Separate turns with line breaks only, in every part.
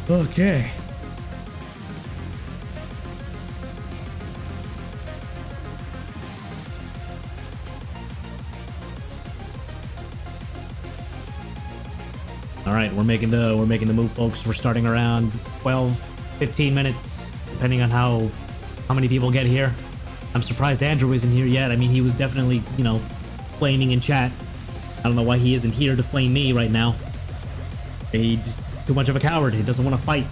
Okay. All right, we're making the move, folks. We're starting around 12, 15 minutes, depending on how many people get here. I'm surprised Andrew isn't here yet. I mean, he was definitely, flaming in chat. I don't know why he isn't here to flame me right now. He's just too much of a coward. He doesn't want to fight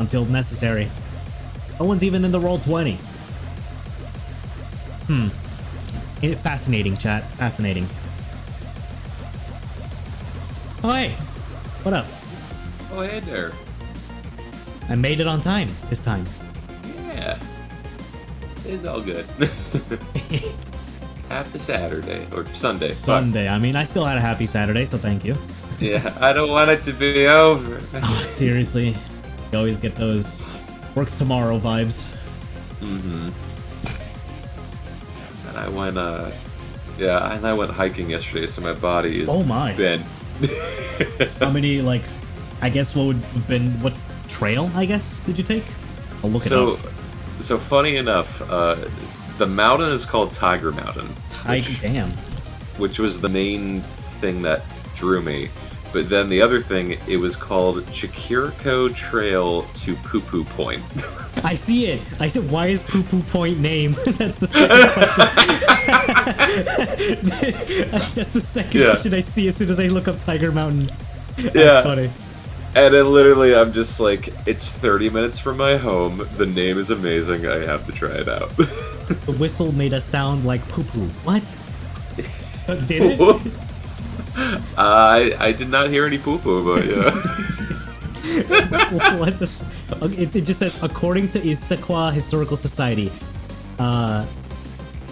until necessary. No one's even in the Roll20. Fascinating, chat. Fascinating. Oh, hey. What up?
Oh, hey there.
I made it on time this time.
Yeah. It's all good. Happy Saturday. Or Sunday.
Sunday. I mean, I still had a happy Saturday, so thank you.
Yeah, I don't want it to be over.
Oh, seriously. You always get those works tomorrow vibes.
Mm-hmm. And I went hiking yesterday, so my body is bent.
How many, I guess what trail, I guess, did you take? I'll look it up.
So funny enough, the mountain is called Tiger Mountain. Which was the main thing that drew me. But then the other thing, it was called Chikiriko Trail to Poo Poo Point.
I see it. I said, why is Poo Poo Point name? That's the second question. That's the second question I see as soon as I look up Tiger Mountain. That's funny.
And then literally, I'm just like, it's 30 minutes from my home. The name is amazing. I have to try it out.
The whistle made us sound like poo poo. What? Did it?
I did not hear any poo poo, but yeah.
What the? It just says, according to Issaquah Historical Society,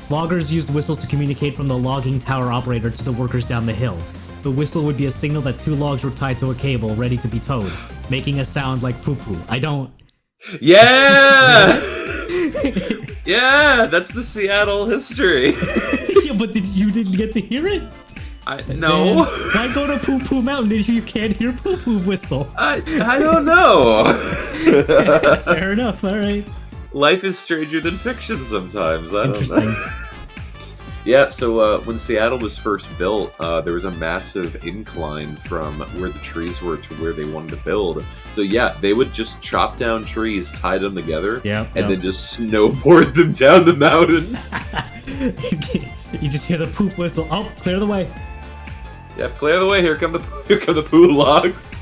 loggers used whistles to communicate from the logging tower operator to the workers down the hill. The whistle would be a signal that two logs were tied to a cable, ready to be towed, making a sound like poo poo. I don't.
Yeah! Yeah, that's the Seattle history.
Yeah, but you didn't get to hear it?
No.
Man, why go to Poo Poo Mountain if you can't hear Poo Poo whistle?
I don't know.
Fair enough, alright.
Life is stranger than fiction sometimes. I don't
Interesting.
know. Yeah, so when Seattle was first built, there was a massive incline from where the trees were to where they wanted to build. So yeah, they would just chop down trees, tie them together, and then just snowboard them down the mountain.
You just hear the poop whistle. Oh, clear the way.
Yeah, clear the way. Here come the poo logs.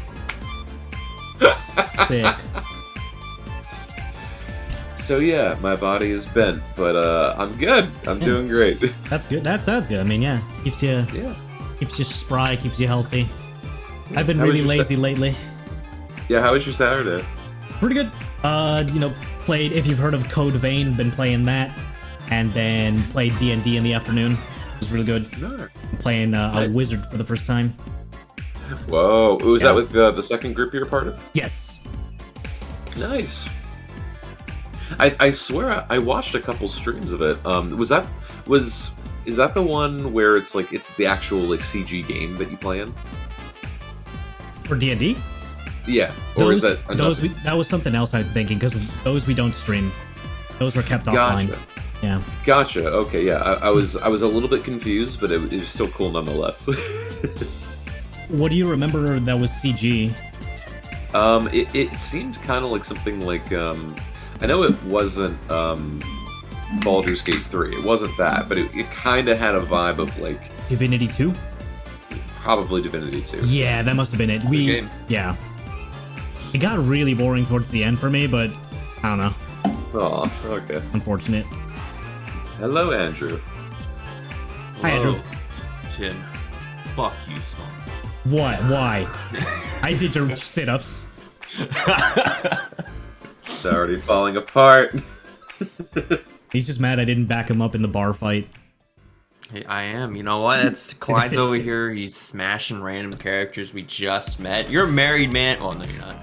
Sick.
So yeah, my body is bent, but I'm good. I'm doing great.
That's good. That sounds good. I mean, yeah, keeps you spry, keeps you healthy. I've been really lazy lately.
Yeah, how was your Saturday?
Pretty good. Played, if you've heard of Code Vein, been playing that, and then played D&D in the afternoon. It was really good.
No.
Playing a wizard for the first time.
Whoa, was that with the second group you're a part of?
Yes.
Nice. I swear I watched a couple streams of it. Is that the one where it's the actual CG game that you play in?
For D&D?
Yeah. Or is that another?
That was something else I'm thinking, because those we don't stream. Those were kept offline. Yeah. Gotcha.
Okay. Yeah. I was a little bit confused, but it was still cool nonetheless.
What do you remember that was CG?
It seemed kind of like something like I know it wasn't Baldur's Gate 3. It wasn't that, but it kind of had a vibe of
Divinity 2?
Probably Divinity 2.
Yeah, that must have been it. Yeah. It got really boring towards the end for me, but I don't know.
Oh, okay.
Unfortunate.
Hello, Andrew.
Hi, Andrew.
Chin. Fuck you, Snow.
What? Why? I did your sit-ups.
It's already falling apart.
He's just mad I didn't back him up in the bar fight.
Hey, I am. You know what? That's Clyde's over here. He's smashing random characters we just met. You're a married man. Well, no, you're not.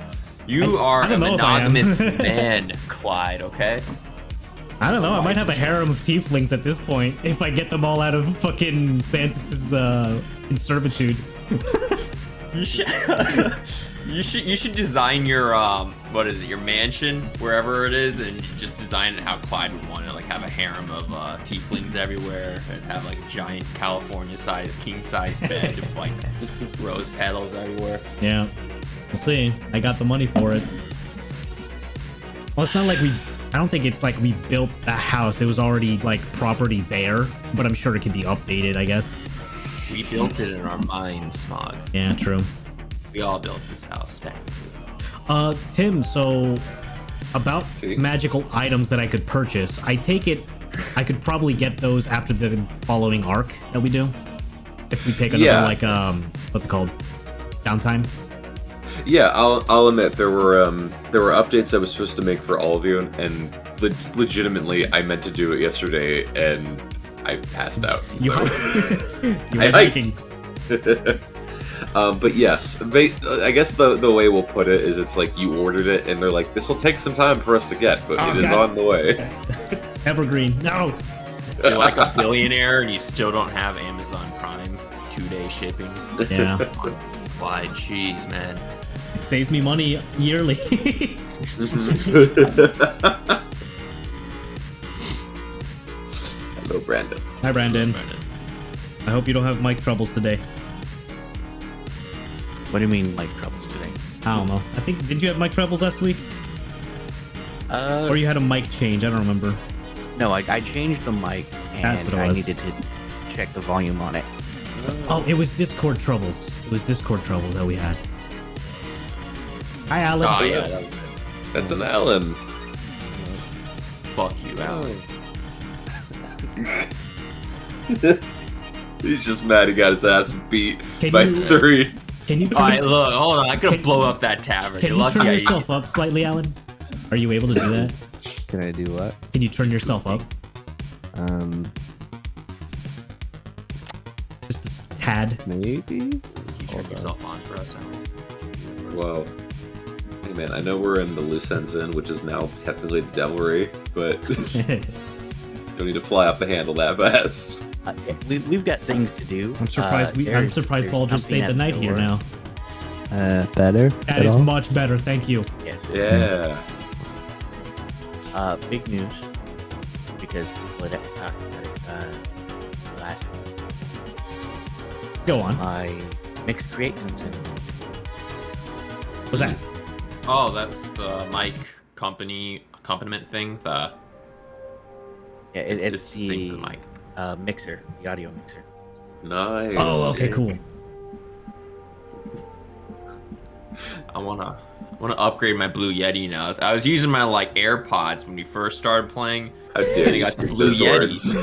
You are a monogamous man, Clyde, okay?
I don't know. I might have a harem of tieflings at this point if I get them all out of fucking Santus's in servitude.
You should, you should design your what is it, your mansion wherever it is, and you just design it how Clyde would want it, like have a harem of tieflings everywhere, and have like a giant California-sized king-size bed with like rose petals everywhere.
Yeah, we'll see. I got the money for it. Well, it's not like I don't think it's like we built the house. It was already like property there, but I'm sure it can be updated, I guess.
We built it in our minds, Smog.
Yeah, true.
We all built this house, technically.
Tim, so about magical items that I could purchase, I take it I could probably get those after the following arc that we do. If we take another like what's it called? Downtime.
Yeah, I'll admit there were updates I was supposed to make for all of you, and legitimately I meant to do it yesterday, and I passed out.
You
so.
You were hiking.
But yes, I guess the way we'll put it is it's like you ordered it, and they're like, this will take some time for us to get, but it is on the way.
Evergreen, no.
You're like a billionaire, and you still don't have Amazon Prime 2-day shipping.
Yeah.
Why, jeez, man.
It saves me money yearly.
Hello, Brandon.
Hi, Brandon. I hope you don't have mic troubles today.
What do you mean mic troubles today?
I don't know. I think, did you have mic troubles last week? Or you had a mic change? I don't remember.
No, I changed the mic, and I needed to check the volume on it.
Oh, it was Discord troubles. It was Discord troubles that we had. Hi, Alan.
Oh, yeah, that was it.
That's an Alan.
Fuck you, Alan.
He's just mad he got his ass beat
Can
by
you-
3.
Can you turn,
Alright, look, hold on. I could blow up that tavern.
can
You're
you
lucky
turn
I
yourself up slightly, Alan? Are you able to do that?
Can I do what?
Can you turn yourself up? Just a tad.
Maybe?
You turn yourself on for us, Alan.
Whoa. Hey man, I know we're in the Loose Ends Inn, which is now technically the Devilry, but don't need to fly off the handle that fast.
We've got things to do.
I'm surprised
there's
Baldur's
something
stayed the
at
night here
door.
now.
Better?
That
at
is
all?
much better, thank you.
Yes.
Yeah.
Big news, because people had talked about it last week.
Go on.
My mixed create comes in.
What's that?
Oh, that's the mic company accompaniment thing.
Yeah, it's
the thing for
the
the mic.
mixer, the audio mixer.
Nice.
Oh, okay, cool.
I wanna upgrade my Blue Yeti now. I was using my like AirPods when we first started playing.
How dare
And I
you
got the
speak
Blue
those
Yeti.
words.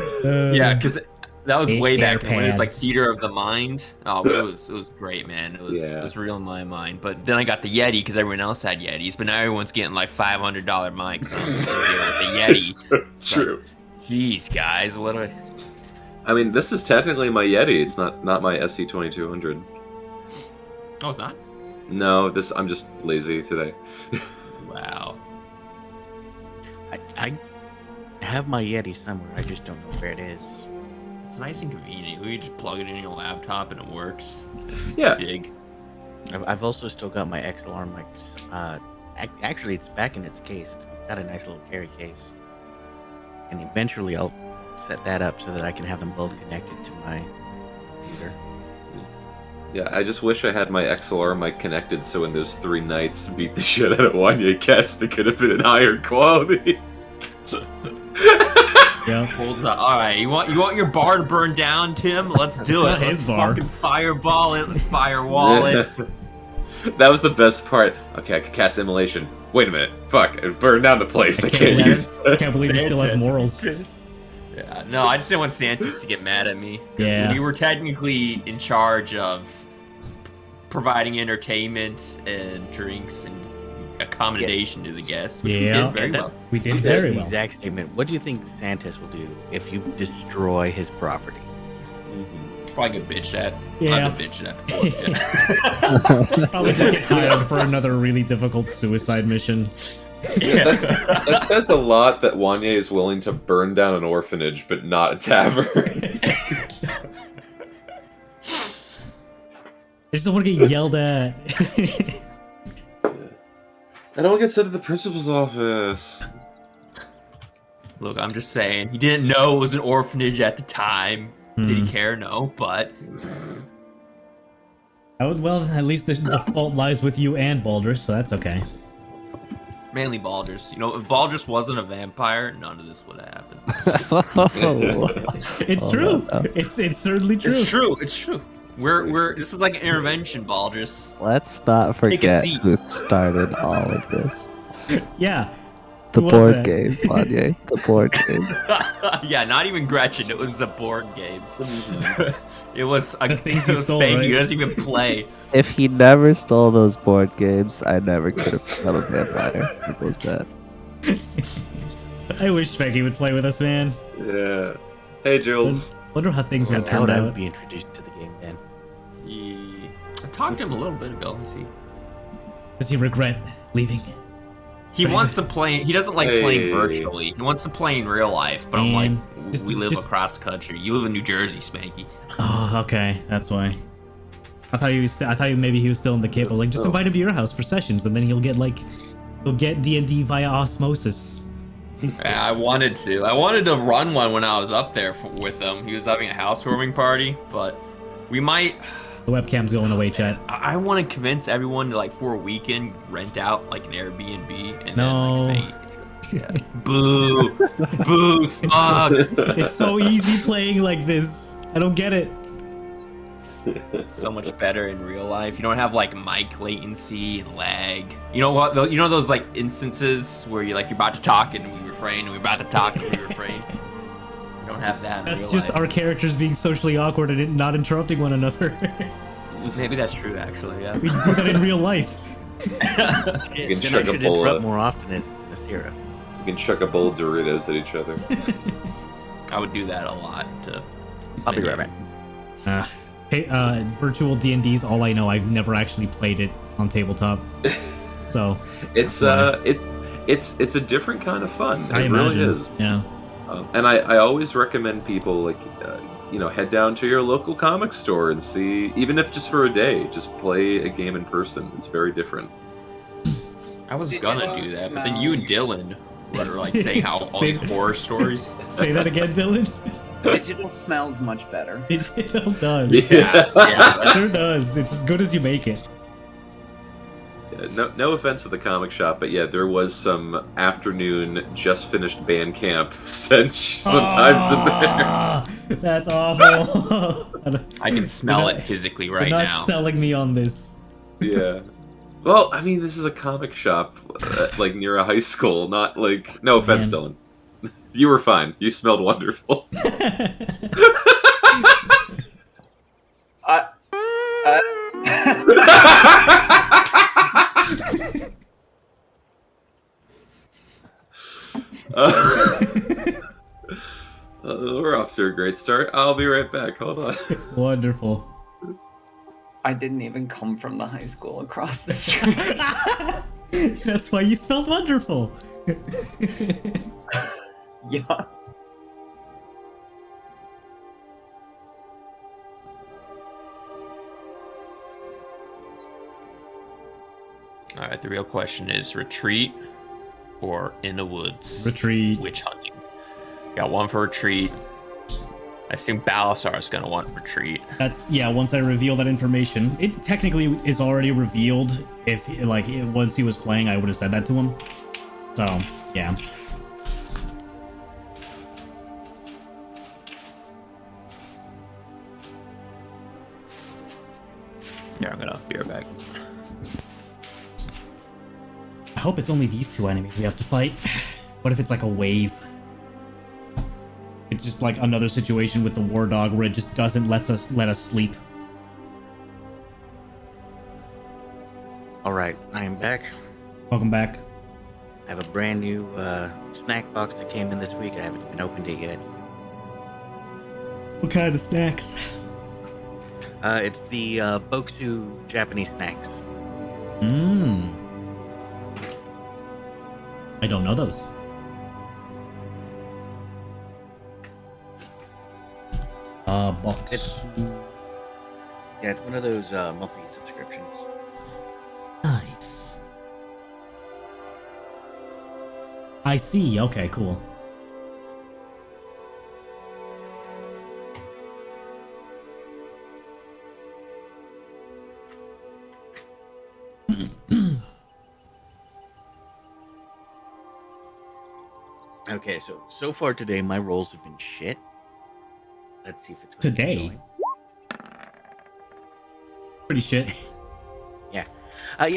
Yeah, because that was way back when it was like
AirPads.
theater of the mind. Oh, it was great, man. It was real in my mind. But then I got the Yeti because everyone else had Yetis. But now everyone's getting like $500 mics. So I'm just gonna get like the Yeti.
It's so true.
Jeez, guys, what do I?
I mean, this is technically my Yeti. It's not my SC2200.
Oh, it's not.
No, I'm just lazy today.
Wow.
I have my Yeti somewhere. I just don't know where it is.
It's nice and convenient. You just plug it in your laptop and it works. It's
Yeah.
big.
I've also still got my XLR mics. Actually, it's back in its case. It's got a nice little carry case. And eventually I'll set that up so that I can have them both connected to my computer.
Yeah, I just wish I had my XLR mic connected so when those 3 knights beat the shit out of Wanya Guest, it could have been in higher quality.
Yeah.
Hold on. All right, you want your bar to burn down, Tim? Let's do
It's
it.
not his
Let's
bar.
fucking fireball it. Let's firewall it.
That was the best part. Okay, I could cast Immolation. Wait a minute. Fuck, it burned down the place. I can't
believe-
use
I can't believe he still has
Sanchez.
morals.
Yeah, no, I just didn't want Santos to get mad at me. 'Cause
Yeah.
we were technically in charge of providing entertainment and drinks and accommodation to the guests, which we
Yeah.
did very
Yeah,
well.
We did
That's
very
the
well.
exact statement. What do you think Santos will do if you destroy his property?
Probably get bitched at.
Yeah.
I've been bitched at before. Yeah.
Probably just get hired for another really difficult suicide mission.
That says a lot that Wanya is willing to burn down an orphanage, but not a tavern.
just don't want to get yelled at.
I don't get sent to the principal's office.
Look, I'm just saying, he didn't know it was an orphanage at the time. Did he care? No, but...
Well, at least the fault lies with you and Baldrus, so that's okay.
Mainly Baldrus. You know, if Baldrus wasn't a vampire, none of this would have happened.
It's true. It's certainly true.
It's true. It's true. We're this is like an intervention, Baldrus.
Let's not forget who started all of this.
Yeah.
The board games, Kanye. The board games.
Yeah, not even Gretchen. It was the board games. It was a
stole,
Spanky
right?
who doesn't even play.
If he never stole those board games, I never could have become a vampire. Simple as that.
I wish Spanky would play with us, man.
Yeah. Hey, Jules.
Wonder how things would
How
turn
would I
out.
be introduced to the game then?
I talked to him a little bit ago. Let's see.
Does he regret leaving?
He wants to play. He doesn't like playing virtually. He wants to play in real life. But I'm like, we live across the country. You live in New Jersey, Spanky.
Oh, okay, that's why. I thought he was. I thought maybe he was still in the kit, but like, just invite him to your house for sessions, and then he'll get D&D via osmosis.
Yeah, I wanted to run one when I was up there with him. He was having a housewarming party, but we might.
The webcam's going away, chat.
I want to convince everyone to for a weekend rent out like an Airbnb and
No.
then boo, boo, smog.
It's so easy playing like this. I don't get it.
It's so much better in real life. You don't have mic latency and lag. You know what? You know those instances where you're about to talk and we refrain, and we're about to talk and we refrain. You don't have that.
That's
in real
just
life.
our characters being socially awkward and not interrupting one another.
Maybe that's true, actually. Yeah.
We do that in real life.
You can
Then I
chuck a
should
bowl
interrupt
of,
more often as Nasira.
you can chuck a bowl of Doritos at each other.
I would do that a lot.
I'll be right back.
Hey, virtual D&D's all I know. I've never actually played it on tabletop. So
It's it's a different kind of fun.
I
It
imagine.
really is.
Yeah.
And I always recommend people head down to your local comic store and see, even if just for a day, just play a game in person. It's very different.
I was gonna do that, but then you and Dylan were saying how all these horror stories.
Say that again, Dylan.
Digital smells much better.
It does.
Yeah.
Yeah.
Sure does. It's as good as you make it.
No offense to the comic shop, but yeah, there was some afternoon just finished band camp stench sometimes in there.
That's awful.
I can smell
You're
it physically
You're
right
not
now.
selling me on this.
Yeah. Well, I mean, this is a comic shop, near a high school, not no offense,
Man.
Dylan. You were fine. You smelled wonderful. We're off to a great start. I'll be right back. Hold on.
Wonderful.
I didn't even come from the high school across the street.
That's why you smelled wonderful.
Yeah.
All right, the real question is retreat or in the woods.
Retreat.
Witch hunting. Got one for retreat. I assume Balasar is gonna want retreat.
That's once I reveal that information, it technically is already revealed. If once he was playing, I would have said that to him. So yeah.
Yeah, I'm gonna be right back.
I hope it's only these two enemies we have to fight. What if it's like a wave? It's just like another situation with the war dog where it just doesn't let us sleep.
All right, I am back.
Welcome back.
I have a brand new snack box that came in this week. I haven't even opened it yet.
What kind of snacks?
It's the Boksu Japanese snacks.
Mmm. I don't know those. Box.
Yeah, it's one of those monthly subscriptions.
Nice. I see. Okay, cool.
Okay, so far today, my rolls have been shit. Let's see if it's going to
Today?
keep going.
Pretty shit.
Yeah.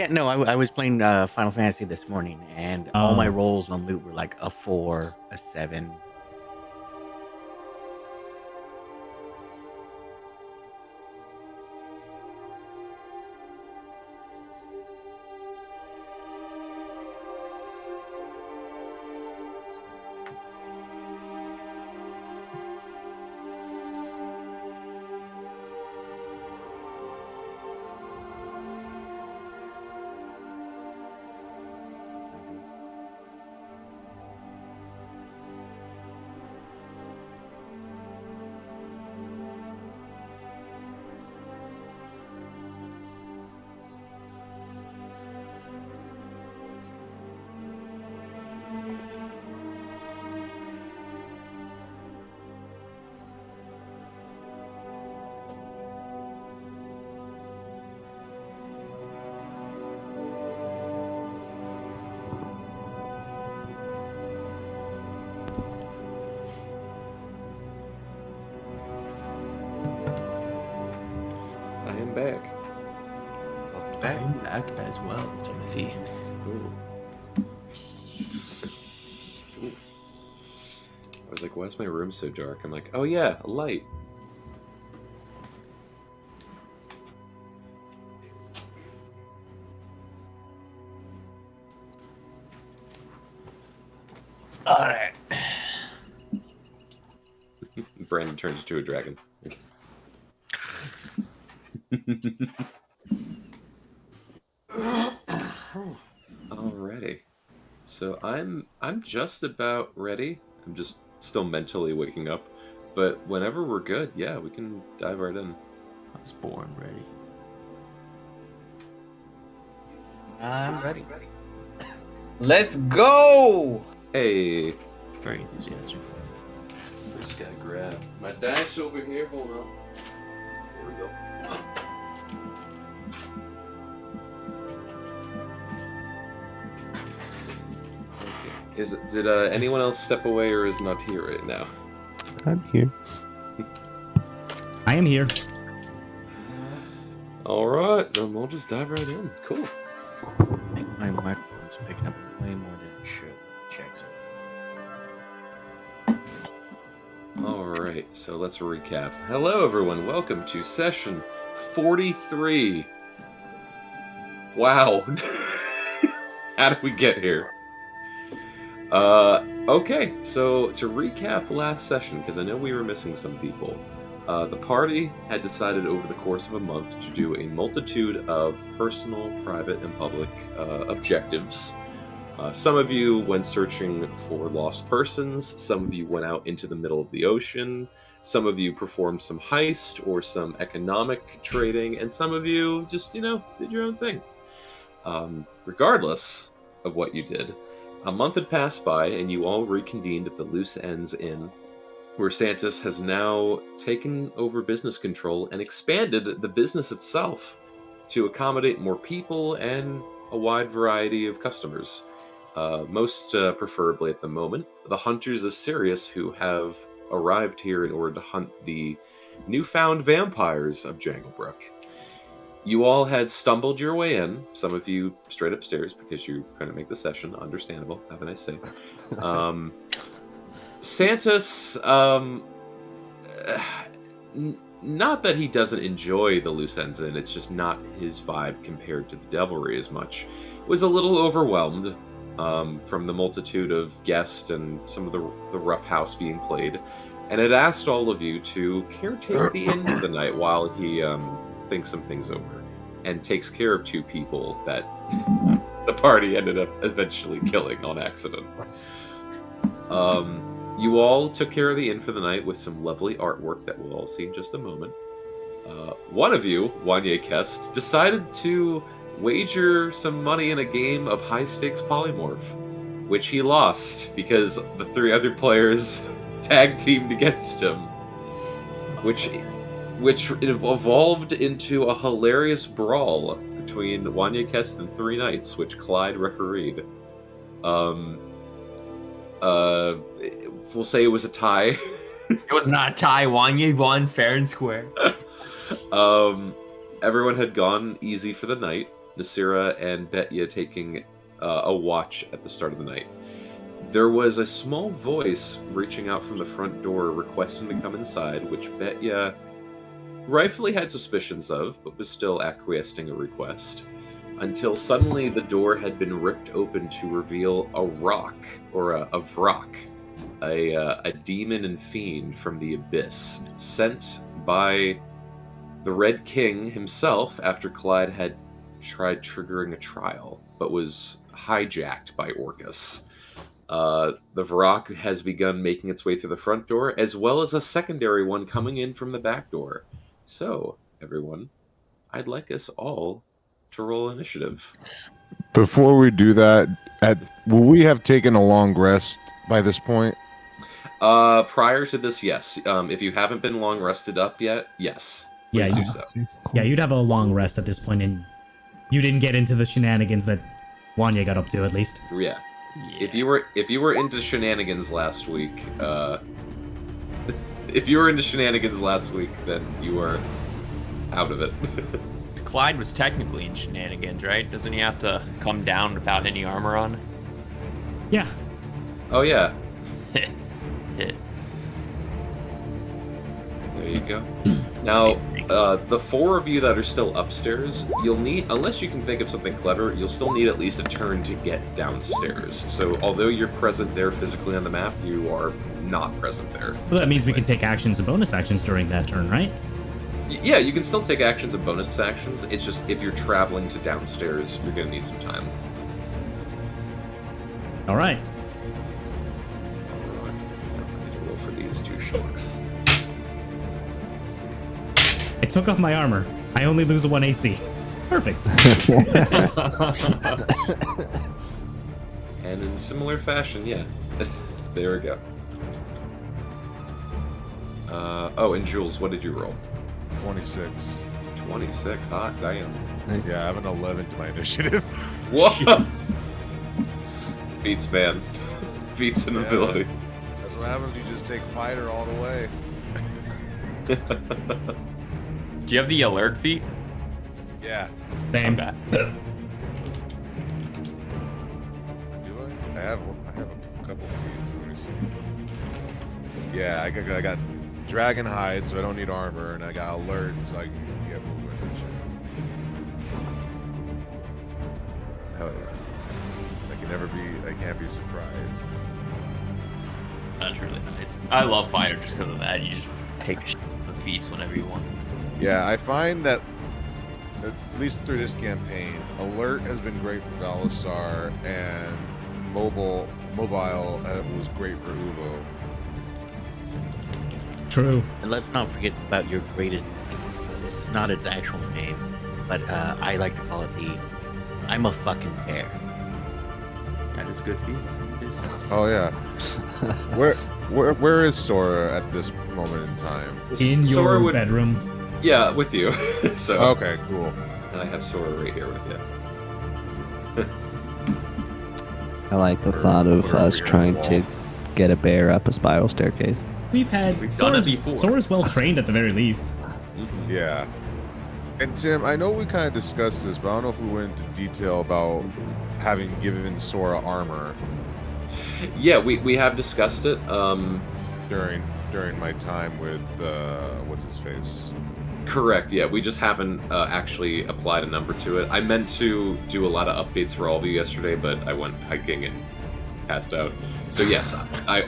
No, I was playing Final Fantasy this morning, and all my
Oh.
rolls on loot were like a 4, a 7.
I am back.
Welcome
I
back.
am back as well, Timothy.
Ooh. Ooh. I was like, why is my room so dark? I'm like, oh yeah, a light.
Alright.
Brandon turns into a dragon. Alrighty. So I'm just about ready. I'm just still mentally waking up. But whenever we're good, yeah, we can dive right in.
I was born ready.
I'm ready.
Let's go!
Hey.
Very enthusiastic.
Just gotta grab my dice over here. Hold on. There we go. Okay. Did anyone else step away or is not here right now?
I'm here.
I am here.
All right, then we'll just dive right in. Cool.
I think my microphone's picking up way more than it should. Check so.
All right, so let's recap. Hello, everyone. Welcome to session 43. Wow. How did we get here? Okay, so to recap last session, because I know we were missing some people, the party had decided over the course of a month to do a multitude of personal, private, and public objectives. Some of you went searching for lost persons, some of you went out into the middle of the ocean, some of you performed some heist or some economic trading, and some of you just, did your own thing. Regardless of what you did, a month had passed by and you all reconvened at the Loose Ends Inn, where Santos has now taken over business control and expanded the business itself to accommodate more people and a wide variety of customers. Most preferably at the moment, the Hunters of Sirius, who have arrived here in order to hunt the newfound vampires of Janglebrook. You all had stumbled your way in, some of you straight upstairs because you couldn't make the session. Understandable. Have a nice day. Santos, not that he doesn't enjoy the Loose Ends Inn, it's just not his vibe compared to the Devilry as much. Was a little overwhelmed from the multitude of guests and some of the rough house being played, and had asked all of you to caretake the inn for the night while he thinks some things over and takes care of two people that the party ended up eventually killing on accident. You all took care of the inn for the night with some lovely artwork that we'll all see in just a moment. One of you, Wanye Kest, decided to wager some money in a game of high-stakes polymorph, which he lost because the 3 other players tag teamed against him, which evolved into a hilarious brawl between Wanye Kest and 3 knights, which Clyde refereed. We'll say it was a tie.
It was not a tie. Wanye won fair and square.
Everyone had gone easy for the night. Nasira and Betya taking a watch at the start of the night. There was a small voice reaching out from the front door requesting to come inside, which Betya rightfully had suspicions of, but was still acquiescing a request. Until suddenly the door had been ripped open to reveal a rock, or a vrak, a demon and fiend from the abyss, sent by the Red King himself after Clyde had tried triggering a trial, but was hijacked by Orcus. The vrak has begun making its way through the front door, as well as a secondary one coming in from the back door. So, everyone, I'd like us all to roll initiative.
Before we do that, will we have taken a long rest by this point?
Prior to this, yes. If you haven't been long rested up yet, yes.
Yeah,
Please do so.
Yeah, you'd have a long rest at this point, and you didn't get into the shenanigans that Wanye got up to, at least.
Yeah. If you were into shenanigans last week, then you were out of it.
Clyde was technically in shenanigans, right? Doesn't he have to come down without any armor on?
Yeah.
Oh yeah.
Yeah.
There you go. Now, the 4 of you that are still upstairs, you'll need, unless you can think of something clever, you'll still need at least a turn to get downstairs. So, although you're present there physically on the map, you are not present there.
Well, that means we can take actions and bonus actions during that turn, right?
Yeah, you can still take actions and bonus actions. It's just if you're traveling to downstairs, you're going to need some time.
All right.
Alright. I need to roll for these 2 shocks.
I took off my armor. I only lose a 1 AC. Perfect.
And in similar fashion, yeah. There we go. And Jules, what did you roll?
26.
26, hot, damn.
Yeah, I have an 11 to my initiative.
What? Feats, man. Feats an ability.
That's what happens. You just take fighter all the way.
Do you have the alert feat?
Yeah.
Same.
Okay.
Do I? I have a couple feats. Let me see. Yeah, I got dragon hide, so I don't need armor, and I got alert, so I can get movement and shit. Hell yeah. I can't be surprised.
That's really nice. I love fire just because of that. You just take the feats whenever you want.
Yeah, I find that at least through this campaign, alert has been great for Galasar, and mobile was great for Ubo.
True.
And let's not forget about your greatest. This is not its actual name, but I like to call it the "I'm a fucking bear."
That is a good feat. It is.
Oh yeah. Where is Sora at this moment in time?
In
Sora
your bedroom.
Yeah, with you. So.
Okay, cool.
And I have Sora right here with you.
I like the thought of us trying to get a bear up a spiral staircase.
We've done it before.
Sora's well trained at the very least.
Mm-hmm.
Yeah. And Tim, I know we kind of discussed this, but I don't know if we went into detail about having given Sora armor.
Yeah, we have discussed it.
During my time with what's his face.
Correct. Yeah, we just haven't actually applied a number to it. I meant to do a lot of updates for all of you yesterday, but I went hiking and passed out. So yes, I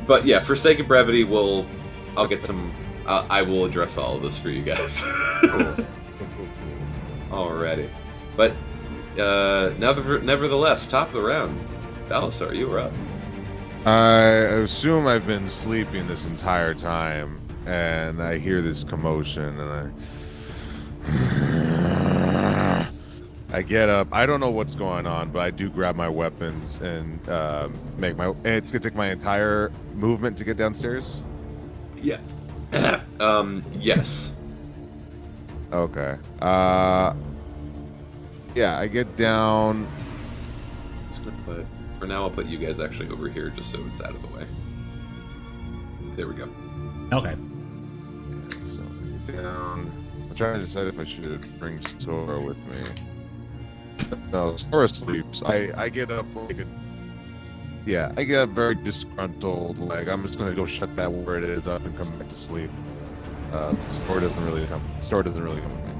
but yeah, for sake of brevity, I'll get some. I will address all of this for you guys.
Cool.
Alrighty, but nevertheless, top of the round, Balasar, you were up.
I assume I've been sleeping this entire time. and I hear this commotion, and I get up. I don't know what's going on, but I do grab my weapons and make my. It's gonna take my entire movement to get downstairs.
Yeah. Yes.
Okay. Yeah, I get down.
Just gonna put. For now, I'll put you guys actually over here, just so it's out of the way. There we go.
Okay.
So I get down. I'm trying to decide if I should bring Sora with me. No, Sora sleeps. I get up like a. Yeah, I get up very disgruntled. Like I'm just gonna go shut that where it is up and come back to sleep. Sora doesn't really come. Sora doesn't really come with me.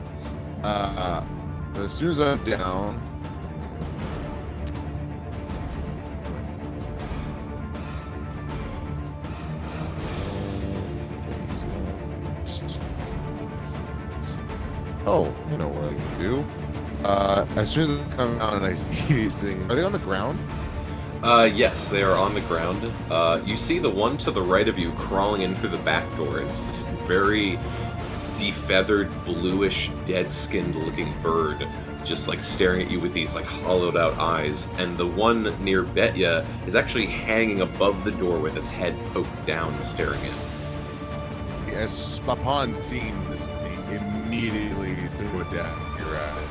But as soon as I'm down. Oh, you know what I can do. As soon as I come out and I see these things, are they on the ground?
Yes, they are on the ground. You see the one to the right of you crawling in through the back door. It's this very defeathered, bluish, dead-skinned looking bird, just like staring at you with these like hollowed-out eyes. And the one near Betya is actually hanging above the door with its head poked down, staring in.
Yes, upon seeing this thing, immediately threw a dagger at it.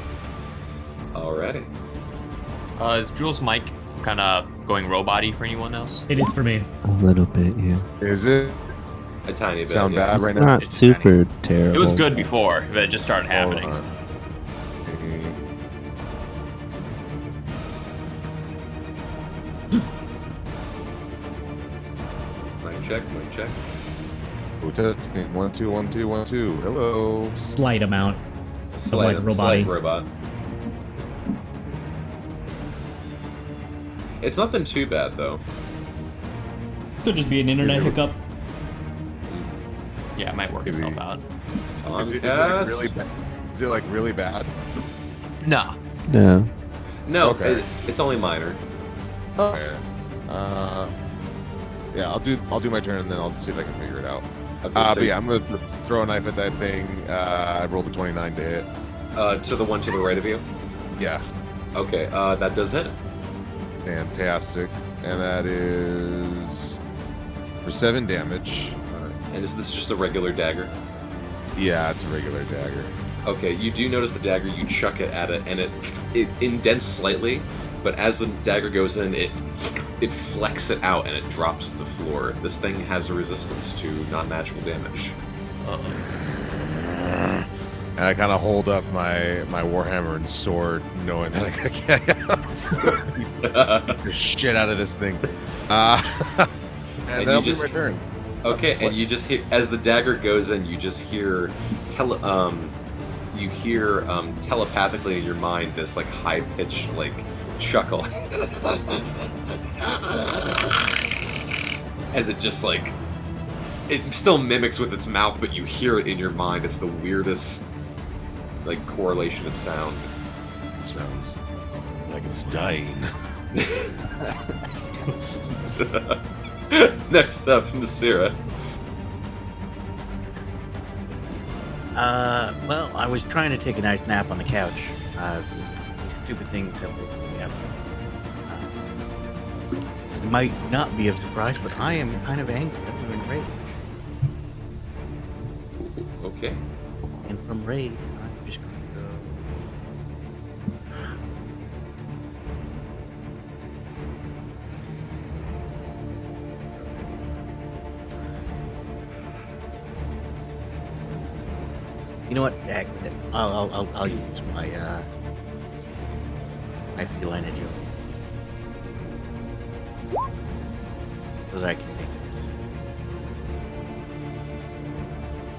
Alrighty.
Is Jules' mic kind of going robot-y for anyone else?
It is for me.
A little bit, yeah.
Is it?
A tiny bit.
Sound
yeah.
bad
It's
right now?
not
It's
super terrible.
It was good before, but it just started happening.
Hold on.
Mic check, mic check.
Oh, testing. 1 2 1 2 1 2. Hello.
Slight amount.
Slight,
like
slight
robot-y.
robot. It's nothing too bad though.
Could just be an internet
Is it-
hiccup.
Yeah, it might work
Maybe.
itself out.
Is it like
Comcast?
really bad? Is it like really bad?
No.
No.
No,
Okay.
it's only minor.
Okay. Yeah, I'll do my turn and then I'll see if I can figure it out.
Okay,
But
so,
yeah, I'm gonna throw a knife at that thing. I rolled a 29 to hit.
to the one to the right of you.
Yeah,
Okay, that does hit.
fantastic. And that is for 7 damage.
And is this just a regular dagger?
Yeah, it's a regular dagger.
Okay, you do notice the dagger, you chuck it at it, and it indents slightly, but as the dagger goes in, it flecks it out and it drops to the floor. This thing has a resistance to non-magical damage.
And I kind of hold up my warhammer and sword, knowing that I gotta get the shit out of this thing. And
And
that'll
you
be
just-
my turn.
Okay, and you just hear, as the dagger goes in, you just hear telepathically in your mind this like high-pitched like chuckle as it just like it still mimics with its mouth, but you hear it in your mind. It's the weirdest like correlation of sound.
It sounds like it's dying.
Next up, Nasira.
Well, I was trying to take a nice nap on the couch. These stupid things that woke me up. This might not be of surprise, but I am kind of angry. I'm in rage.
Okay.
And from rage, I'm just going to go. You know what? Heck with it. I'll use my my feline agility so that I can make this.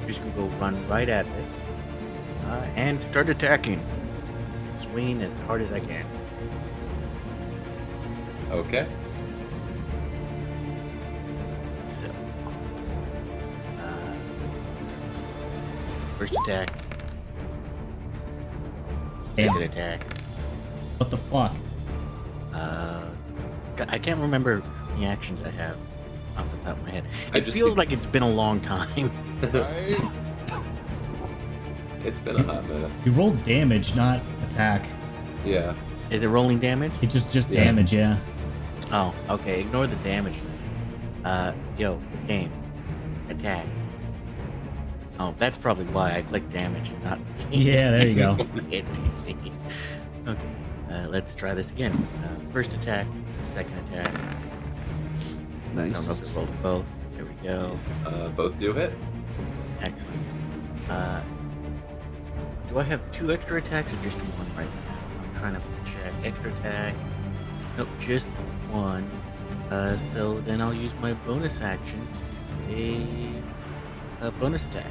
I'm just gonna go run right at this and start attacking, swinging as hard as I can.
Okay.
So, first attack, second attack.
What the fuck?
I can't remember the actions I have. off the top of my head.
I
It
just
feels
think-
like it's been a long time.
Right?
It's been a hot minute.
You rolled damage, not attack.
Yeah.
Is it rolling damage?
It just
Yeah.
damage, yeah.
Oh, okay. Ignore the damage. Yo, game, attack. Oh, that's probably why I clicked damage, not.
Yeah, there you go.
NTC. Okay, let's try this again. First attack, second attack. I don't know if
Nice.
it rolled both. There we go.
Both do hit.
Excellent. Do I have 2 extra attacks or just 1 right now? I'm trying to check. Extra attack. Nope, just 1. So then I'll use my bonus action. A bonus attack.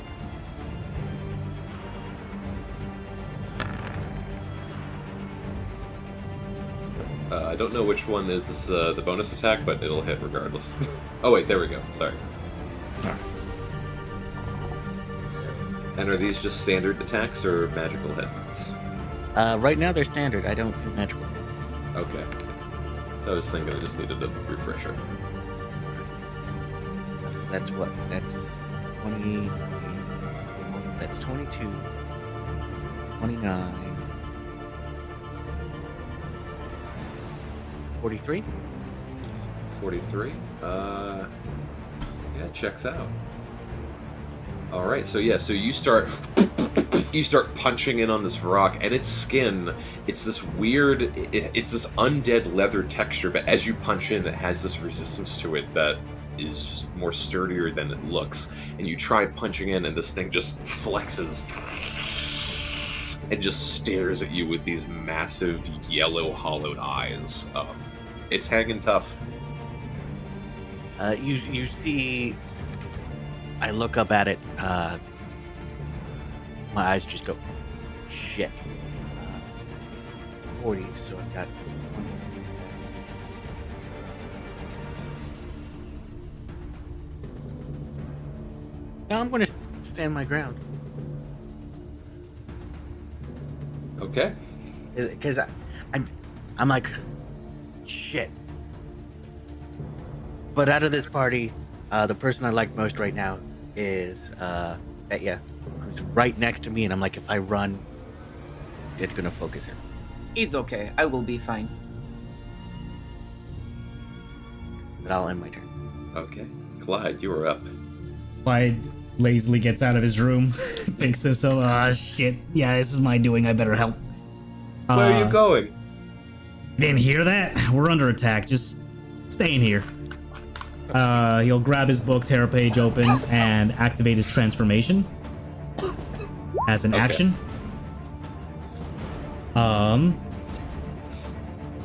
I don't know which one is the bonus attack, but it'll hit regardless. Oh wait, there we go. Sorry.
So,
And are these just standard attacks or magical hits?
right now they're standard. I don't do magical.
Okay. So I was thinking I just needed a refresher.
So that's what? That's 20. That's 22. 29. 43?
43. Yeah, checks out. All right, so yeah, so you start punching in on this rock, and its skin, it's this weird, it's this undead leather texture, but as you punch in, it has this resistance to it that is just more sturdier than it looks. And you try punching in, and this thing just flexes and just stares at you with these massive yellow hollowed eyes. It's hanging tough.
You see, I look up at it. My eyes just go, shit. 40, so I've got. Now I'm going to stand my ground
Okay.
because I'm like, shit. But out of this party, the person I like most right now is Betya, who's right next to me, and I'm like, if I run, it's gonna focus him.
He's okay. I will be fine.
But I'll end my turn.
Okay. Clyde, you are up.
Clyde lazily gets out of his room, thinks to himself, ah, shit. Yeah, this is my doing. I better help.
Where are you going?
Didn't hear that? We're under attack. Just stay in here. He'll grab his book, tear a page open, and activate his transformation as an
Okay.
action.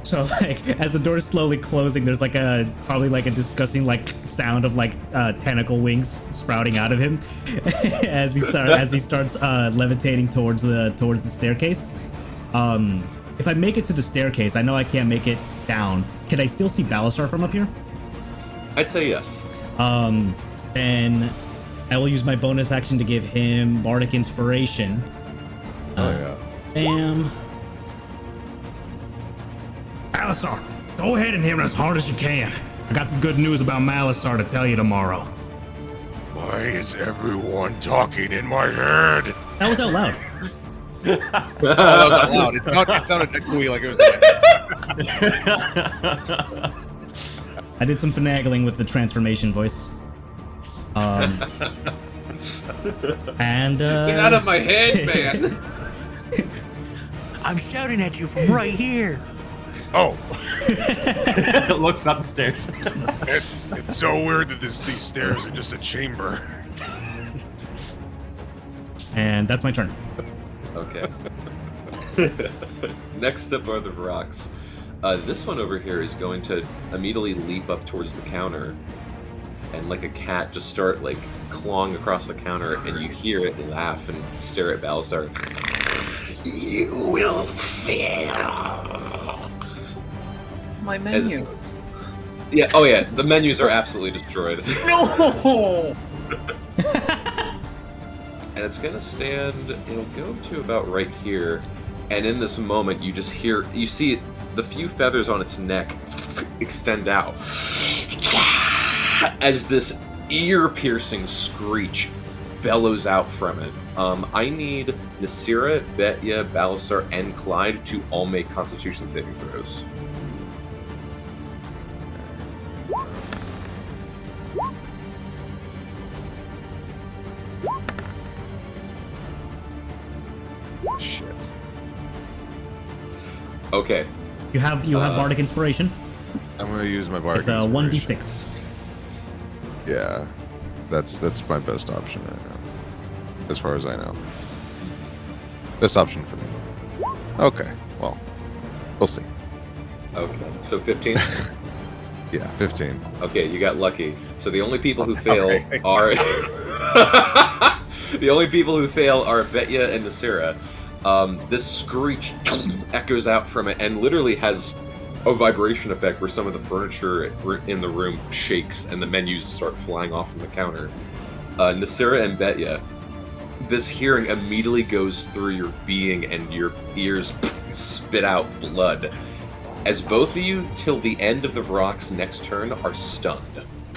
So like as the door's slowly closing, there's like probably like a disgusting like sound of like tentacle wings sprouting out of him as he starts levitating towards the staircase. If I make it to the staircase, I know I can't make it down. Can I still see Balasar from up here?
I'd say yes.
Then I will use my bonus action to give him Bardic Inspiration.
Oh yeah.
Bam. Malasar, go ahead and hit him as hard as you can. I got some good news about Malasar to tell you tomorrow.
Why is everyone talking in my head?
That was out loud.
That was out loud. It sounded echoey like it was.
I did some finagling with the transformation voice. And
Get out of my head, man!
I'm shouting at you from right here.
Oh,
Looks up the stairs.
it's so weird that these stairs are just a chamber.
And that's my turn.
Okay. Next up are the rocks. This one over here is going to immediately leap up towards the counter and like a cat just start like clawing across the counter, and you hear it laugh and stare at Balasar. You will fail.
My menus.
Yeah, oh yeah, the menus are absolutely destroyed.
No!
And it's gonna stand, it'll go to about right here, and in this moment you just hear, you see the few feathers on its neck extend out. as this ear-piercing screech bellows out from it. I need Nasira, Betya, Balasar, and Clyde to all make Constitution saving throws.
Shit.
Okay.
You have Bardic Inspiration.
I'm gonna use my Bardic
It's a
Inspiration.
1d6.
Yeah, that's my best option right now, as far as I know. Best option for me. Okay, well, we'll see.
Okay. So 15.
Yeah, 15.
Okay, you got lucky. So the only people who
Okay.
fail are the only people who fail are Betya and Nasira. This screech echoes out from it and literally has a vibration effect where some of the furniture in the room shakes and the menus start flying off from the counter. Nasira and Betya, this hearing immediately goes through your being and your ears spit out blood. As both of you, till the end of the Vrock's next turn, are stunned.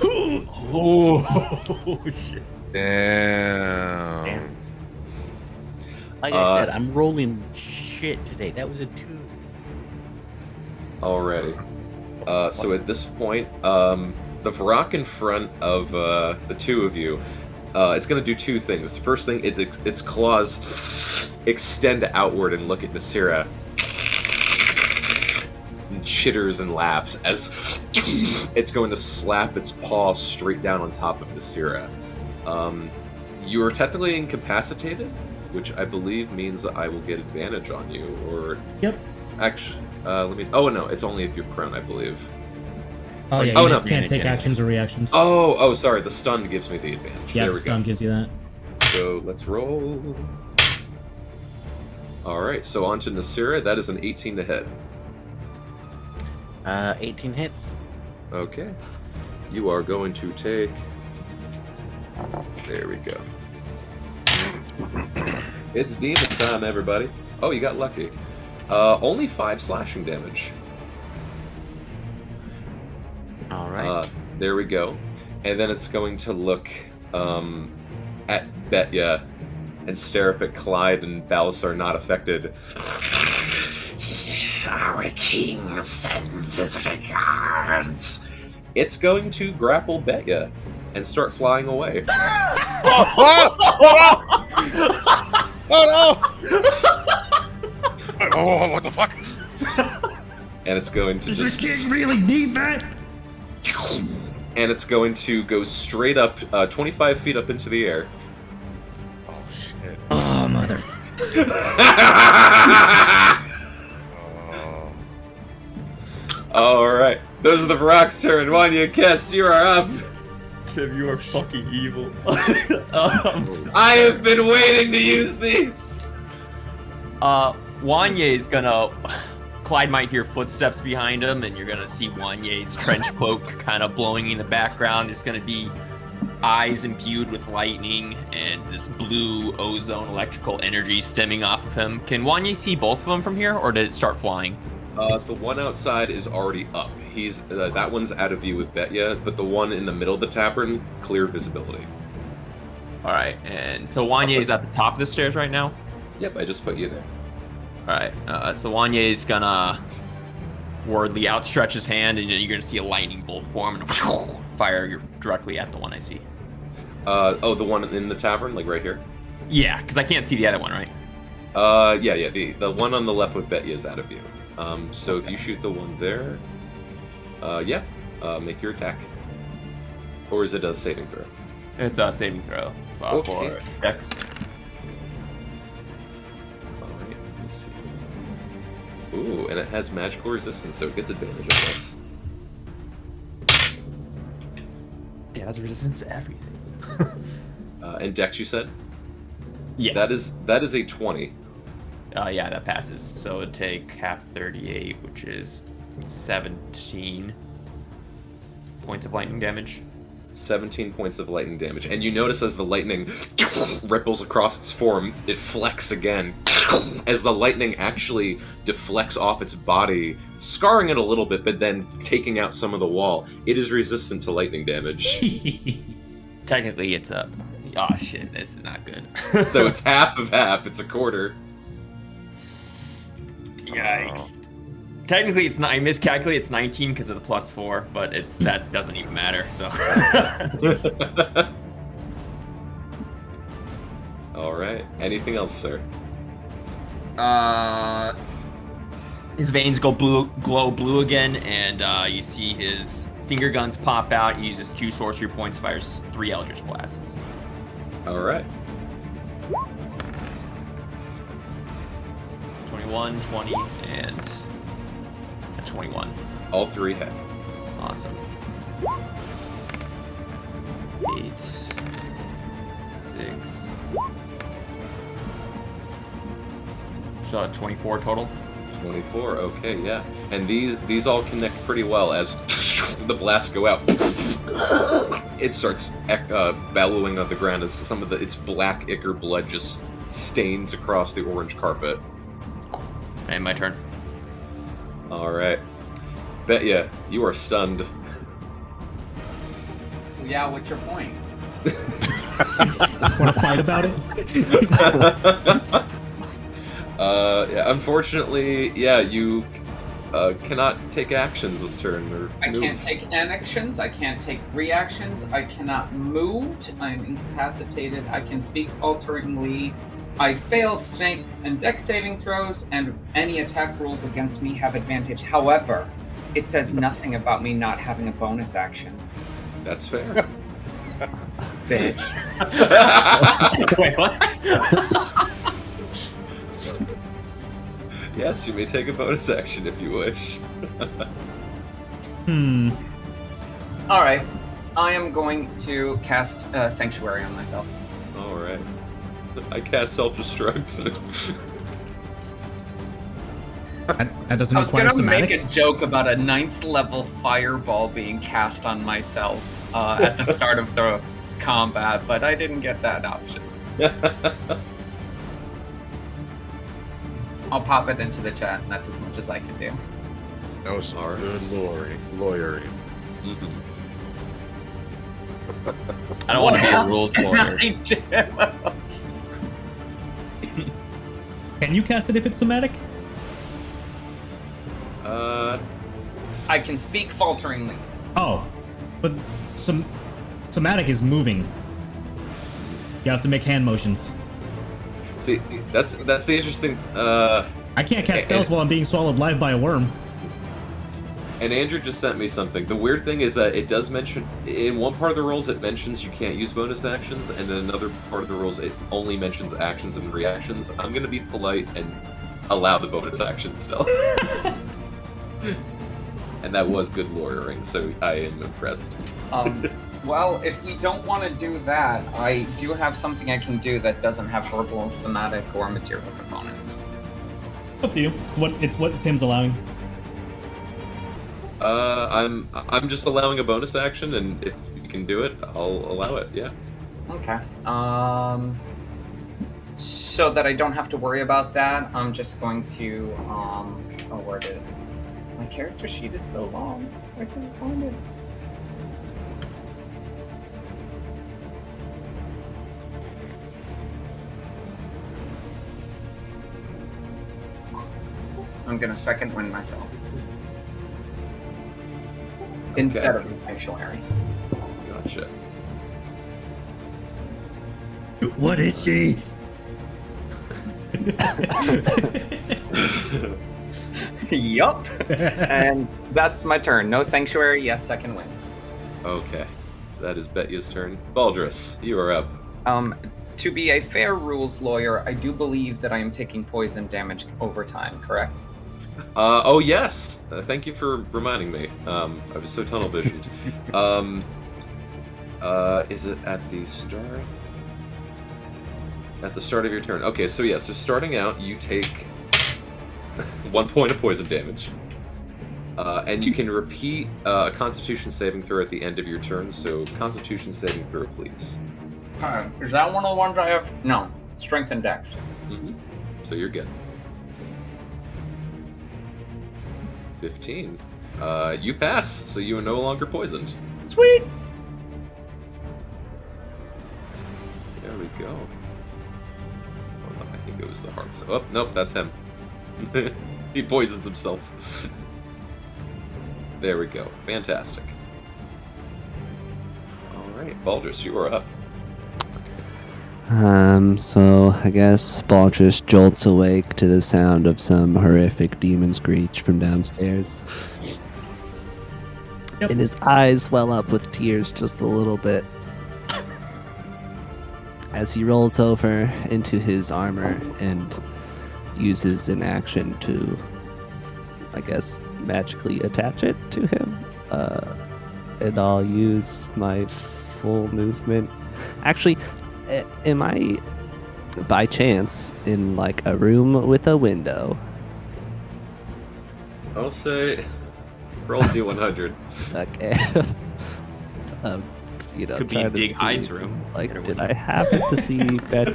Oh, shit.
Damn.
Damn. Like I said, I'm rolling shit today. That was a 2.
Alrighty. So at this point, the Vrock in front of the two of you, it's going to do two things. The first thing, its claws extend outward and look at Nasira. And chitters and laughs as it's going to slap its paw straight down on top of Nasira. You are technically incapacitated, which I believe means that I will get advantage on you. Or
Yep.
actually, let me. Oh no, it's only if you're prone, I believe.
Oh yeah,
Oh,
you
no.
just can't take actions or reactions.
Oh, sorry. The stun gives me the advantage.
yeah,
There
the
we
stun
go.
gives you that.
So let's roll. All right. So on to Nasira. That is an 18 to hit.
18 hits.
Okay. You are going to take. There we go. It's demon time, everybody. Oh, you got lucky. Only 5 slashing damage.
All right.
There we go. And then it's going to look at Betya and stare up at Clyde and Balasar not affected. Our king sends his regards. It's going to grapple Betya and start flying away.
Oh, what the fuck?
And it's going to
Does your
just...
kid really need that?
And it's going to go straight up 25 feet up into the air.
Oh, shit.
Oh mother.
Oh.
Alright. Those are the Vrock's turn. Wanya, Kest, you are up.
Tim, you are fucking evil.
I have been waiting to use these.
Wanye's gonna. Clyde might hear footsteps behind him, and you're gonna see Wanye's trench cloak kind of blowing in the background. There's gonna be eyes imbued with lightning and this blue ozone electrical energy stemming off of him. Can Wanye see both of them from here, or did it start flying?
The one outside is already up. He's that one's out of view with Betya, but the one in the middle of the tavern, clear visibility.
All right, and so Wanye's at the top of the stairs right now.
Yep, I just put you there.
All right, so Wanye's gonna wordly outstretch his hand, and you're gonna see a lightning bolt form and fire directly at the one I see.
Oh, the one in the tavern, like right here.
Yeah, because I can't see the other one, right?
Yeah. The one on the left with Betya is out of view. So if you shoot the one there, yeah, make your attack. Or is it a saving throw?
It's a saving throw
Okay.
for Dex.
Alright, let me see. Ooh, and it has magical resistance, so it gets advantage of this.
Yeah, that's resistance to everything.
And Dex, you said?
Yeah.
That is a 20.
Yeah, that passes. So it'd take half 38, which is 17 points of lightning damage.
17 points of lightning damage. And you notice as the lightning ripples across its form, it flecks again. as the lightning actually deflects off its body, scarring it a little bit, but then taking out some of the wall. It is resistant to lightning damage.
Technically, it's a... Oh, shit, this is not good.
So it's half of half. It's a quarter.
Yikes. Technically, it's not. I miscalculated. It's 19 because of the +4, but that doesn't even matter. So.
All right. Anything else, sir?
His veins glow blue again, and you see his finger guns pop out. He uses 2 sorcery points, fires 3 Eldritch Blasts.
All right.
21, 20, and a 21.
All 3 hit.
Awesome. 8, 6. So 24 total.
24. Okay, yeah. And these all connect pretty well as the blasts go out. It starts bellowing on the ground as some of its black ichor blood just stains across the orange carpet.
And my turn.
All right. Bet ya, you are stunned.
Yeah, what's your point?
Want to fight about it?
Yeah, unfortunately, yeah, you cannot take actions this turn. Or
I
move.
can't take actions, I can't take reactions, I cannot move, I'm incapacitated, I can speak falteringly, I fail strength and dex saving throws, and any attack rolls against me have advantage. However, it says nothing about me not having a bonus action.
That's fair.
Bitch.
Wait, what?
Yes, you may take a bonus action if you wish.
Alright, I am going to cast Sanctuary on myself.
Alright. I cast self-destruct.
That doesn't
I was
require
gonna
somatic?
make a joke about a 9th level fireball being cast on myself at the start of the combat, but I didn't get that option. I'll pop it into the chat, and that's as much as I can do.
No, some
Alright.
good lawyering.
Mhm.
I don't want to be a rules lawyer.
Can you cast it if it's somatic?
I can speak falteringly.
Oh, but somatic is moving. You have to make hand motions.
See, that's the interesting.
I can't cast spells while I'm being swallowed live by a worm.
And Andrew just sent me something. The weird thing is that it does mention in one part of the rules it mentions you can't use bonus actions, and in another part of the rules it only mentions actions and reactions. I'm gonna be polite and allow the bonus action still. And that was good lawyering, so I am impressed.
Well, if we don't want to do that, I do have something I can do that doesn't have verbal, somatic, or material components.
Up to you. It's what Tim's allowing.
I'm just allowing a bonus action, and if you can do it, I'll allow it. Yeah.
Okay. So that I don't have to worry about that, I'm just going to where did it? My character sheet is so long. I can't find it. I'm gonna second win myself. Instead of the sanctuary.
Gotcha.
What is she?
Yup. And that's my turn. No sanctuary, yes, second win.
Okay. So that is Betya's turn. Baldrus, you are up.
To be a fair rules lawyer, I do believe that I am taking poison damage over time, correct?
Oh yes. Thank you for reminding me. I was so tunnel visioned. Is it at the start? At the start of your turn. Okay, so yeah, so starting out, you take 1 point of poison damage. And you can repeat a Constitution saving throw at the end of your turn, so Constitution saving throw, please.
Is that one of the ones I have? No. Strength and Dex.
Mm-hmm. So you're good. 15. You pass, so you are no longer poisoned.
Sweet.
There we go. Hold on, I think it was the hearts. Oh, nope, that's him. He poisons himself. There we go. Fantastic. Alright, Baldrus, you are up.
So I guess Baldrus jolts awake to the sound of some horrific demon screech from downstairs.
Yep.
And his eyes well up with tears just a little bit. As he rolls over into his armor and uses an action to, I guess, magically attach it to him. And I'll use my full movement. Actually, am I, by chance, in like a room with a window?
I'll say roll D100.
Okay. You know,
Could be
trying to
Dig
see,
Hyde's room.
Like,
Or
did
window.
I happen to see better?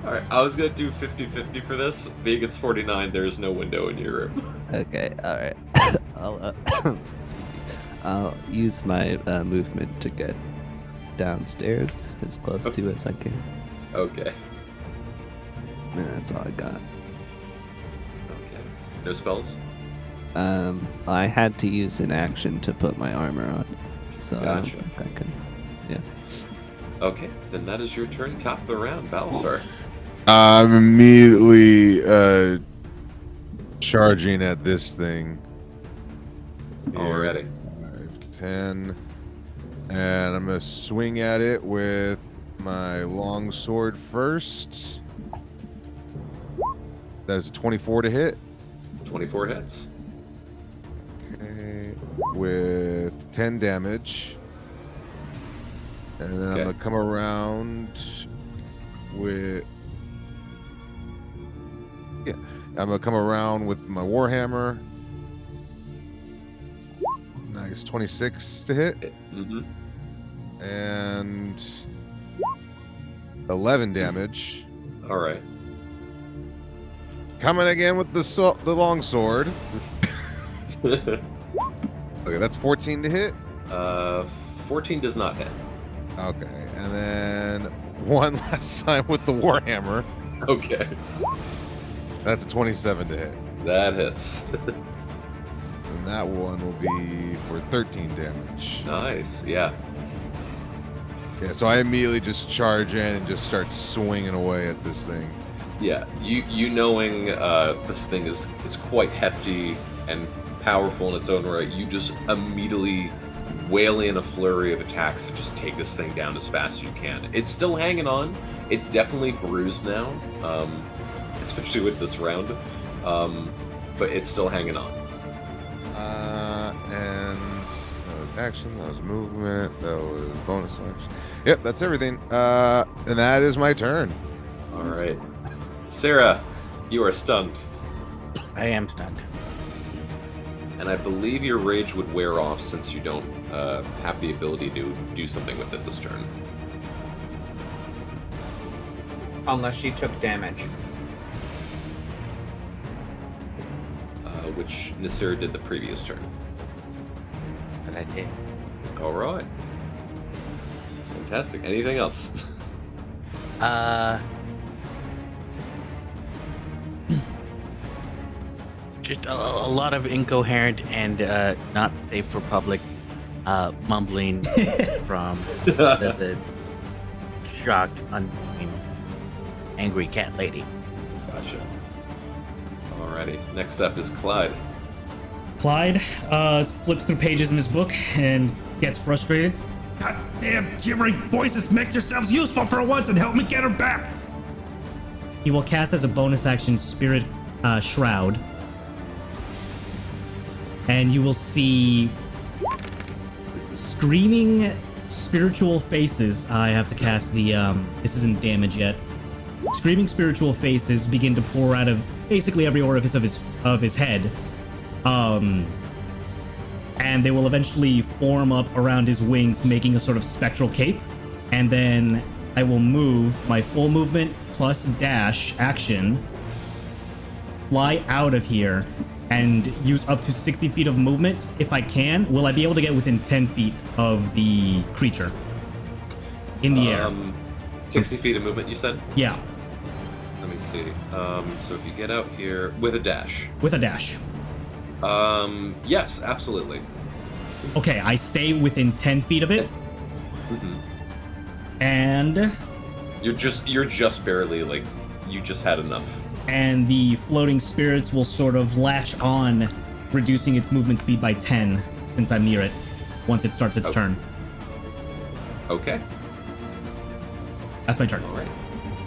Alright, I was gonna do 50-50 for this. Being it's 49, there's no window in your room.
Okay, alright. Excuse me. I'll use my movement to get downstairs as close to as I can.
Okay.
And that's all I got.
Okay. No spells?
I had to use an action to put my armor on. So I don't
Gotcha.
think I can. Yeah.
Okay, then that is your turn. Top of the round, Balasar.
I'm immediately charging at this thing.
Already.
5, 10. And I'm going to swing at it with my long sword first. That is a 24 to hit.
24 hits.
Okay. With 10 damage. And then I'm
Okay.
going to come around with... Yeah. I'm going to come around with my Warhammer. Nice. 26 to hit.
Mm-hmm.
And 11 damage.
Alright.
Coming again with the long sword. Okay, that's 14 to hit.
14 does not hit.
Okay, and then one last time with the Warhammer.
Okay.
That's a 27 to hit.
That hits.
And that one will be for 13 damage.
Nice, yeah.
Yeah, so I immediately just charge in and just start swinging away at this thing.
Yeah, you knowing this thing is quite hefty and powerful in its own right, you just immediately wail in a flurry of attacks to just take this thing down as fast as you can. It's still hanging on. It's definitely bruised now, especially with this round, but it's still hanging on.
And that was action, that was movement, that was bonus action. Yep, that's everything. And that is my turn.
All right, Sarah, you are stunned,
I am stunned.
and I believe your rage would wear off since you don't have the ability to do something with it this turn.
Unless she took damage.
Which Nasir did the previous turn.
But I did.
All right. Fantastic. Anything else?
Just a lot of incoherent and not safe for public mumbling from the shocked, angry cat lady.
Gotcha. Alrighty. Next up is Clyde.
Clyde flips through pages in his book and gets frustrated. God damn gibbering voices, make yourselves useful for once and help me get her back. He will cast as a bonus action Spirit Shroud. And you will see screaming spiritual faces. I have to cast the, this isn't damage yet. Screaming spiritual faces begin to pour out of basically every orifice of his head. And they will eventually form up around his wings, making a sort of spectral cape. And then I will move my full movement plus dash action, fly out of here, and use up to 60 feet of movement. If I can, will I be able to get within 10 feet of the creature in the air?
60 feet of movement, you said?
Yeah.
Let me see. So if you get out here with a dash.
With a dash.
Yes, absolutely.
Okay, I stay within 10 feet of it.
Mm-hmm.
And
you're just barely, like, you just had enough.
And the floating spirits will sort of latch on, reducing its movement speed by 10 since I'm near it, once it starts its turn.
Okay.
That's my turn.
All right.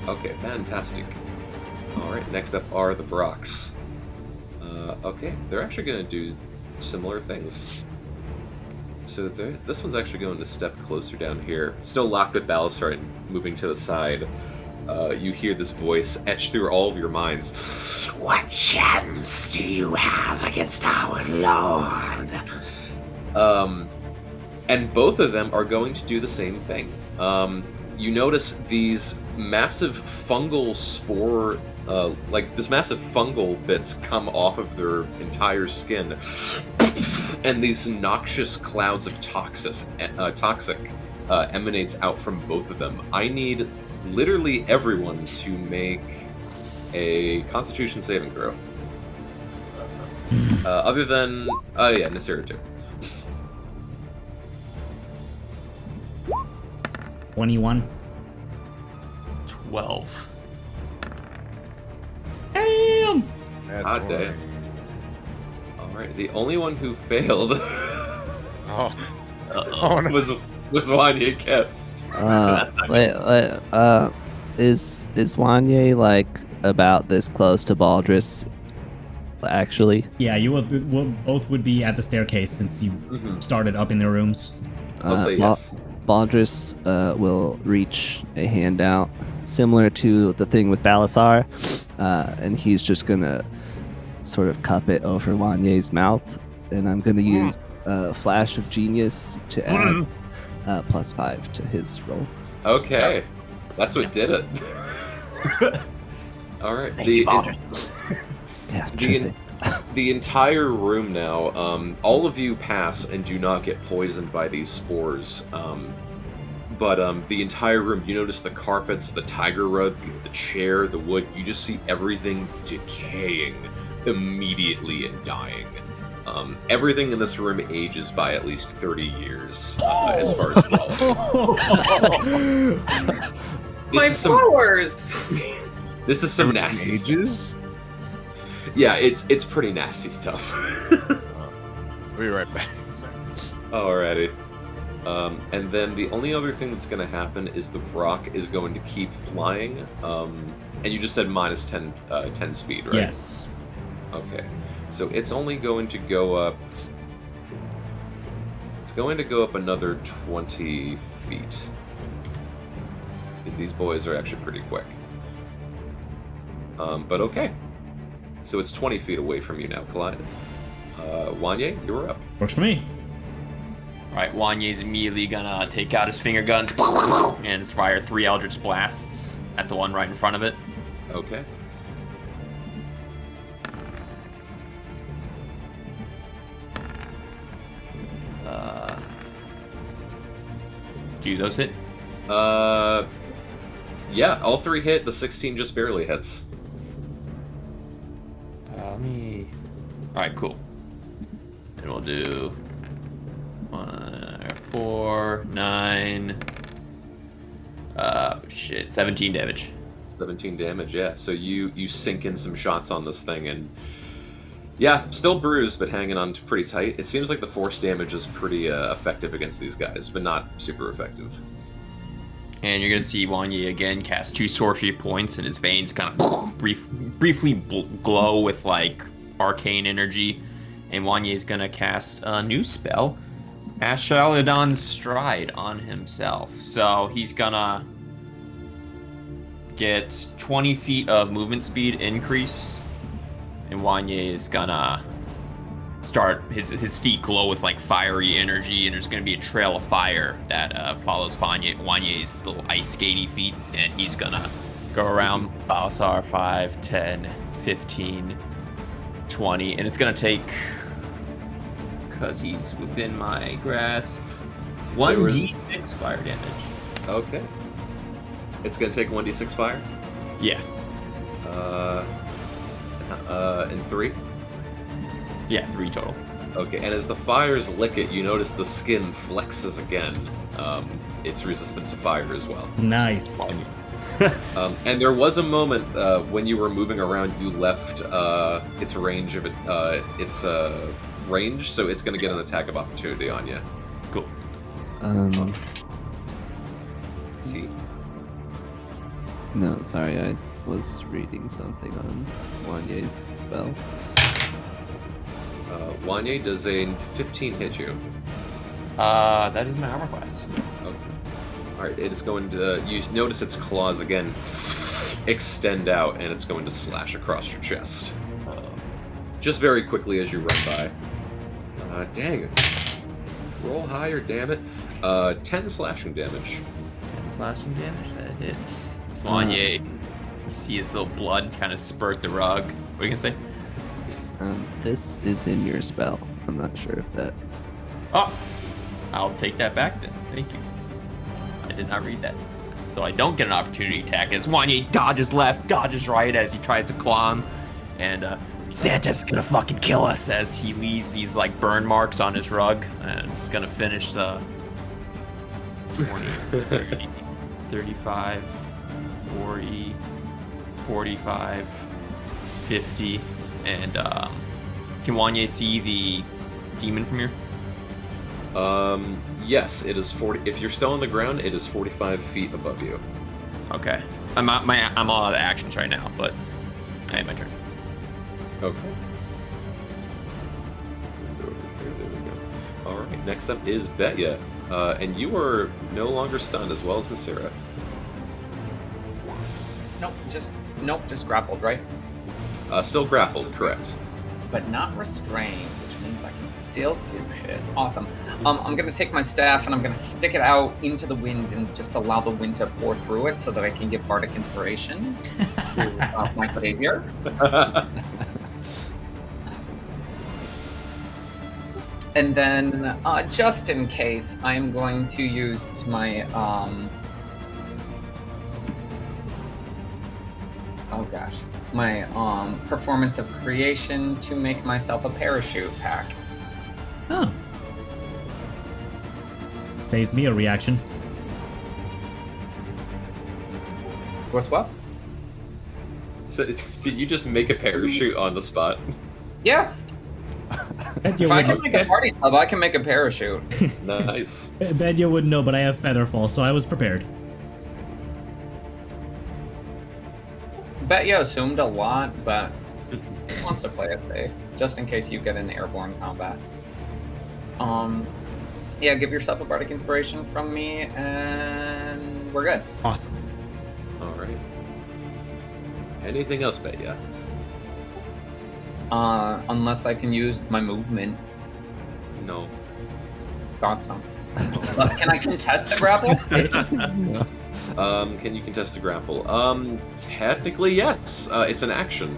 Okay, fantastic. All right, next up are the Vrox. Okay, they're actually going to do similar things. So this one's actually going to step closer down here. Still locked with Balasar and moving to the side. You hear this voice etch through all of your minds. What chance do you have against our Lord? And both of them are going to do the same thing. You notice these massive fungal spore, like this massive fungal bits come off of their entire skin. And these noxious clouds of toxic emanates out from both of them. I need literally everyone to make a Constitution saving throw. Other than... Oh yeah, Nasira too.
21.
12.
Damn!
Hot day. Alright, the only one who failed
Oh no.
was Wanya Kest.
Is Wanye like about this close to Baldrus? Actually,
Yeah, you both would be at the staircase since you started up in their rooms.
I'll say yes.
Baldrus will reach a hand out, similar to the thing with Balasar, and he's just gonna sort of cup it over Wanye's mouth, and I'm gonna use Flash of Genius to add +5 to his roll.
Okay, that's what did it. All right.
Yeah, sure thing.
The entire room now, all of you pass and do not get poisoned by these spores. But the entire room, you notice the carpets, the tiger rug, the chair, the wood, you just see everything decaying immediately and dying. Everything in this room ages by at least 30 years, as far as quality.
My flowers!
This is some nasty
ages?
Yeah, it's pretty nasty stuff.
I'll be right back.
Alrighty. And then the only other thing that's going to happen is the Vrock is going to keep flying. And you just said minus 10 speed, right?
Yes.
Okay. So it's only going to go up... It's going to go up another 20 feet. Because these boys are actually pretty quick. But okay. So it's 20 feet away from you now, Clyde. Wanye, you're up.
Works for me.
Alright, Wanye's immediately gonna take out his finger guns and fire 3 Eldritch Blasts at the one right in front of it.
Okay.
Do those hit?
Yeah, all 3 hit. The 16 just barely hits.
Let me... Alright, cool. And we'll do... 4, 9... 17 damage.
17 damage, yeah. So you sink in some shots on this thing, and... Yeah, still bruised, but hanging on pretty tight. It seems like the force damage is pretty effective against these guys, but not super effective.
And you're going to see Wanye again cast 2 sorcery points, and his veins kind of briefly glow with, like, arcane energy. And Wanye's going to cast a new spell, Ashalidon's Stride, on himself. So he's going to get 20 feet of movement speed increase. And Wanye is going to start his feet glow with like fiery energy, and there's gonna be a trail of fire that follows Wanye's little ice skatey feet, and he's gonna go around Balasar 5, 10, 15, 20, and it's gonna take, because he's within my grasp, 1d6 fire damage.
Okay. It's gonna take 1d6 fire.
Yeah.
And 3.
Yeah, 3 total.
Okay, and as the fires lick it, you notice the skin flexes again. It's resistant to fire as well.
Nice.
And there was a moment when you were moving around, you left its range of its range, so it's going to get an attack of opportunity on you.
Cool.
See?
No, sorry, I was reading something on Wanye's spell.
Wanye, does a 15 hit you?
That is my armor class. Yes.
Okay. Alright, it is going to... You notice its claws again extend out, and it's going to slash across your chest. Just very quickly as you run by. Dang it. Roll higher, damn it. 10 slashing damage.
10 slashing damage, that hits. Wanye, see his little blood kind of spurt the rug. What are you gonna say?
This is in your spell. I'm not sure if that...
Oh! I'll take that back then. Thank you. I did not read that. So I don't get an opportunity attack as Wanye dodges left, dodges right as he tries to claw him. And Santa's gonna fucking kill us as he leaves these like burn marks on his rug. And he's gonna finish the 20, 30, 35, 40, 45, 50, and can Wanye see the demon from here?
Yes, it is 40. If you're still on the ground, it is 45 feet above you.
Okay. I'm all out of actions right now, but I had my turn.
Okay. There we go. Alright, next up is Betya. And you are no longer stunned, as well as Nasira.
Nope, just grappled, right?
Still grappled, correct.
But not restrained, which means I can still do shit. Awesome. I'm gonna take my staff and I'm gonna stick it out into the wind and just allow the wind to pour through it so that I can get bardic inspiration to my behavior. And then, just in case, I'm going to use my my performance of creation to make myself a parachute pack.
Oh. Saves me a reaction.
What's what?
So, did you just make a parachute on the spot?
Yeah. If I can make a party club, I can make a parachute.
Nice.
Bet you wouldn't know, but I have Featherfall, so I was prepared.
Bet you assumed a lot, but he wants to play it safe, just in case you get in airborne combat. Yeah, give yourself a bardic inspiration from me, and we're good.
Awesome.
All right. Anything else, Betya?
Unless I can use my movement.
No.
Thought so. Unless, can I contest the grapple?
Can you contest the grapple? Technically, yes. It's an action.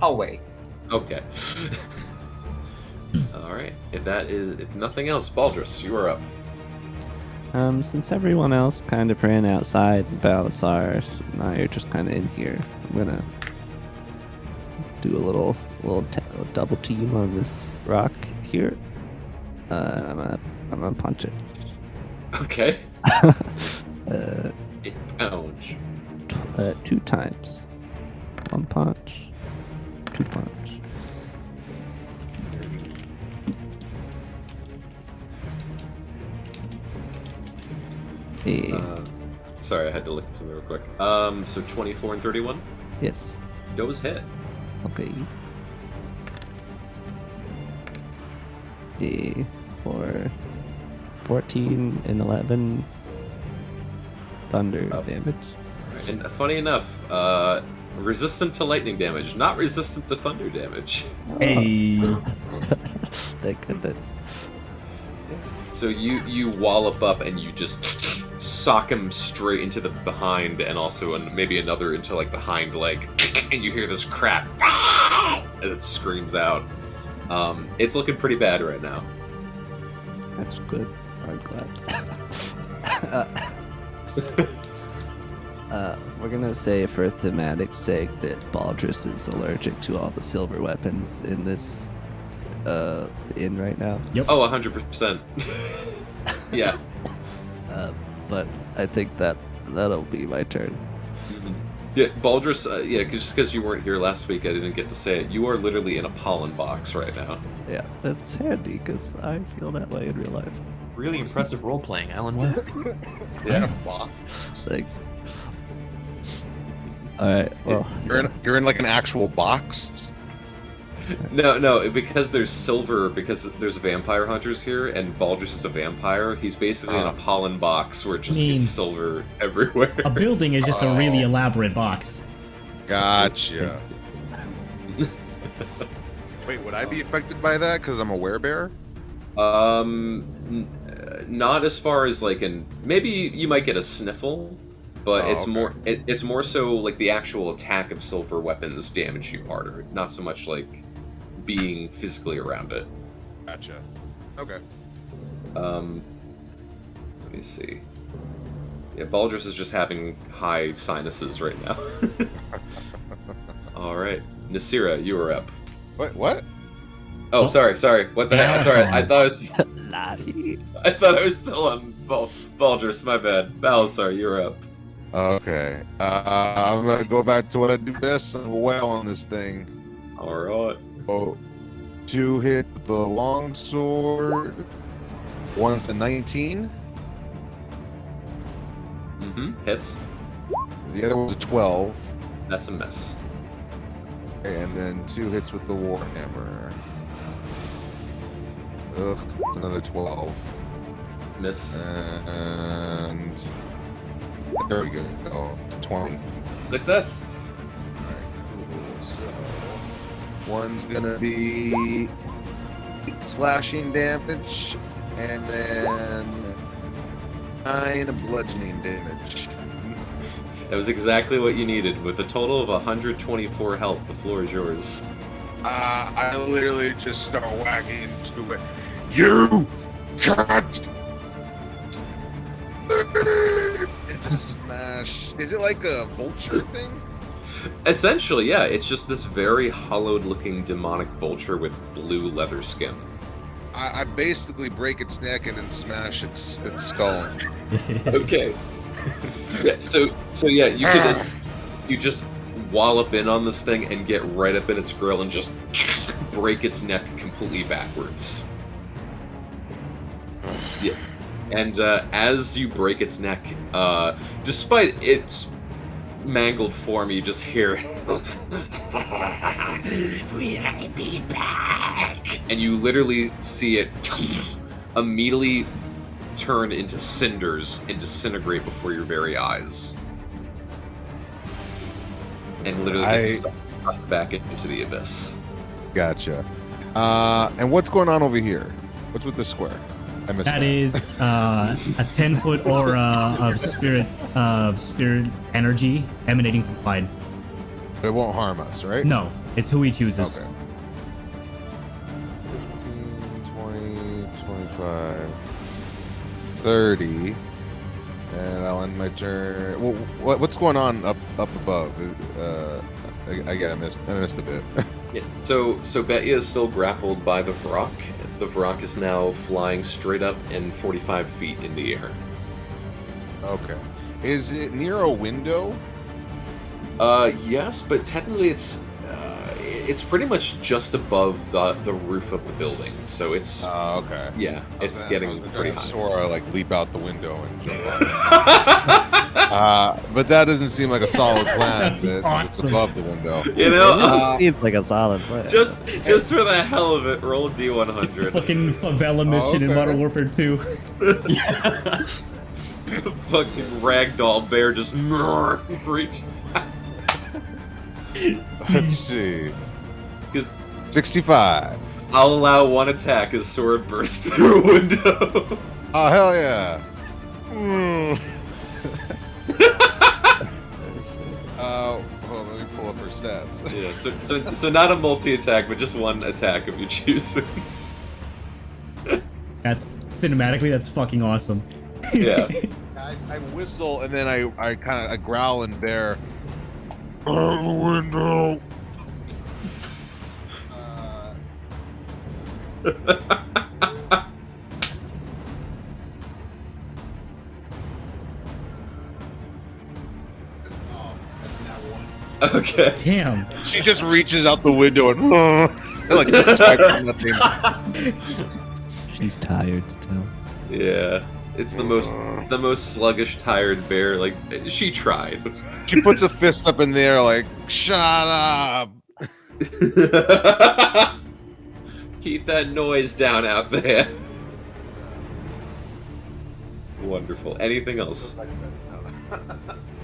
I'll wait.
Okay. All right. If nothing else, Baldrus, you are up.
Since everyone else kind of ran outside, Balasar and I are just kind of in here. I'm gonna do a little double team on this rock here. I'm gonna punch it.
Okay. Ouch.
2 times. 1 punch. 2 punch.
Sorry, I had to look at something real quick. So 24 and 31?
Yes.
Those hit.
Okay. For 14 and 11 thunder damage.
Right. And funny enough, resistant to lightning damage, not resistant to thunder damage.
Hey.
Thank goodness.
So you wallop up and you just sock him straight into the behind, and also maybe another into like the hind leg, and you hear this crack as it screams out. It's looking pretty bad right now.
That's good. I'm glad. We're gonna say, for thematic's sake, that Baldrus is allergic to all the silver weapons in this inn right now.
Yep.
Oh, 100%. Yeah.
But I think that'll be my turn.
Mm-hmm. Yeah, Baldrus, yeah, just because you weren't here last week, I didn't get to say it. You are literally in a pollen box right now.
Yeah, that's handy because I feel that way in real life.
Really impressive role playing, Alan. Well,
Yeah.
Thanks. All right. Well,
You're in like an actual box.
No, because there's silver, because there's vampire hunters here, and Baldrus is a vampire. He's basically in a pollen box where it just gets silver everywhere.
A building is just a really elaborate box.
Gotcha. Wait, would I be affected by that because I'm a werebear?
Not as far as like maybe you might get a sniffle, but
okay.
it's more so like the actual attack of silver weapons damage you harder, not so much like being physically around it.
Gotcha. Okay.
Let me see. Yeah, Baldrus is just having high sinuses right now. All right, Nasira, you are up.
What?
Oh, sorry. What the heck? Sorry, I thought I was still on Baldrus. My bad. Balasar, you're up.
Okay. I'm gonna go back to what I do best. I'm well on this thing.
All right.
Oh, 2 hit the longsword. One's a 19.
Hits.
The other one's a 12.
That's a miss.
And then 2 hits with the warhammer. Ugh, it's another 12.
Miss.
And there we go. Oh, it's 20.
Success.
So one's gonna be 8 slashing damage, and then 9 bludgeoning damage.
That was exactly what you needed. With a total of 124 health, the floor is yours.
I literally just start whacking into it. You can't. And just smash. Is it like a vulture thing?
Essentially, yeah. It's just this very hollowed-looking demonic vulture with blue leather skin.
I basically break its neck and then smash its skull.
Okay. Yeah, so yeah, you just wallop in on this thing and get right up in its grill and just break its neck completely backwards. Yeah. And as you break its neck, despite its mangled form, you just hear, "We'll be back," and you literally see it immediately turn into cinders and disintegrate before your very eyes, and literally get sucked back into the abyss.
Gotcha. And what's going on over here? What's with the square? I missed that.
That is a 10-foot aura of spirit energy emanating from Clyde.
But it won't harm us, right?
No, it's who he chooses.
Okay. 15, 20, 25, 30. And I'll end my turn. Well, what's going on up above? I missed a bit.
Yeah. So Betya is still grappled by the Vrok. The Vrok is now flying straight up and 45 feet in the air.
Okay. Is it near a window?
Yes, but technically it's pretty much just above the roof of the building. So it's
okay.
Yeah, it's getting pretty high.
Sora like leap out the window and jump on. But that doesn't seem like a solid plan. It's
awesome.
above the window.
You know,
seems like a solid plan.
just for the hell of it, roll a
It's the
D100.
fucking favela mission in
okay.
Modern Warfare 2.
Fucking ragdoll bear just reaches out.
Let's see.
Because
65.
I'll allow one attack as sword bursts through a window.
Oh, hell yeah. Hold on, let me pull up her stats.
Yeah, so not a multi-attack, but just one attack of your choosing.
That's cinematically, that's fucking awesome.
Yeah.
I whistle and then I kind of growl and bear. Out the window.
Okay.
Damn.
She just reaches out the window and like expecting nothing.
She's tired still.
Yeah. It's the most sluggish, tired bear. Like, she tried.
She puts a fist up in the air like, shut up.
Keep that noise down out there. Wonderful. Anything else?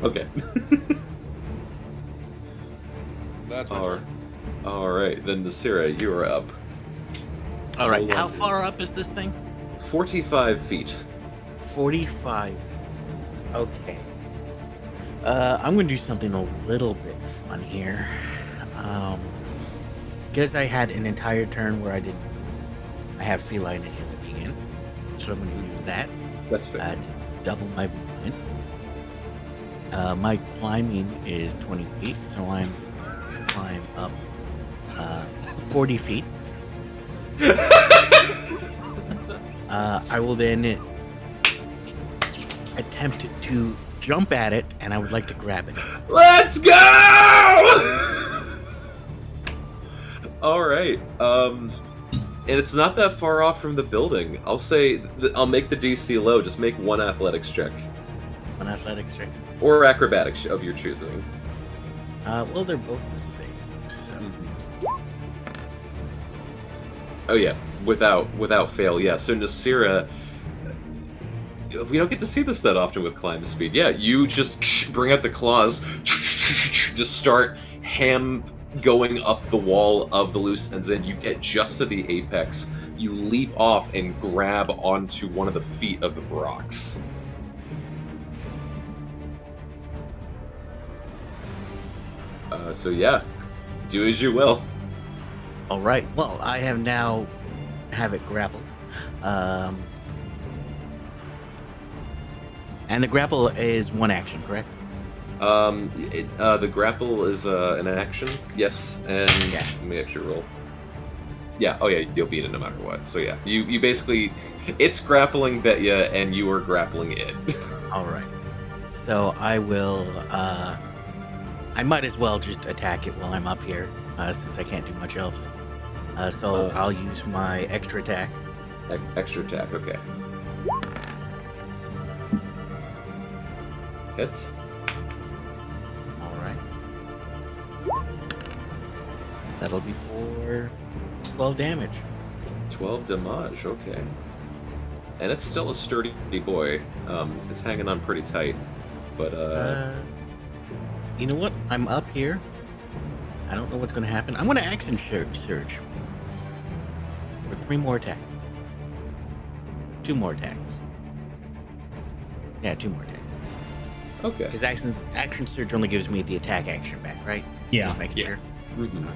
Okay.
That's my turn.
All right. Then Nasira, you are up.
All right, how far up is this thing?
45 feet.
45. Okay. I'm gonna do something a little bit fun here. Because I had an entire turn where I have feline agility again, so I'm gonna use that.
That's fair.
To double my movement. My climbing is 20 feet, so I'm climb up 40 feet. I will then attempt to jump at it, and I would like to grab it.
Let's go! All right. And it's not that far off from the building. I'll say I'll make the DC low. Just make one athletics check.
One athletics check.
Or acrobatics of your choosing.
Well, they're both the same. So.
Oh yeah, without fail. Yeah. So Nasira, we don't get to see this that often with climb speed. Yeah, you just bring out the claws, just start going up the wall of the loose ends, and you get just to the apex. You leap off and grab onto one of the feet of the rocks. So yeah, do as you will.
All right. Well, I have it grappled. And the grapple is one action, correct?
The grapple is an action, yes, and
Yeah.
let me actually roll. Yeah, oh yeah, you'll beat it no matter what. So yeah, you basically, it's grappling Betya, and you are grappling it.
All right. So I will. I might as well just attack it while I'm up here, since I can't do much else. So I'll use my extra attack.
Extra attack, okay. Hits.
All right. That'll be for 12 damage.
12 damage, okay. And it's still a sturdy boy. It's hanging on pretty tight, but
You know what? I'm up here. I don't know what's going to happen. I'm going to action surge for 3 more attacks. 2 more attacks. Yeah, 2 more attacks.
okay.
Because action surge only gives me the attack action back, right?
Yeah.
Just making sure.
Mhm.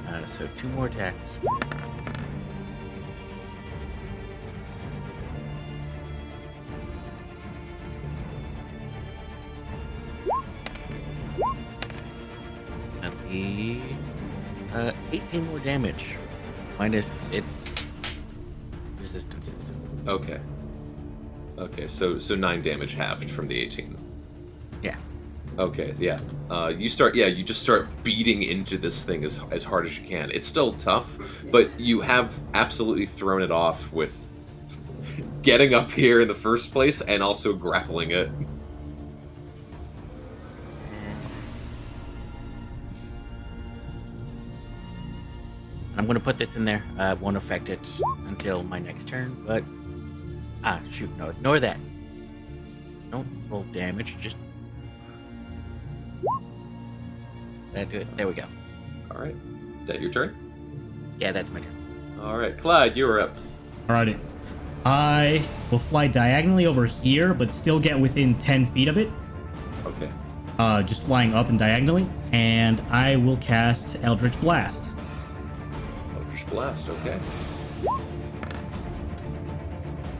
Okay. So 2 more attacks. That'll be 18 more damage, minus its resistances.
Okay. Okay, so 9 damage halved from the 18.
Yeah.
Okay, yeah. You just start beating into this thing as hard as you can. It's still tough, but you have absolutely thrown it off with getting up here in the first place and also grappling it.
I'm going to put this in there. Won't affect it until my next turn, but... shoot, no, ignore that. Don't roll damage. Just that do it. There we go.
All right. That your turn?
Yeah, that's my turn.
All right, Clyde, you're up.
Alrighty. I will fly diagonally over here, but still get within 10 feet of it.
Okay.
Just flying up and diagonally. And I will cast Eldritch Blast.
Eldritch Blast, okay.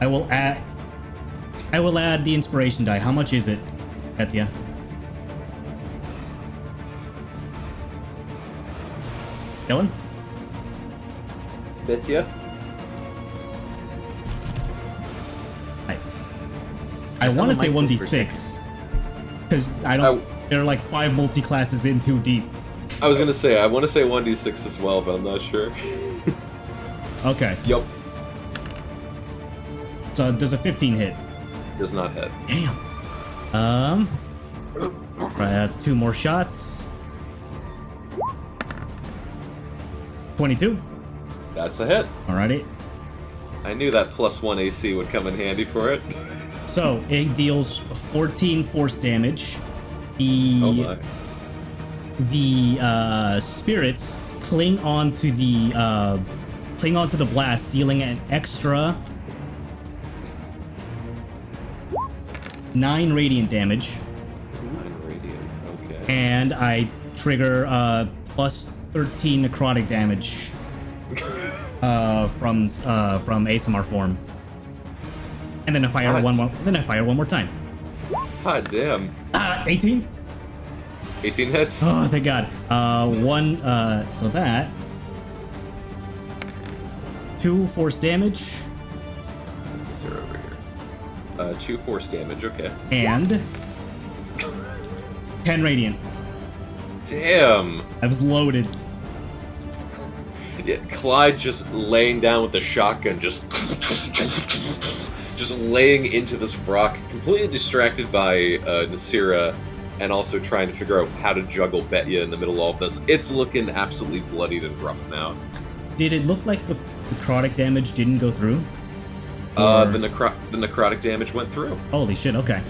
I will add the inspiration die. How much is it, Petya? Dylan?
Betya?
I want to say
might be
1d6. Because I don't... There are like 5 multi-classes in too deep.
I was gonna say, I want to say 1d6 as well, but I'm not sure.
Okay.
Yup.
So does a 15 hit?
Does not hit.
Damn. 2 more shots. 22.
That's a hit.
Alrighty.
I knew that +1 AC would come in handy for it.
So it deals 14 force damage.
Oh my.
The spirits cling onto the blast, dealing an extra 9 radiant damage.
9 radiant, okay.
And I trigger plus 13 necrotic damage from ASMR form. And then I fire one more. Then I fire one more time.
Hot damn.
18.
18 hits.
Oh, thank God. So that 2 force damage.
Is there over here? 2 force damage. Okay.
And 10 radiant.
Damn.
I was loaded.
Yeah, Clyde just laying down with the shotgun, just laying into this rock, completely distracted by Nasira, and also trying to figure out how to juggle Betya in the middle of all of this. It's looking absolutely bloodied and rough now.
Did it look like the necrotic damage didn't go through?
The necrotic damage went through.
Holy shit, okay.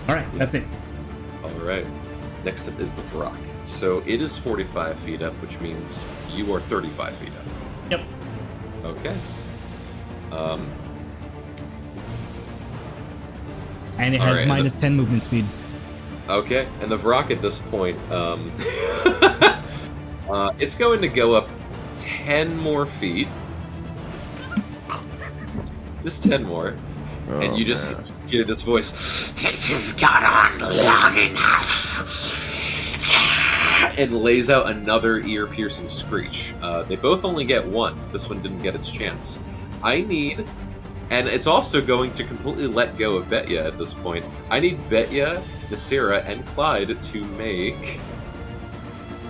Alright, that's it.
Alright. Next up is the rock. So it is 45 feet up, which means you are 35 feet up.
Yep.
Okay.
And it has
Alright,
minus 10 movement speed.
Okay, and the Vrock at this point, it's going to go up 10 more feet. Just 10 more.
Oh,
and you just hear this voice, "This has gone on long enough," and lays out another ear-piercing screech. They both only get 1. This one didn't get its chance. I need... And it's also going to completely let go of Betya at this point. I need Betya, Nasira, and Clyde to make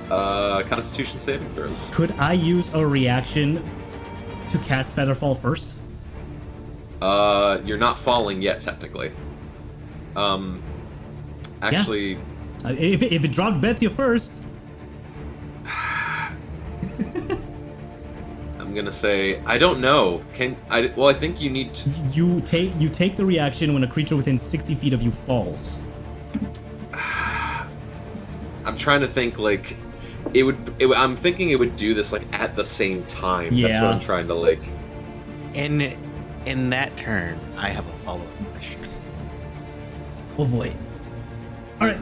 Constitution saving throws.
Could I use a reaction to cast Featherfall first?
You're not falling yet, technically. Actually...
Yeah. If it dropped Betya first...
I'm gonna say I don't know. Well, I think you need to...
You take the reaction when a creature within 60 feet of you falls.
I'm trying to think like I'm thinking it would do this like at the same time.
Yeah.
That's what I'm trying to like.
In that turn, I have a follow-up question.
Oh boy. All right.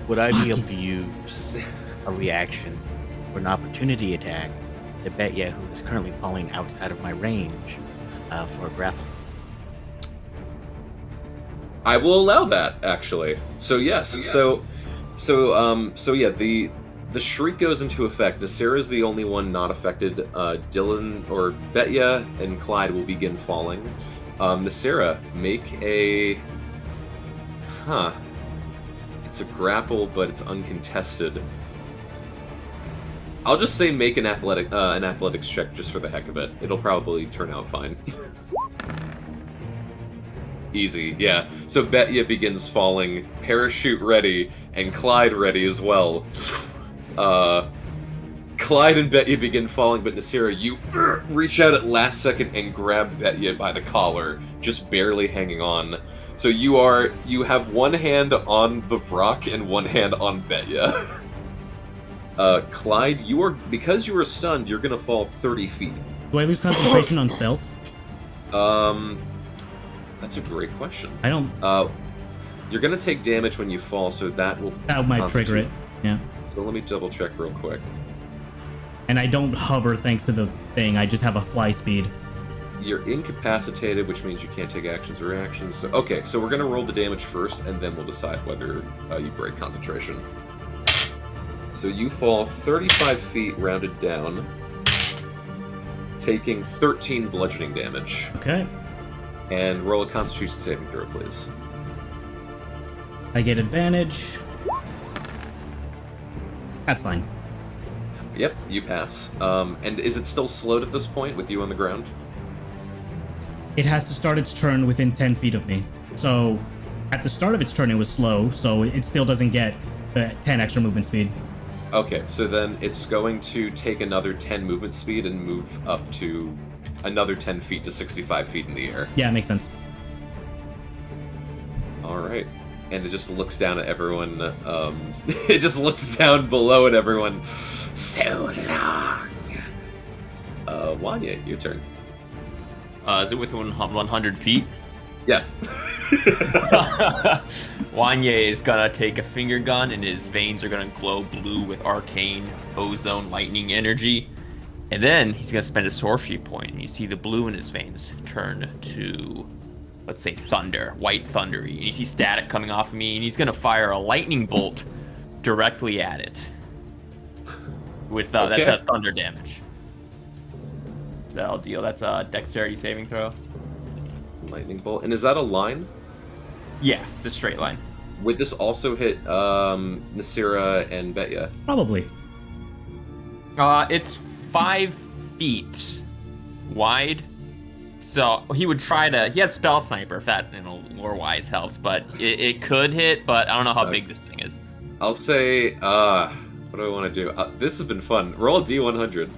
Would I be able to use a reaction or an opportunity attack to Betya, who is currently falling outside of my range, for a grapple?
I will allow that actually. So yes. So yeah. The shriek goes into effect. Nasira is the only one not affected. Dylan or Betya and Clyde will begin falling. Nasira, make a... It's a grapple, but it's uncontested. I'll just say make an athletics check just for the heck of it. It'll probably turn out fine. Easy, yeah. So Betya begins falling, parachute ready, and Clyde ready as well. Clyde and Betya begin falling, but Nasira, you reach out at last second and grab Betya by the collar just barely hanging on. So you have one hand on the rock and one hand on Betya. Clyde, because you were stunned, you're gonna fall 30 feet.
Do I lose concentration on spells?
That's a great question.
I don't.
You're gonna take damage when you fall, so that
might trigger it. Yeah.
So let me double check real quick.
And I don't hover thanks to the thing. I just have a fly speed.
You're incapacitated, which means you can't take actions or reactions. So, okay, so we're gonna roll the damage first, and then we'll decide whether you break concentration. So you fall 35 feet, rounded down, taking 13 bludgeoning damage.
Okay.
And roll a Constitution saving throw, please.
I get advantage. That's fine.
Yep, you pass. And is it still slowed at this point with you on the ground?
It has to start its turn within 10 feet of me. So, at the start of its turn, it was slow, so it still doesn't get the 10 extra movement speed.
Okay, so then it's going to take another 10 movement speed and move up to another 10 feet to 65 feet in the air.
Yeah, it makes sense.
Alright. And it just looks down at everyone. It just looks down below at everyone. So long! Wanya, your turn.
Is it within 100 feet?
Yes.
Wanye is gonna take a finger gun and his veins are gonna glow blue with arcane ozone lightning energy. And then he's gonna spend a sorcery point, and you see the blue in his veins turn to, let's say, thunder, white thundery. And you see static coming off of me, and he's gonna fire a lightning bolt directly at it. With that does thunder damage. So that'll deal. That's a dexterity saving throw.
Lightning bolt. And is that a line?
Yeah, the straight line.
Would this also hit Nasira and Betya?
Probably.
It's 5 feet wide. So he would try to... He has Spell Sniper, if that lore-wise helps. But it could hit, but I don't know how big this thing is.
I'll say... what do I want to do? This has been fun. Roll a D100.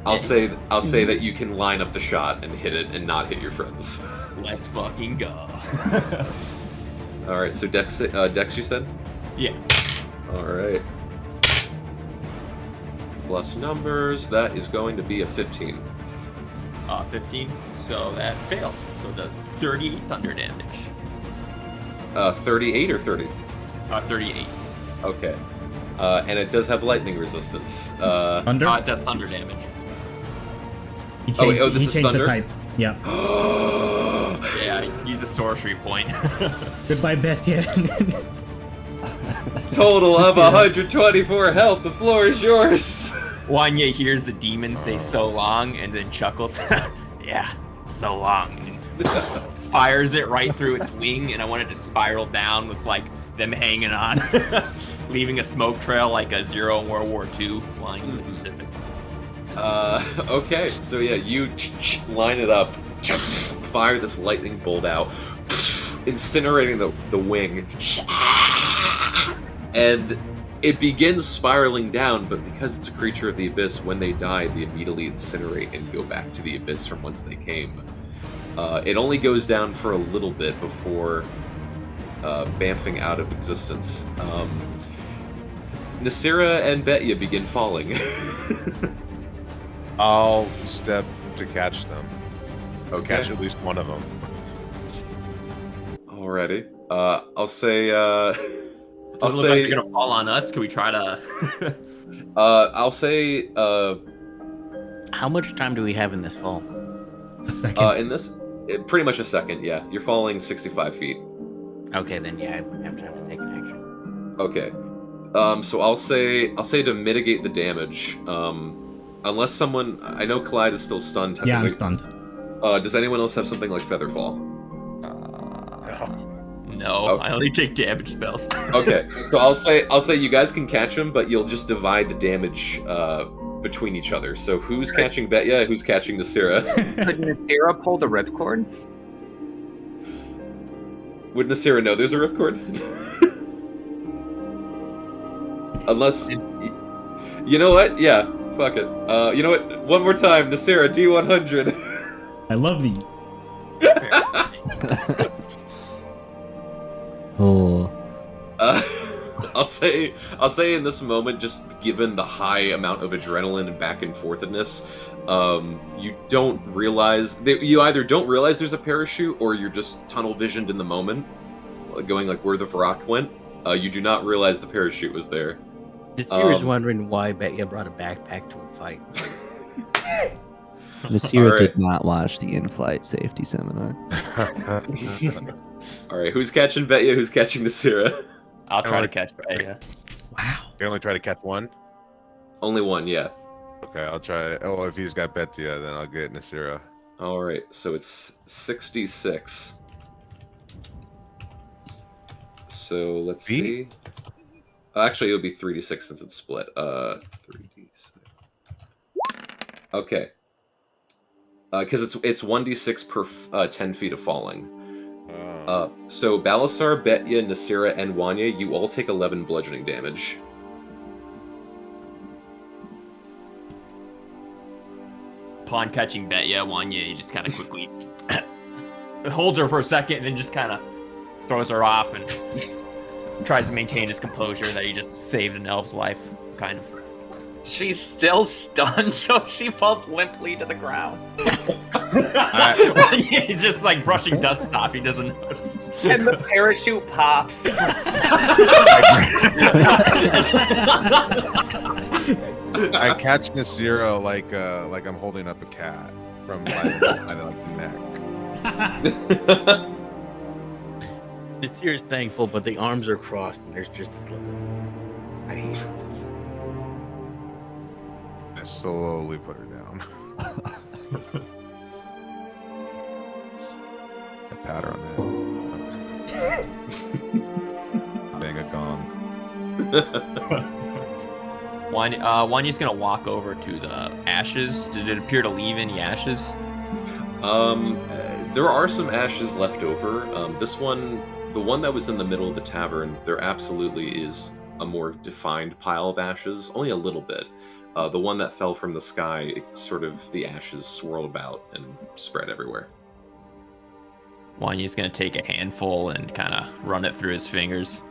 I'll say that you can line up the shot and hit it and not hit your friends.
Let's fucking go.
All right, so Dex you said?
Yeah.
All right. Plus numbers, that is going to be a 15.
15, so that fails. So it does 38 thunder damage.
38 or 30?
38.
Okay. And it does have lightning resistance.
Thunder?
It does thunder damage.
He changed,
this is thunder?
the type. Yeah.
Yeah, use a sorcery point.
Goodbye, Betya.
Total of 124 health. The floor is yours.
Wanye hears the demon say so long and then chuckles. Yeah, so long. And fires it right through its wing, and I want it to spiral down with like them hanging on, leaving a smoke trail like a Zero in World War II flying in the Pacific.
Okay, so yeah, you line it up, fire this lightning bolt out, incinerating the wing, and it begins spiraling down, but because it's a creature of the abyss, when they die, they immediately incinerate and go back to the abyss from whence they came. It only goes down for a little bit before bamfing out of existence. Nasira and Betya begin falling.
I'll step to catch them.
Okay.
Catch at least one of them.
Alrighty. I'll say.
Does it look like they're gonna fall on us? Can we try to?
I'll say.
How much time do we have in this fall?
A second.
In this, pretty much a second. Yeah, you're falling 65 feet.
Okay, then yeah, I wouldn't have time to take an action.
Okay. So I'll say to mitigate the damage. Unless someone, I know Clyde is still stunned.
Yeah, I'm stunned.
Does anyone else have something like Featherfall?
No,
Okay.
I only take damage spells.
Okay, so I'll say you guys can catch him, but you'll just divide the damage between each other. So who's catching Betya? Who's catching Nasira?
Could Nasira pull the ripcord?
Would Nasira know there's a ripcord? Unless You know what? Yeah, fuck it. You know what? One more time, Nasira, D100.
I love these.
Oh.
I'll say in this moment, just given the high amount of adrenaline and back and forthness, you don't realize you either don't realize there's a parachute or you're just tunnel visioned in the moment, going like where the Varrock went. You do not realize the parachute was there.
Nasir is wondering why Betya brought a backpack to a fight.
Nasir
All
did
right.
not watch the in-flight safety seminar.
All right, who's catching Betya? Who's catching Nasira?
I'll try to catch Betya.
You only try to catch one?
Only one, yeah.
Okay, I'll try. Oh, if he's got Betya, then I'll get Nasira.
All right, so it's 66. So let's see. Actually, it would be 3d6 since it's split. 3d6. Okay. Because it's 1d6 per 10 feet of falling. So Balasar, Betya, Nasira, and Wanya, you all take 11 bludgeoning damage.
Upon catching Betya, Wanya, he just kind of quickly holds her for a second and then just kind of throws her off and tries to maintain his composure that he just saved an elf's life, kind of.
She's still stunned, so she falls limply to the ground.
He's just like brushing dust off. He doesn't notice.
And the parachute pops.
I catch Nasira like I'm holding up a cat from by the neck.
Nasir's thankful, but the arms are crossed, and there's just this little. I hate this.
I slowly put her down. I pat her on the head. Bang a gong.
Wanya's gonna walk over to the ashes. Did it appear to leave any ashes?
There are some ashes left over. This one, the one that was in the middle of the tavern, there absolutely is a more defined pile of ashes, only a little bit. The one that fell from the sky, the ashes swirled about and spread everywhere.
Wanya's gonna take a handful and kind of run it through his fingers.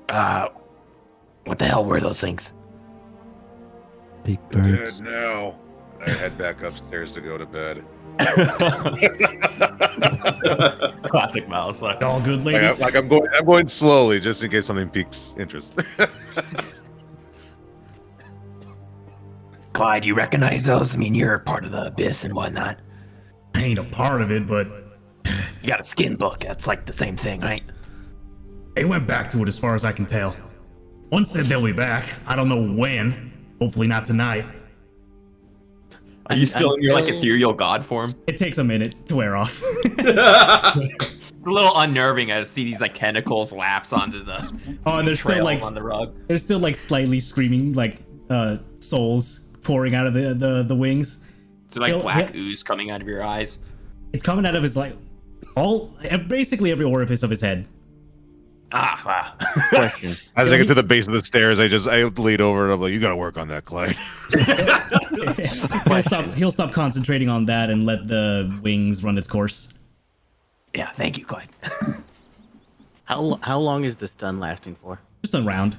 What the hell were those things?
Big birds.
Good now. I head back upstairs to go to bed.
Classic mouse.
All good, ladies.
I'm going slowly just in case something piques interest.
Clyde, you recognize those? I mean, you're part of the abyss and whatnot.
I ain't a part of it, but
You got a skin book. That's like the same thing, right?
they went back to it as far as I can tell. One said they'll be back. I don't know when. Hopefully not tonight.
Are you still in your like ethereal god form?
It takes a minute to wear off.
It's a little unnerving to see these like tentacles lapse onto the
Oh, and there's still
trails
like
on the rug.
there's still like slightly screaming like souls pouring out of the wings.
So like
He'll-
black ooze coming out of your eyes.
It's coming out of his like basically every orifice of his head.
Ah, wow.
Question.
As I get to the base of the stairs, I lead over and I'm like, you gotta work on that, Clyde.
He'll stop concentrating on that and let the wings run its course.
Yeah, thank you, Clyde.
How long is the stun lasting for?
Just a round.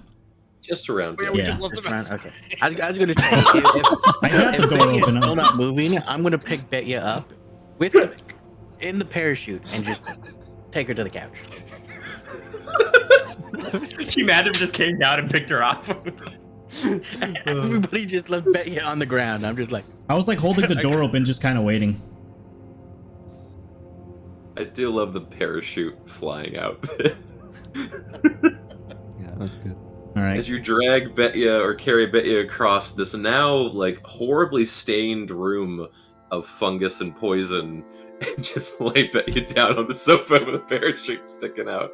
Just around.
Yeah.
Just around, okay. I was gonna say if
I got the door
Betya's
open.
still not moving, I'm gonna pick Betya up in the parachute and just take her to the couch.
She mad him just came down and picked her up.
Everybody just left Betya on the ground. I'm just like,
I was like holding the door open, just kind of waiting.
I do love the parachute flying out.
Yeah, that's good.
All right.
As you drag Betya or carry Betya across this now like horribly stained room of fungus and poison, and just lay Betya down on the sofa with a parachute sticking out.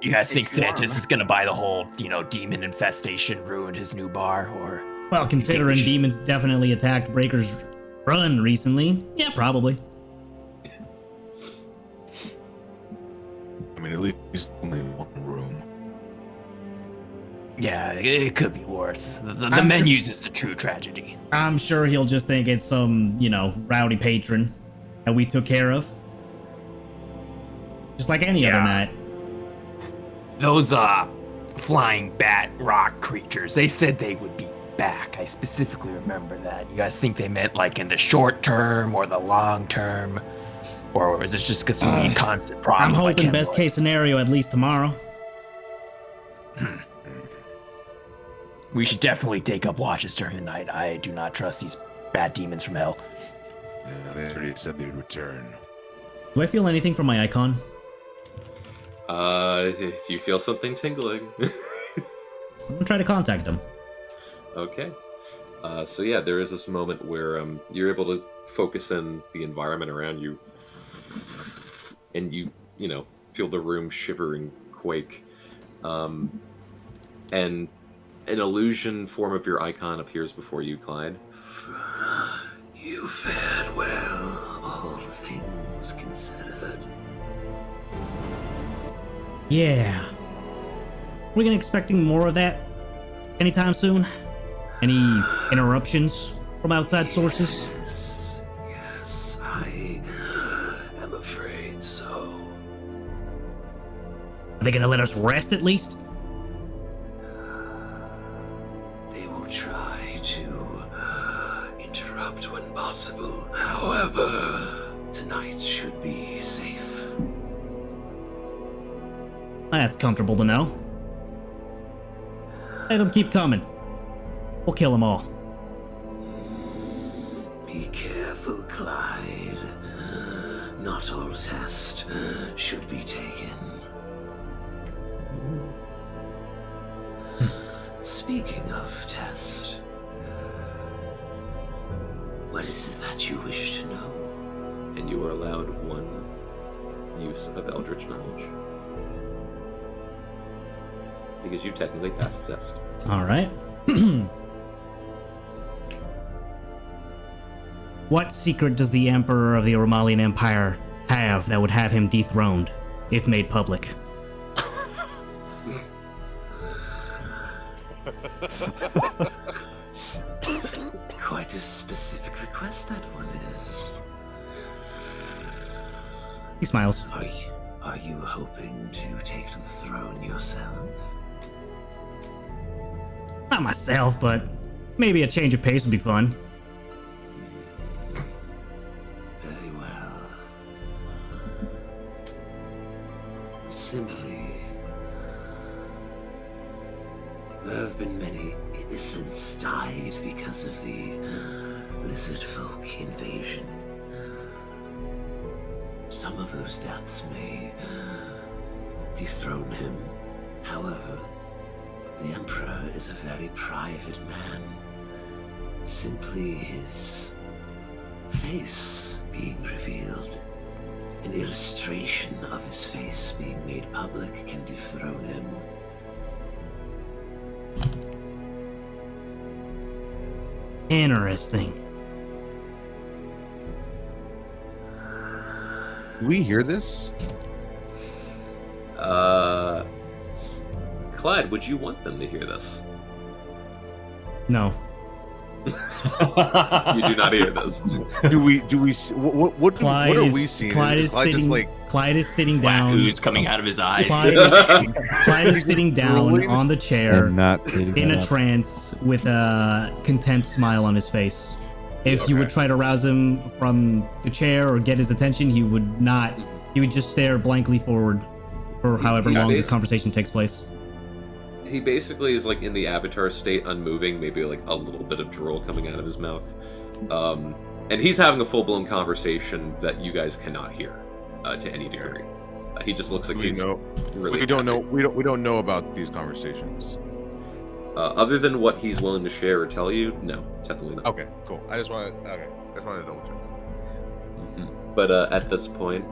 You guys think Sanchez is gonna buy the whole, demon infestation ruined his new bar, or
Well, considering demons definitely attacked Breaker's Run recently, yeah, probably.
I mean, at least only one room.
Yeah, it could be worse. The
I'm
menus is the true tragedy.
I'm sure he'll just think it's some, rowdy patron that we took care of. Just like any other night.
Those flying bat rock creatures, they said they would be back. I specifically remember that. You guys think they meant like in the short term or the long term? Or is this just because we need constant problems?
I'm hoping best case scenario at least tomorrow.
We should definitely take up watches during the night. I do not trust these bat demons from hell.
Yeah, they already said they'd return.
Do I feel anything from my icon?
You feel something tingling.
I'm gonna try to contact him.
Okay. So yeah, there is this moment where you're able to focus in the environment around you, and you feel the room shiver and quake, and an illusion form of your icon appears before you, Clyde. You fared well, all things considered.
Yeah. We're gonna expecting more of that anytime soon? Any interruptions from outside sources?
Yes, I am afraid so.
Are they gonna let us rest at least?
They will try to interrupt when possible. However, tonight should be safe.
That's comfortable to know. Let them keep coming. We'll kill them all.
Be careful, Clyde. Not all tests should be taken. Speaking of test, what is it that you wish to know? And you are allowed one use of Eldritch Knowledge. Because you technically passed the test.
Alright. What secret does the Emperor of the Romalian Empire have that would have him dethroned, if made public?
Quite a specific request, that one is.
He smiles.
Are you hoping to take to the throne yourself?
Not myself, but maybe a change of pace would be fun.
Very well. Simply, there have been many innocents died because of the lizard folk invasion. Some of those deaths may dethrone him. However, the Emperor is a very private man. Simply his face being revealed, an illustration of his face being made public can dethrone him.
Interesting.
Do we hear this?
Clyde, would you want them to hear this?
No.
You do not hear this.
Do we? What are we seeing?
Clyde is
Clyde
sitting.
just like
Clyde is sitting
Black
down.
ooze coming out of his eyes.
Clyde is sitting down on the chair
I'm not kidding.
in a trance with a content smile on his face. If you would try to rouse him from the chair or get his attention, he would not. He would just stare blankly forward for however long this conversation takes place.
He basically is like in the avatar state, unmoving, maybe like a little bit of drool coming out of his mouth. And he's having a full-blown conversation that you guys cannot hear to any degree. He just looks like he's really
we don't know.
happy.
We don't know about these conversations.
Other than what he's willing to share or tell you, no, technically not.
Okay, cool. I just wanted to double check.
But at this point,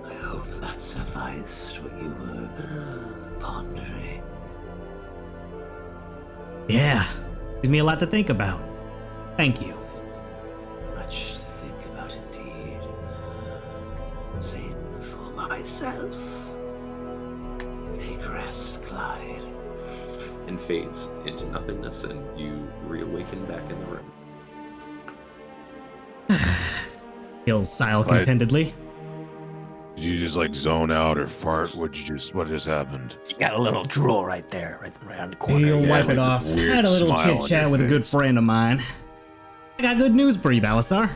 I hope that sufficed what you were pondering.
Yeah, gives me a lot to think about. Thank you.
Much to think about indeed. Same for myself. Take rest, Clyde. and fades into nothingness, and you reawaken back in the room.
He'll sigh contentedly.
Did you just like zone out or fart? What just happened?
You got a little drool right there, right around the corner.
He'll wipe it
like
off.
a weird
Had a little
smile on
chit chat
your
with a good
face.
friend of mine. I got good news for you, Balasar.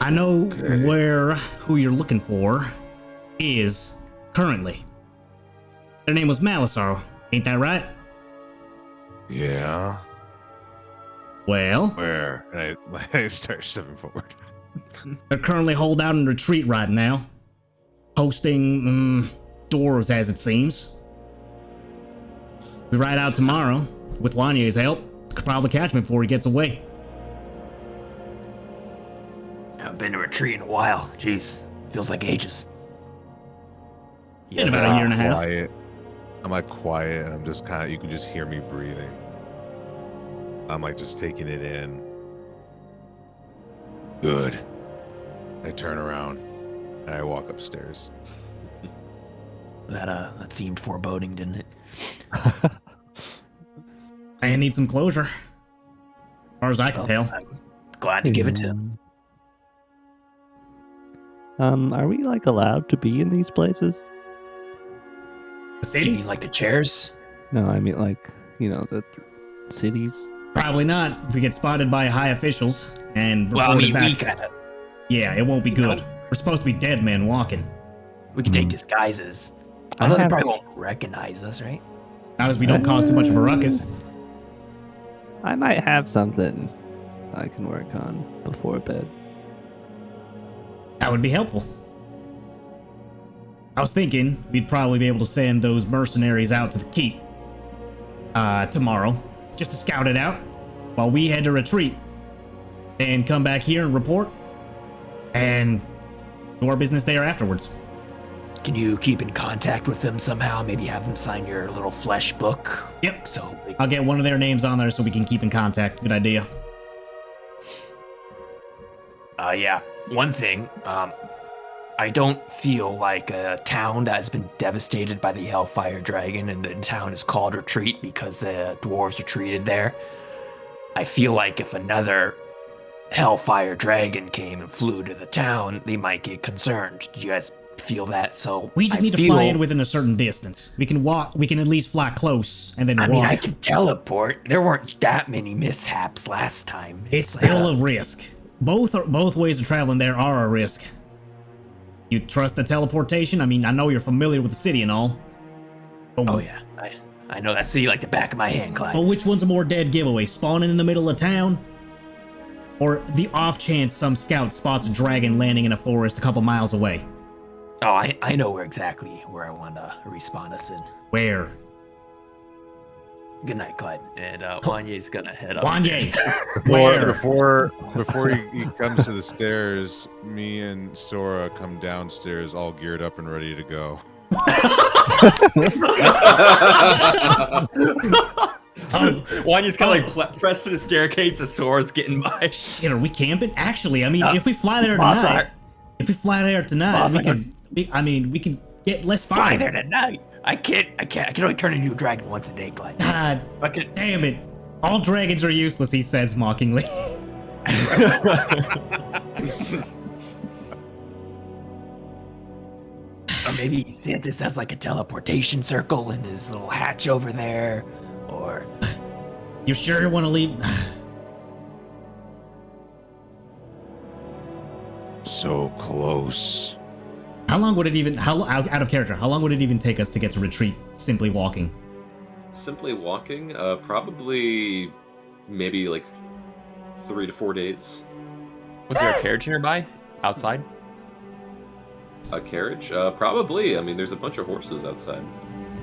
I know who you're looking for is currently. Their name was Malasar, ain't that right?
Yeah.
Well,
Where? And I start stepping forward.
they're currently holed out in retreat right now. Hosting doors, as it seems. We ride out tomorrow. With Wanye's help, could probably catch him before he gets away.
I've been to retreat in a while. Jeez, feels like ages.
In about a year and a half.
Quiet. I'm like quiet, and I'm just kind of. You can just hear me breathing. I'm like just taking it in. Good. I turn around and I walk upstairs.
That seemed foreboding, didn't it?
I need some closure. As far as I can tell.
I'm glad to give it to him.
Are we like allowed to be in these places?
The
You mean
cities?
like the chairs?
No, I mean like, the cities.
Probably not. If we get spotted by high officials and
Well, I
reported
mean,
back.
we kind of
Yeah, it won't be good.
No.
We're supposed to be dead men walking.
we can take disguises.
I
Although they
have-
probably won't recognize us, right?
Not as we don't cause too much of a ruckus.
I might have something I can work on before bed.
That would be helpful. I was thinking we'd probably be able to send those mercenaries out to the keep tomorrow, just to scout it out, while we head to retreat, and come back here and report, and do our business there afterwards.
Can you keep in contact with them somehow? Maybe have them sign your little flesh book?
Yep.
So,
I'll get one of their names on there so we can keep in contact. Good idea.
yeah. One thing, I don't feel like a town that has been devastated by the Hellfire Dragon and the town is called Retreat because the dwarves retreated there. I feel like if another Hellfire Dragon came and flew to the town, they might get concerned. Do you guys feel that? So
We just
I
need to
feel,
fly in within a certain distance. We can walk. We can at least fly close and then
I
walk.
mean, I can teleport. There weren't that many mishaps last time.
It's still a risk. Both ways of traveling there are a risk. You trust the teleportation? I mean, I know you're familiar with the city and all. But,
Oh yeah, I know that city like the back of my hand, Clyde.
but which one's a more dead giveaway? Spawning in the middle of town? Or the off chance some scout spots a dragon landing in a forest a couple miles away?
Oh, I know exactly where I want to respawn us in.
Where?
Good night, Clyde. And Wanye's gonna head up.
Wanye! Where?
Before he comes to the stairs, me and Sora come downstairs all geared up and ready to go.
Wanye's kind of like pressed to the staircase. The Sora's getting by.
Shit, are we camping? Actually, I mean, if we fly there
Boss,
tonight,
Boss,
we can get less
fly
fire.
there tonight. I can't. I can only turn into a dragon once a day, Clyde.
God
I can.
damn it. All dragons are useless, he says mockingly.
Or maybe Santis has like a teleportation circle in his little hatch over there. Or
You sure you want to leave?
So close.
How long would it even, out of character, how long would it even take us to get to retreat simply walking?
Simply walking, probably maybe like 3 to 4 days.
Was there a carriage nearby? Outside?
A carriage? Probably. I mean, there's a bunch of horses outside.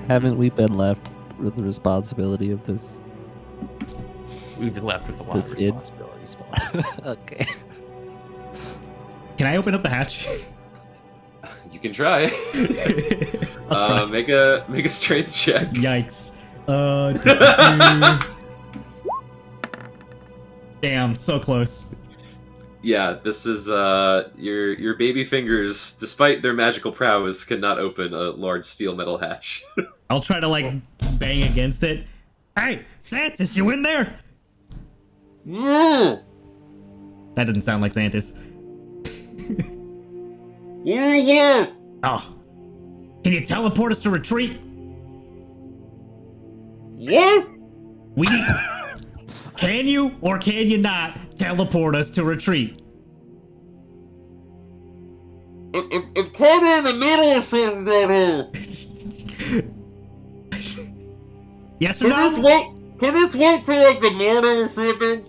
Haven't we been left with the responsibility of this?
We've been left with a lot of
This id-
responsibilities.
Okay.
Can I open up the hatch?
You can try.
I'll try.
Make a strength check.
Yikes. Damn, so close.
Yeah, this is your baby fingers, despite their magical prowess, cannot open a large steel metal hatch.
I'll try to like bang against it. Hey, Santis, you in there?
Yeah.
That didn't sound like Santis.
Yeah.
Oh. Can you teleport us to retreat?
Yeah.
We... Can you or can you not teleport us to retreat?
It's kind of in the middle of something down here.
Yes or no?
Can this wait till like the morning or something?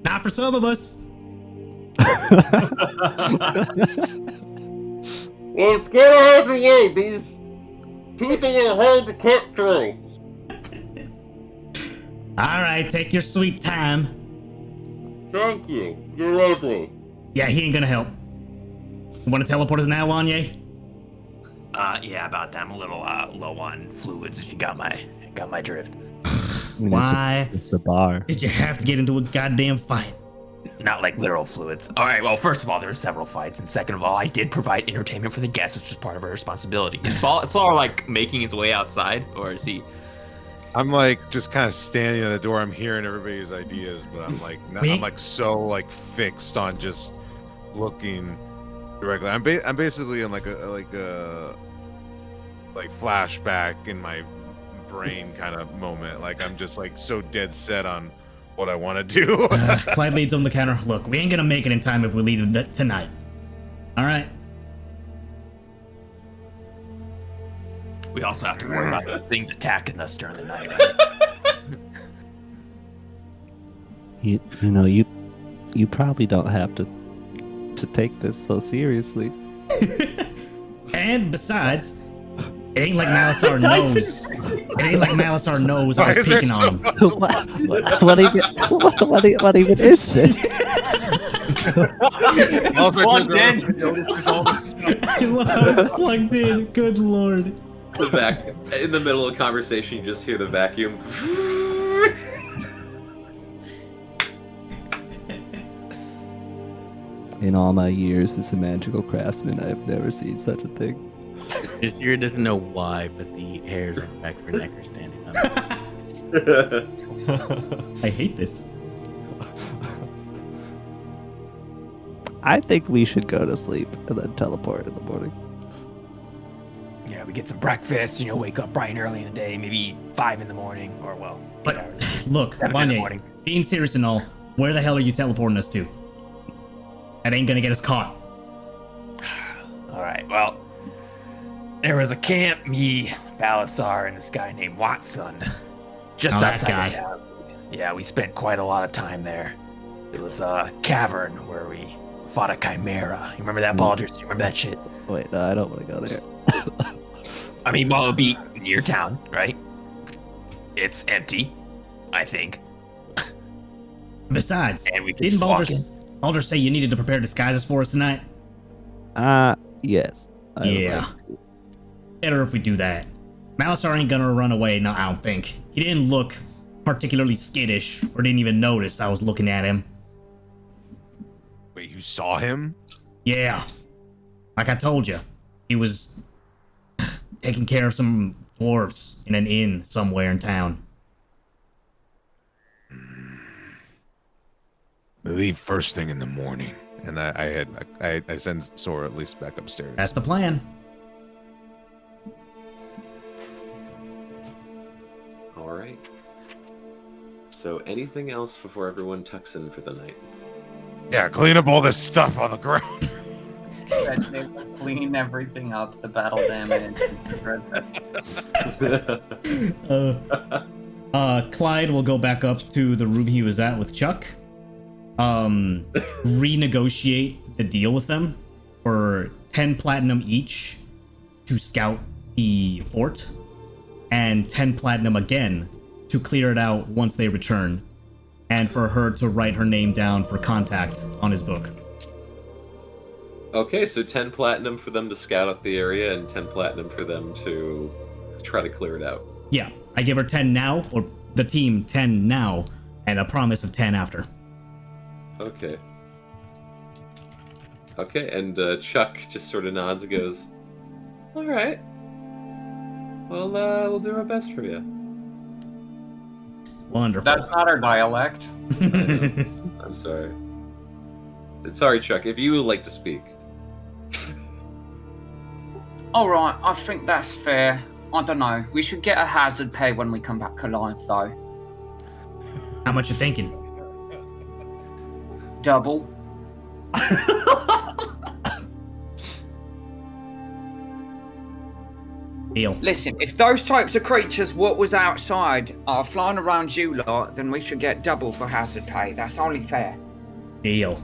Not for some of us.
Well, it's gonna have to wait. These people are hard to cut through.
Alright, take your sweet time.
Thank you. You're lovely.
Yeah, he ain't gonna help. You wanna teleport us now, Wanye?
Yeah, about that. I'm a little low on fluids. If you got my drift.
I mean,
Why
It's a bar.
did you have to get into a goddamn fight?
Not like literal fluids. All right. Well, first of all, there were several fights, and second of all, I did provide entertainment for the guests, which was part of our responsibility. Is Saul like making his way outside, or is he?
I'm like just kind of standing at the door. I'm hearing everybody's ideas, but I'm like, I'm like so like fixed on just looking directly. I'm basically in like a flashback in my brain kind of moment. Like I'm just like so dead set on what I want to do.
Clyde leads on the counter. Look, we ain't gonna make it in time if we leave tonight. Alright?
We also have to worry about those things attacking us during the night. Right?
You know, you probably don't have to take this so seriously.
And besides, it ain't like Malasar knows. It ain't like Malasar knows I was picking on him.
What even is this?
Plugged in.
I was plugged in. Good lord.
In the middle of the conversation, you just hear the vacuum.
In all my years as a magical craftsman, I've never seen such a thing.
This year doesn't know why, but the hairs on the back of her neck are standing up.
I hate this.
I think we should go to sleep and then teleport in the morning.
Yeah, we get some breakfast. Wake up bright and early in the day, maybe 5 in the morning, or well.
But look,
7 in the
Wanye,
morning.
being serious and all, where the hell are you teleporting us to? That ain't gonna get us caught.
All right. Well, there was a camp, me, Balasar, and this guy named Watson, just
Oh, that
outside
guy.
of town. Yeah, we spent quite a lot of time there. It was a cavern where we fought a chimera. You remember that, Baldrus? You remember that shit?
Wait, no, I don't want to go there.
I mean, well, it would be near town, right? It's empty, I think.
Besides,
And we could
didn't
just walk
Baldrus say you needed to prepare disguises for us tonight?
Yes. I would
Yeah.
like to.
Better if we do that. Malasar ain't gonna run away, no, I don't think. He didn't look particularly skittish, or didn't even notice I was looking at him.
Wait, you saw him?
Yeah. Like I told you, he was taking care of some dwarves in an inn somewhere in town.
I leave first thing in the morning, and I send Sora at least back upstairs.
That's the plan.
All right. So, anything else before everyone tucks in for the night?
Yeah, clean up all this stuff on the ground.
Clean everything up, the battle damage.
Clyde will go back up to the room he was at with Chuck. Renegotiate the deal with them for 10 platinum each to scout the fort, and 10 platinum again to clear it out once they return, and for her to write her name down for contact on his book.
Okay, so 10 platinum for them to scout out the area, and 10 platinum for them to try to clear it out.
Yeah, I give her 10 now, or the team 10 now, and a promise of 10 after.
Okay. Okay, and Chuck just sort of nods and goes, "All right. Well, we'll do our best for you."
Wonderful.
That's not our dialect.
I'm sorry. Sorry, Chuck. If you would like to speak.
All right, I think that's fair. I don't know. We should get a hazard pay when we come back alive, though.
How much you thinking?
Double.
Deal.
Listen, if those types of creatures what was outside are flying around you lot, then we should get double for hazard pay. That's only fair.
Deal.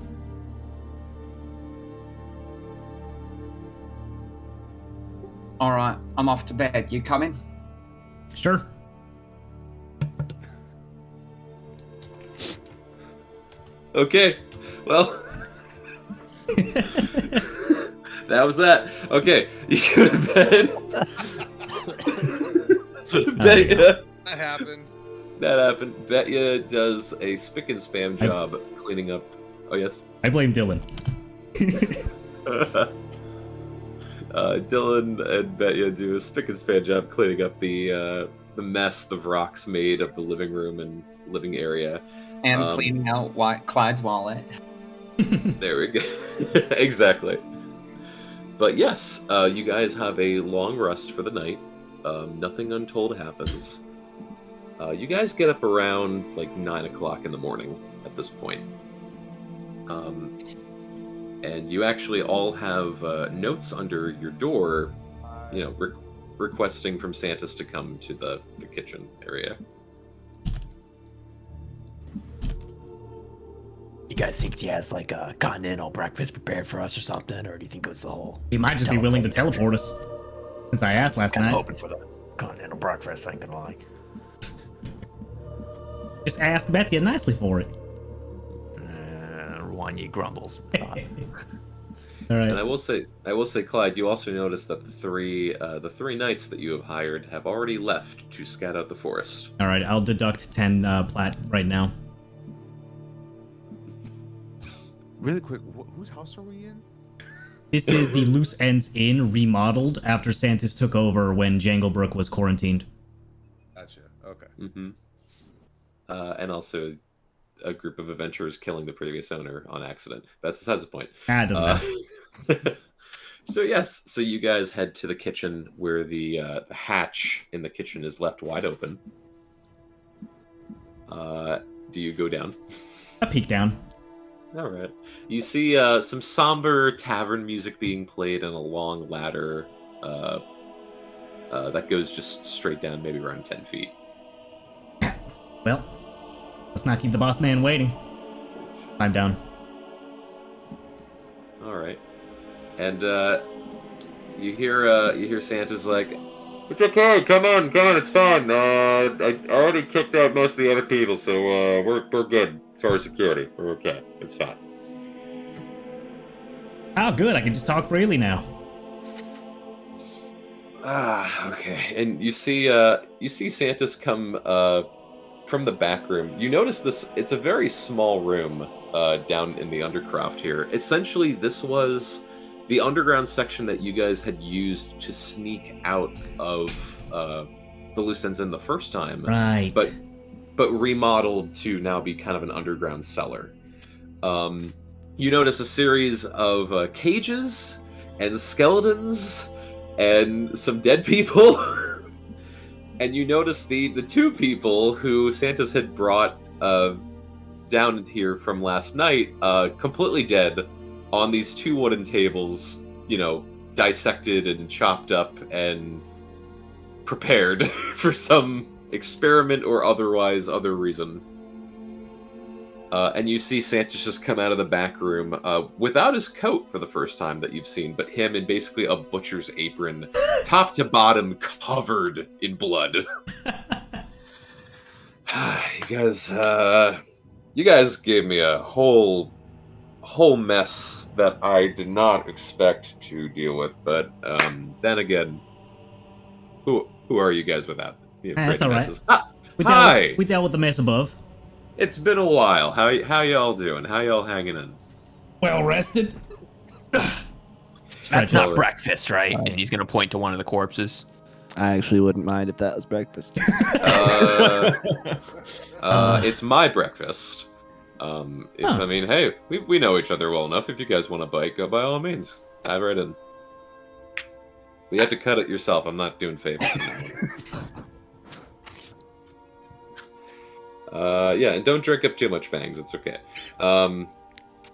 All right, I'm off to bed. You coming?
Sure.
Okay. Well, that was that. Okay, you go to bed. Betya,
That happened.
that happened. Betya does a spick and spam job cleaning up. Oh yes.
I blame Dylan.
Dylan and Betya do a spick and span job cleaning up the mess the rocks made of the living room and living area.
And cleaning out Clyde's wallet.
There we go. Exactly. But yes, you guys have a long rest for the night. Nothing untold happens. You guys get up around like 9 o'clock in the morning at this point. And you actually all have notes under your door, requesting from Santa's to come to the kitchen area.
You guys think he has like a continental breakfast prepared for us or something, or do you think it was the whole?
He might just be willing to teleport us. Since I asked last
I'm
night.
hoping for the continental breakfast. I ain't gonna lie.
Just ask Betty nicely for it.
Wanya grumbles.
All right.
And I will say, Clyde, you also notice that the three knights that you have hired have already left to scout out the forest.
All right. I'll deduct 10 plat right now.
Really quick, whose house are we in?
This is the Loose Ends Inn remodeled after Santis took over when Janglebrook was quarantined.
Gotcha. Okay.
Mm-hmm. And also a group of adventurers killing the previous owner on accident. That's the point.
It doesn't matter.
So yes, so you guys head to the kitchen where the hatch in the kitchen is left wide open. Do you go down?
A peek down.
All right. You see some somber tavern music being played on a long ladder that goes just straight down, maybe around 10 feet.
Well, let's not keep the boss man waiting. I'm down.
All right. And you hear Santa's like, "It's okay, come on, it's fine. I already kicked out most of the other people, so we're good as far as security. We're okay. It's fine."
Oh, good. I can just talk freely now.
Okay. And you see Santa's come from the back room. You notice this. It's a very small room down in the Undercroft here. Essentially, this was the underground section that you guys had used to sneak out of the Loose Ends Inn the first time.
Right.
But remodeled to now be kind of an underground cellar. You notice a series of cages and skeletons and some dead people. And you notice the two people who Santa's had brought down here from last night, completely dead, on these two wooden tables, dissected and chopped up and prepared for some experiment or otherwise other reason. And you see Santa's just come out of the back room without his coat for the first time that you've seen, but him in basically a butcher's apron, top to bottom, covered in blood. You guys gave me a whole mess that I did not expect to deal with, but then again, who are you guys without?
That's all right.
Hi!
We dealt with the mess above.
It's been a while. How y'all doing? How y'all hanging in?
Well rested.
That's not breakfast, right? And he's gonna point to one of the corpses.
I actually wouldn't mind if that was breakfast.
It's my breakfast. I mean, hey, we know each other well enough. If you guys want to bite, go by all means. Dive right in. But you have to cut it yourself. I'm not doing favors. Yeah, and don't drink up too much fangs. It's okay.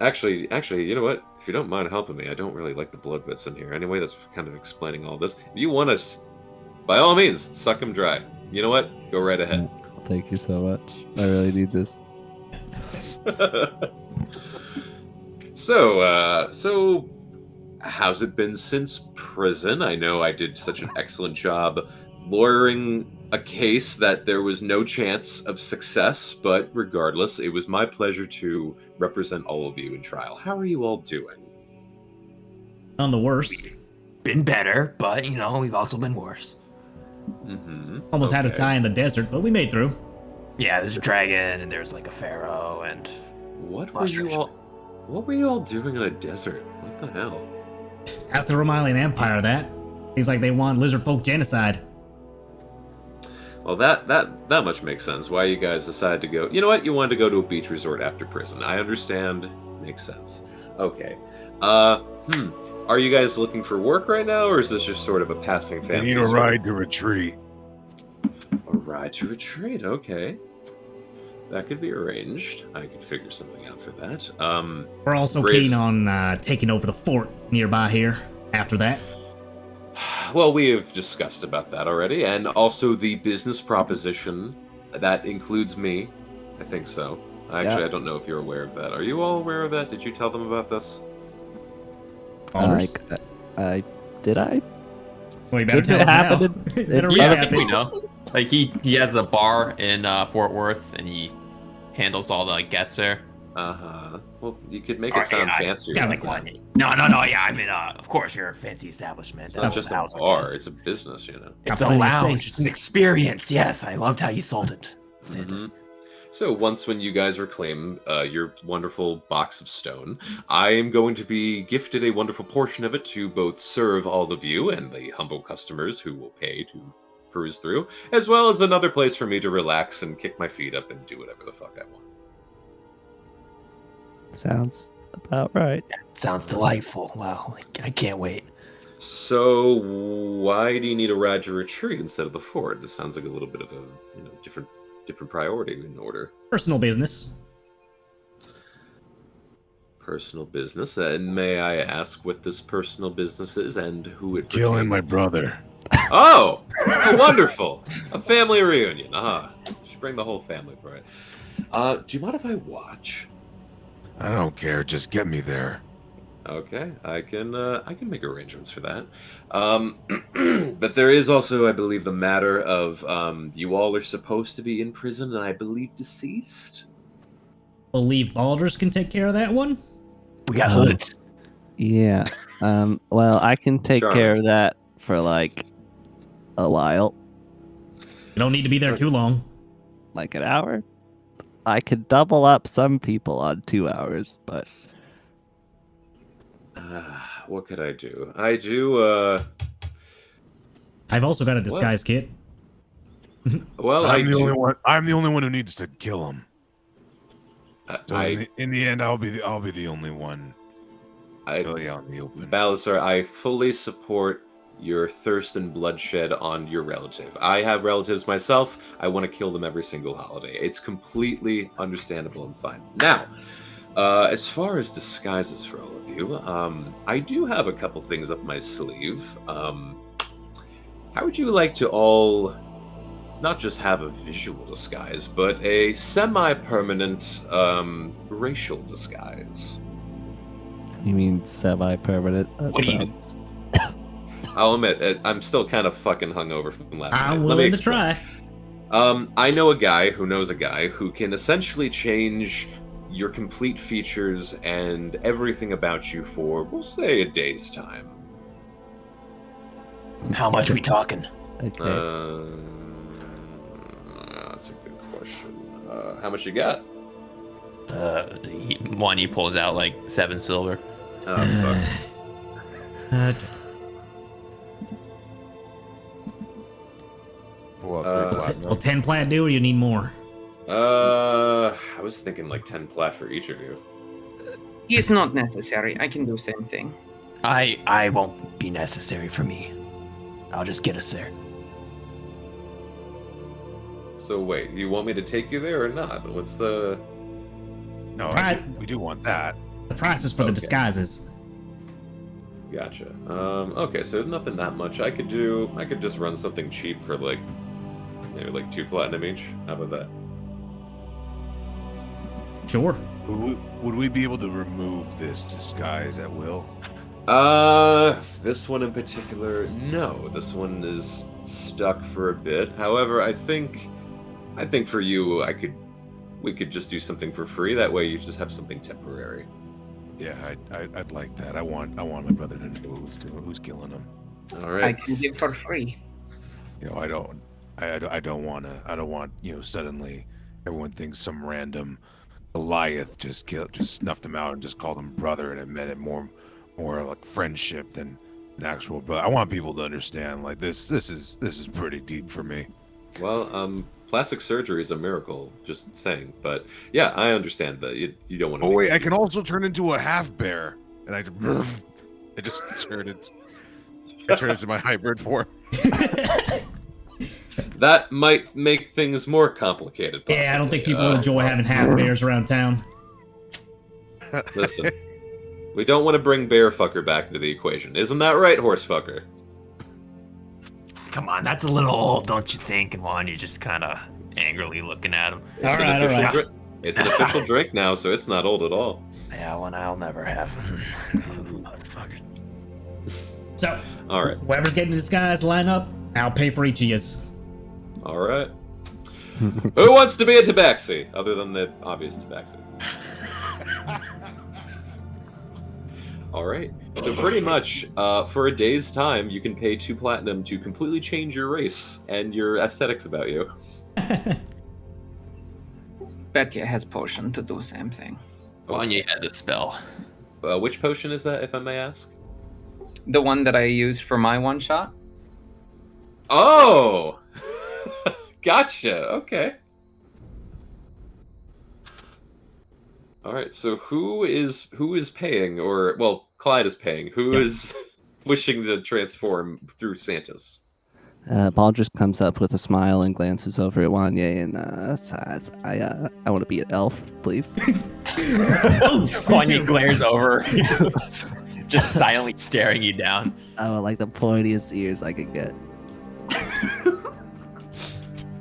Actually, you know what? If you don't mind helping me, I don't really like the blood bits in here. Anyway, that's kind of explaining all this. If you want to, by all means, suck them dry. You know what? Go right ahead.
Thank you so much. I really need this.
So how's it been since prison? I know I did such an excellent job lawyering a case that there was no chance of success, but regardless, it was my pleasure to represent all of you in trial. How are you all doing?
On the worst.
Been better, but we've also been worse.
Mm-hmm.
Almost had us die in the desert, but we made through.
Yeah, there's a dragon, and there's like a pharaoh, and
What were you all doing in a desert? What the hell?
Ask the Romalian Empire that. Seems like they want lizard folk genocide.
Well, that much makes sense. Why you guys decided to go? You know what? You wanted to go to a beach resort after prison. I understand. Makes sense. Okay. Are you guys looking for work right now, or is this just sort of a passing fancy?
We need a ride to retreat.
A ride to retreat. Okay. That could be arranged. I could figure something out for that.
We're also keen on taking over the fort nearby here after that.
Well, we have discussed about that already, and also the business proposition that includes me. I think so. Actually, I don't know if you're aware of that. Are you all aware of that? Did you tell them about this?
Did I?
Well, you better
Did
tell
it
us now.
happen?
Better
Yeah, I
recap
think we
it.
know. Like he has a bar in Fort Worth, and he handles all the guests there.
Well, you could make it sound fancier.
yeah,
than
like
that.
No. Yeah, I mean, of course, you're a fancy establishment.
It's not just a bar; it's a business, you know.
It's
Got
a
plenty of
lounge.
space.
It's an experience. Yes, I loved how you sold it, Santos.
So once when you guys reclaim your wonderful box of stone, I am going to be gifted a wonderful portion of it to both serve all of you and the humble customers who will pay to peruse through, as well as another place for me to relax and kick my feet up and do whatever the fuck I want.
Sounds about right.
Sounds delightful. Wow, I can't wait.
So why do you need a ride to retreat instead of the fort? This sounds like a little bit of a different priority in order.
Personal business.
Personal business. And may I ask what this personal business is and who it
Killing my brother.
Oh, wonderful. A family reunion. Should bring the whole family for it. Do you mind if I watch?
I don't care. Just get me there.
Okay, I can make arrangements for that. But there is also, I believe, the matter of you all are supposed to be in prison and I believe deceased.
Believe Baldur's can take care of that one?
We got hoods.
Yeah. Well, I can take care of that for like a while,
You don't need to be there too long.
like an hour. I could double up some people on 2 hours, but
What could I do? I do.
I've also got a disguise kit.
Well,
I'm the only one. I'm the only one who needs to kill him. So
I
in the end, I'll be the only one. Really out in the open.
Balasar, I fully support your thirst and bloodshed on your relative. I have relatives myself. I want to kill them every single holiday. It's completely understandable and fine. Now, as far as disguises for all of you, I do have a couple things up my sleeve. How would you like to all not just have a visual disguise, but a semi-permanent racial disguise?
you mean semi-permanent? That
What do you-
sounds-
I'll admit, I'm still kind of fucking hungover from last night.
I'm
Let me
willing to
explain.
try.
I know a guy who knows a guy who can essentially change your complete features and everything about you for, we'll say, a day's time.
How much we talking?
Okay.
That's a good question. How much you got?
He pulls out like 7 silver.
Oh, fuck.
platinum.
Will 10 plat do, or you need more?
I was thinking like 10 plat for each of you.
It's not necessary. I can do same thing.
I won't be necessary for me. I'll just get us there.
So wait, you want me to take you there or not? What's the...
No,
Right.
we do want that.
The price is for the
Okay.
disguises.
Gotcha. Okay, so nothing that much. I could just run something cheap for like, maybe like 2 platinum each. How about that?
Sure.
Would we be able to remove this disguise at will?
This one in particular, no. This one is stuck for a bit. However, I think for you, we could just do something for free. That way, you just have something temporary.
Yeah, I'd like that. I want my brother to know who's killing him.
All
I
right.
can give for free.
You know, I don't want suddenly everyone thinks some random Goliath just snuffed him out and just called him brother, and it meant it more like friendship than an actual brother. I want people to understand like this is pretty deep for me.
Well, plastic surgery is a miracle. Just saying. But yeah, I understand that you don't want to.
Oh wait, I can also turn into a half bear, and I just turn into my hybrid form.
That might make things more complicated. Possibly.
Yeah, I don't think people enjoy having half bears around town.
Listen, we don't want to bring bear fucker back into the equation. Isn't that right, horse fucker?
Come on, that's a little old, don't you think? And Juan, you're just kind of angrily looking at him.
It's
All
an
right,
official
all right.
drink. It's an official drink now, so it's not old at all.
Yeah, one I'll never have. Motherfucker.
So,
All right,
whoever's getting disguised, line up. I'll pay for each of yous.
all right. Who wants to be a tabaxi, other than the obvious tabaxi? All right. So pretty much, for a day's time, you can pay 2 platinum to completely change your race and your aesthetics about you.
Betty has potion to do same thing.
Wanya has a spell.
Which potion is that, if I may ask?
The one that I used for my one shot.
Oh, gotcha. Okay. All right. So who is paying, or well, Clyde is paying. Who is wishing to transform through Santa's?
Paul just comes up with a smile and glances over at Wanye and sighs. I want to be an elf, please.
Wanya glares over, just silently staring you down.
I want like the pointiest ears I could get.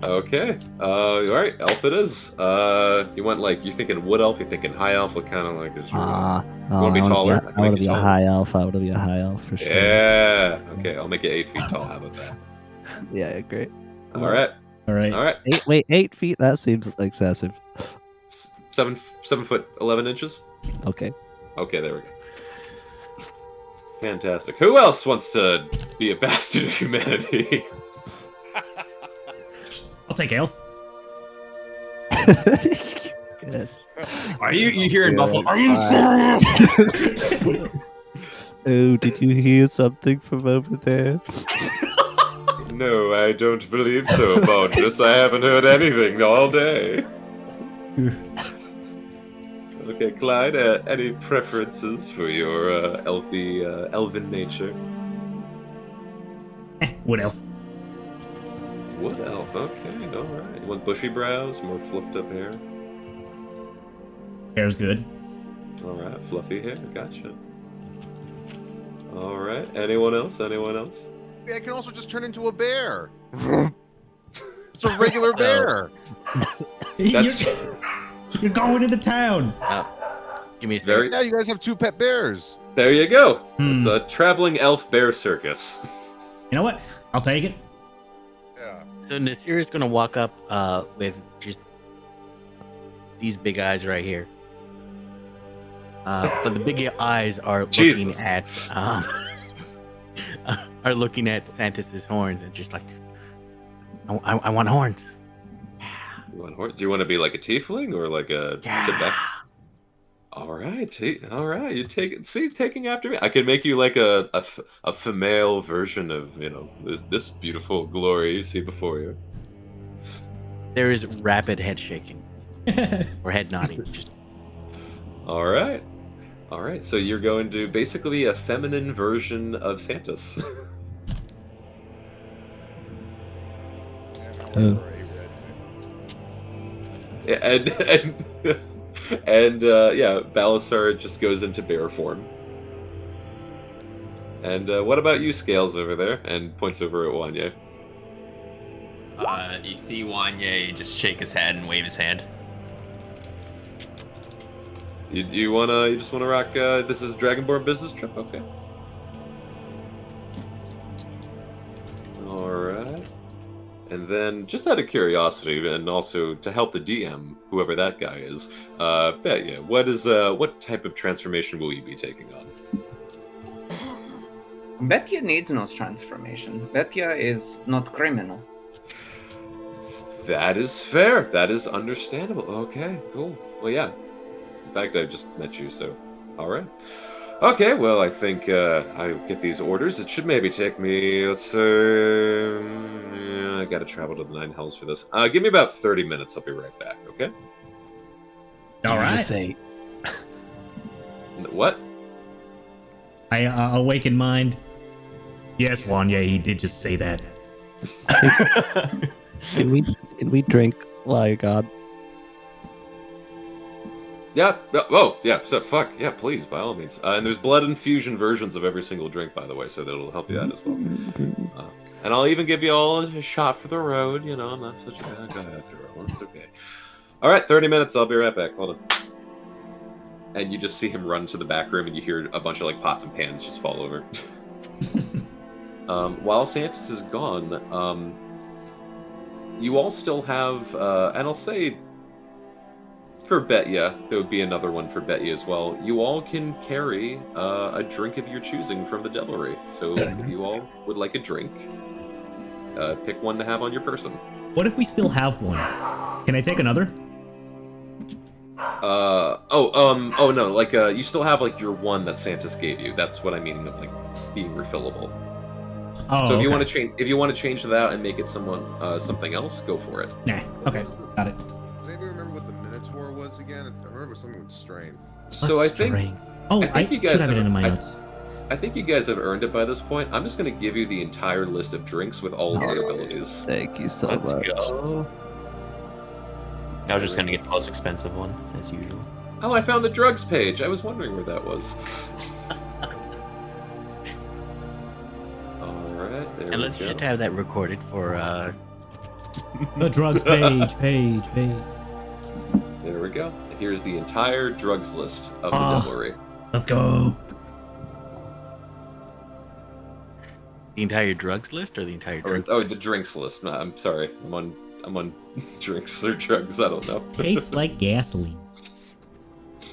Okay. All right. Elf it is. You want you're thinking wood elf? You're thinking high elf? What kind of is your? wanna be taller? I can
I want
make
to
you
be a
taller.
high elf. I want to be a high elf for sure.
Yeah. Okay. I'll make you 8 feet tall. How about that?
Yeah, great.
All right.
All right.
All right.
8 feet? That seems excessive.
7 foot 11 inches.
Okay.
Okay, there we go. Fantastic. Who else wants to be a bastard of humanity?
I'll take elf.
Yes.
Are you hearing
Yeah,
muffled? Are you serious?
Oh, did you hear something from over there?
No, I don't believe so, Baldrus. I haven't heard anything all day. Okay, Clyde, any preferences for your elven nature?
Wood elf.
Wood elf, okay, alright. You want bushy brows, more fluffed up hair?
Hair's good.
Alright, fluffy hair, gotcha. Alright, anyone else? Anyone else?
I can also just turn into a bear. It's a regular bear.
That's
You're going into town.
Give me a second.
very.
Yeah, you guys have 2 pet bears.
There you go.
Hmm.
It's a traveling elf bear circus.
You know what? I'll take it.
Yeah.
So Nasir is gonna walk up with just these big eyes right here. But the big eyes are looking
Jesus.
at looking at Santas's horns and just like, I want horns.
You want horns? Do you want to be like a tiefling or like a
Yeah.
Tibet? All right, all right. You taking after me. I can make you like a female version of this beautiful glory you see before you.
There is rapid head shaking or head nodding. Just
All right. All right. So you're going to basically be a feminine version of Santos. Yeah, and yeah, Balasar just goes into bear form. And what about you, Scales, over there? And points over at Wanye.
You see Wanye just shake his head and wave his hand.
You just wanna rock? This is Dragonborn business trip, okay? All right. And then, just out of curiosity, and also to help the DM, whoever that guy is, Betya, what type of transformation will you be taking on?
Betya needs no transformation. Betya is not criminal.
That is fair. That is understandable. Okay, cool. Well, yeah. In fact, I just met you, so all right. Okay, well, I think I get these orders. It should maybe take me, let's say, I gotta travel to the Nine Hells for this. Give me about 30 minutes. I'll be right back, okay?
All right.
Just say,
What?
I awaken mind. Yes, Wanye, he did just say that.
Can we drink like God?
Yeah. Oh, yeah. So, fuck. Yeah, please, by all means. And there's blood infusion versions of every single drink, by the way, so that'll help you out as well. And I'll even give you all a shot for the road. You know, I'm not such a bad guy after all. It's okay. All right, 30 minutes. I'll be right back. Hold on. And you just see him run to the back room, and you hear a bunch of like pots and pans just fall over. While Santos is gone, you all still have, and I'll say, for Betya, there would be another one for Betya as well. You all can carry a drink of your choosing from the Devilry. So if you all would like a drink, pick one to have on your person.
What if we still have one? Can I take another?
Oh no, like you still have like your one that Santos gave you. That's what I'm meaning of like being refillable.
Oh,
so if you
okay.
want to change that out and make it something else, go for it.
Nah. Okay. Got it.
Does anybody remember what the Minotaur was again? I remember something with strength.
So I think
Oh,
I think you guys
should have it
have-
in my
I-
notes.
I think you guys have earned it by this point. I'm just going to give you the entire list of drinks with all of their abilities.
Thank you so
Let's
much.
go. I was just gonna get the most expensive one, as usual.
Oh, I found the drugs page. I was wondering where that was. All right, there
and
we
let's
go.
just have that recorded for
The drugs page.
There we go. Here's the entire drugs list of the
Ah.
Devilry.
Let's go.
the entire drugs list or the entire
Or,
drink
oh,
list?
the drinks list. No, I'm sorry. I'm on drinks or drugs. I don't know.
Tastes like gasoline.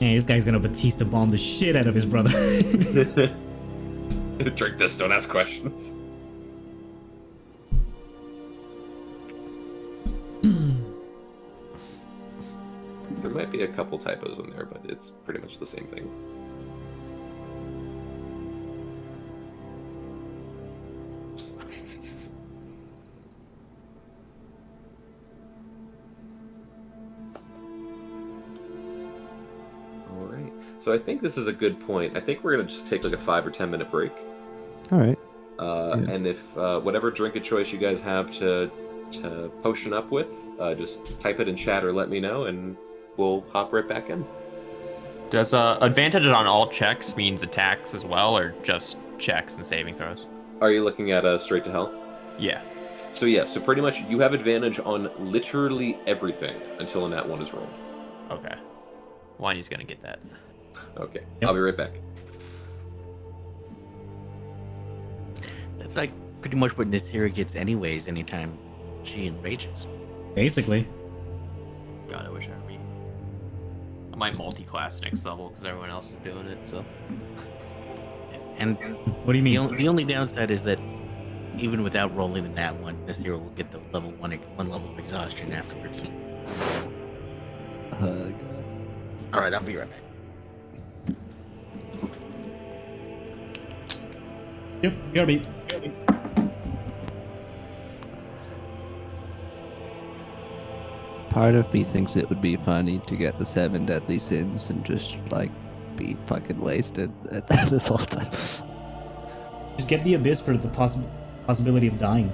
Man, this guy's gonna Batista bomb the shit out of his brother.
Drink this. Don't ask questions. There might be a couple typos in there, but it's pretty much the same thing. All right. So I think this is a good point. I think we're gonna just take like a 5 or 10 minute break.
All right.
And if whatever drink of choice you guys have to potion up with, just type it in chat or let me know, and we'll hop right back in.
Does advantage on all checks means attacks as well, or just checks and saving throws?
Are you looking at Straight to Hell?
Yeah.
So yeah, so pretty much you have advantage on literally everything until a nat 1 is rolled.
Okay. Wanya's gonna get that.
Okay,
Yep.
I'll be right back.
That's like pretty much what Nasira gets anyways anytime she enrages.
Basically.
God, I wish I were me. I might multi-class next level because everyone else is doing it. So.
And
What do you mean?
the only downside is that even without rolling the nat one, Nasira will get the level one level of exhaustion afterwards. All right, I'll be right back.
Yep, BRB.
All right.
Part of me thinks it would be funny to get the 7 deadly sins and just like be fucking wasted at this whole time.
Just get the abyss for the possibility of dying.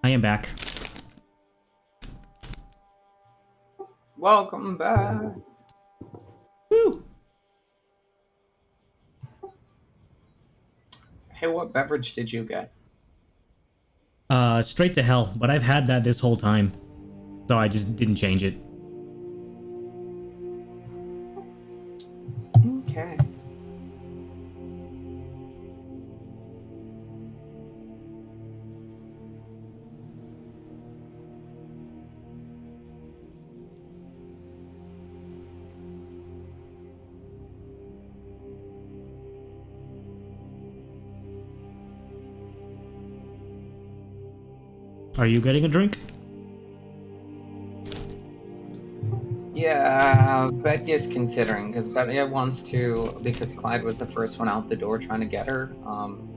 I am back.
Welcome back.
Woo!
Hey, what beverage did you get?
Straight to hell, but I've had that this whole time. So I just didn't change it.
Okay.
Are you getting a drink?
Yeah, Betty's considering because Betty wants to, because Clyde was the first one out the door trying to get her.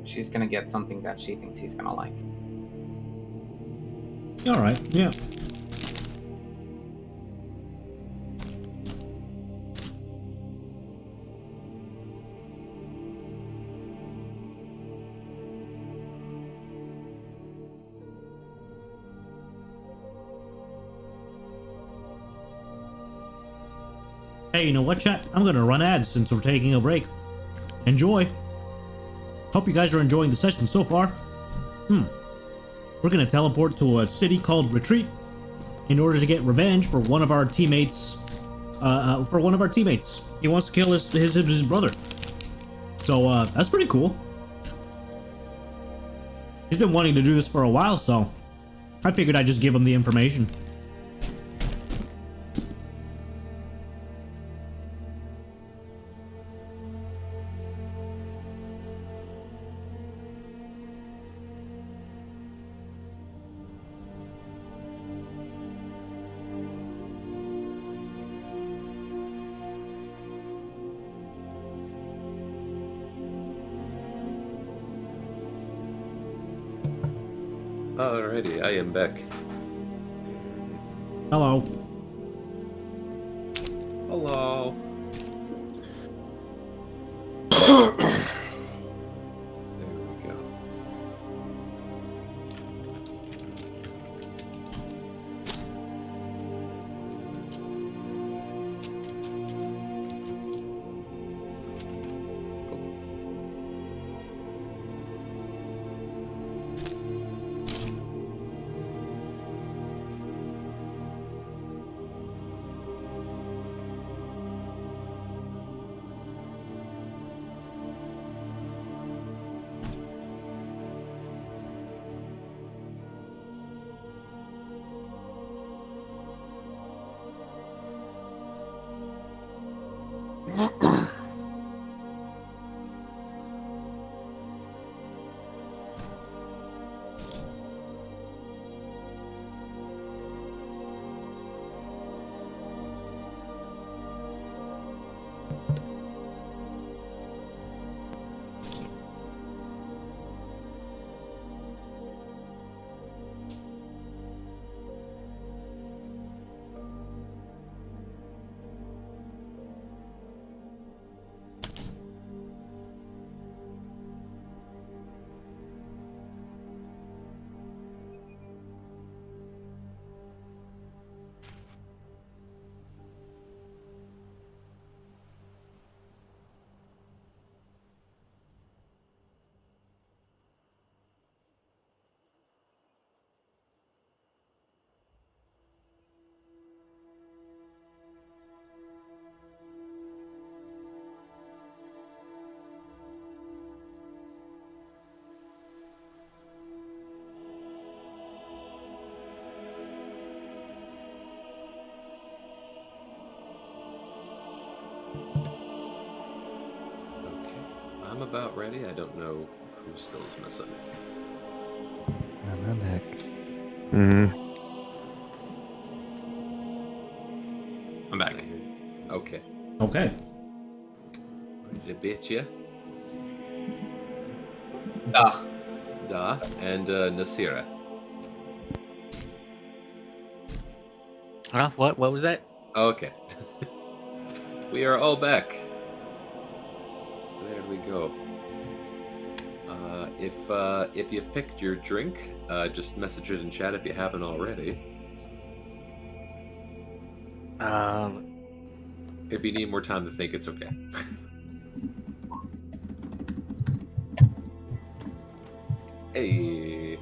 She's gonna get something that she thinks he's gonna like.
All right, yeah. Hey, you know what, chat? I'm gonna run ads since we're taking a break. Enjoy. Hope you guys are enjoying the session so far. We're gonna teleport to a city called Retreat in order to get revenge for one of our teammates. He wants to kill his brother. So that's pretty cool. He's been wanting to do this for a while, so I figured I'd just give him the information.
Alrighty, I am back.
Hello.
Hello. There we go. I'm about ready. I don't know who still is missing.
I'm back.
I'm back.
Okay.
Okay.
Ready to bitch ya?
Da.
Da and Nasira.
Huh? What was that?
Okay. We are all back. There we go. If you've picked your drink, just message it in chat if you haven't already. If you need more time to think, it's okay. Hey.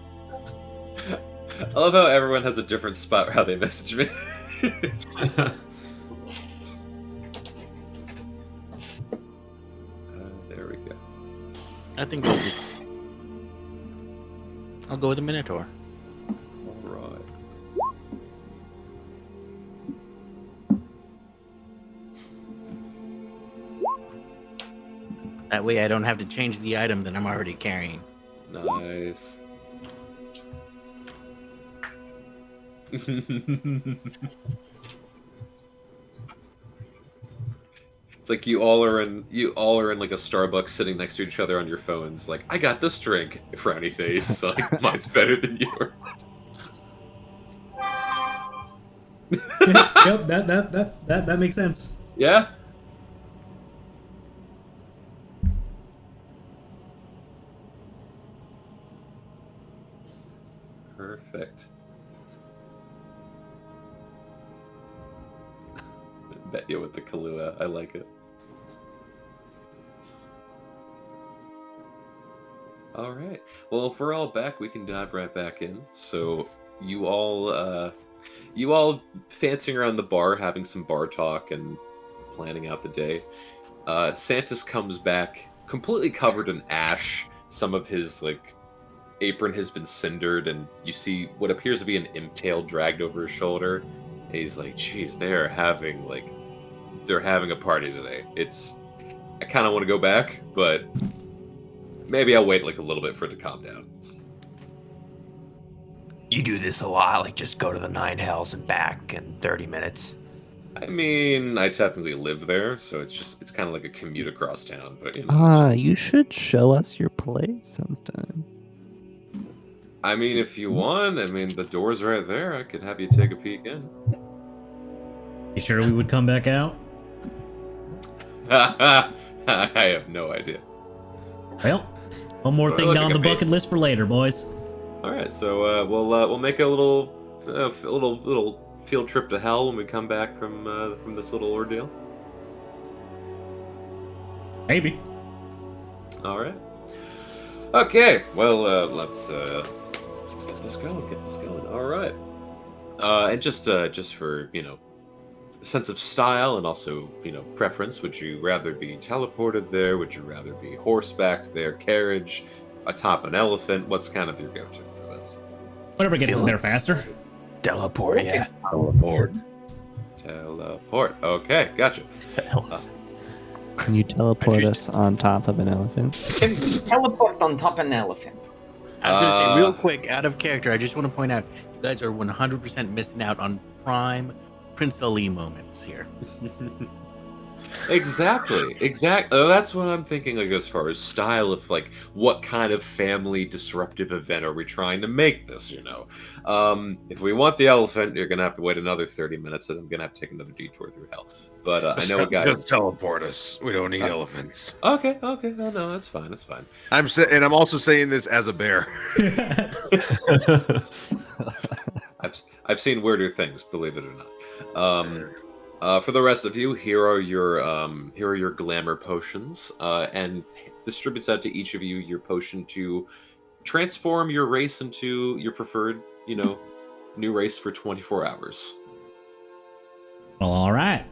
I love how everyone has a different spot how they message me. There we go.
I think I'll go with a Minotaur.
All right.
That way I don't have to change the item that I'm already carrying.
Nice. It's like you all are in like a Starbucks sitting next to each other on your phones. Like, I got this drink, frowny face. Like, mine's better than yours.
Yep, that makes sense.
Yeah. Perfect. Bet you with the Kahlua. I like it. All right. Well, if we're all back, we can dive right back in. So you all fancying around the bar, having some bar talk and planning out the day. Santis comes back completely covered in ash. Some of his like apron has been cindered, and you see what appears to be an imp tail dragged over his shoulder. And he's like, "Geez, they're having a party today. I kind of want to go back, but maybe I'll wait like a little bit for it to calm down."
You do this a lot, like just go to the 9 hells and back in 30 minutes.
I mean, I technically live there, so it's kind of like a commute across town. But you know,
You should show us your place sometime.
I mean, if you want, I mean, the door's right there. I could have you take a peek in.
You sure we would come back out?
I have no idea.
Well, one more thing
Look
down
at
the
me.
bucket list for later, boys.
All right, so we'll make a little field trip to hell when we come back from this little ordeal.
Maybe.
All right. Okay. Well, let's get this going. All right. And just for sense of style and also preference, would you rather be teleported there? Would you rather be horseback there, carriage, atop an elephant? What's kind of your go-to for this?
Whatever gets us there faster.
Teleport, yeah.
Teleport. Okay, gotcha.
Can you teleport us on top of an elephant?
Can teleport on top of an elephant.
I was gonna say real quick, out of character, I just want to point out you guys are 100% missing out on prime Prince Ali moments here.
Exactly. Oh, that's what I'm thinking, like, as far as style of, like, what kind of family disruptive event are we trying to make this, If we want the elephant, you're going to have to wait another 30 minutes, and I'm going to have to take another detour through hell. But I know a guy...
Just teleport us. We don't need elephants.
Okay. No, that's fine.
And I'm also saying this as a bear.
I've seen weirder things, believe it or not. For the rest of you, here are your glamour potions, and distributes out to each of you your potion to transform your race into your preferred, new race for 24 hours.
Well, all right.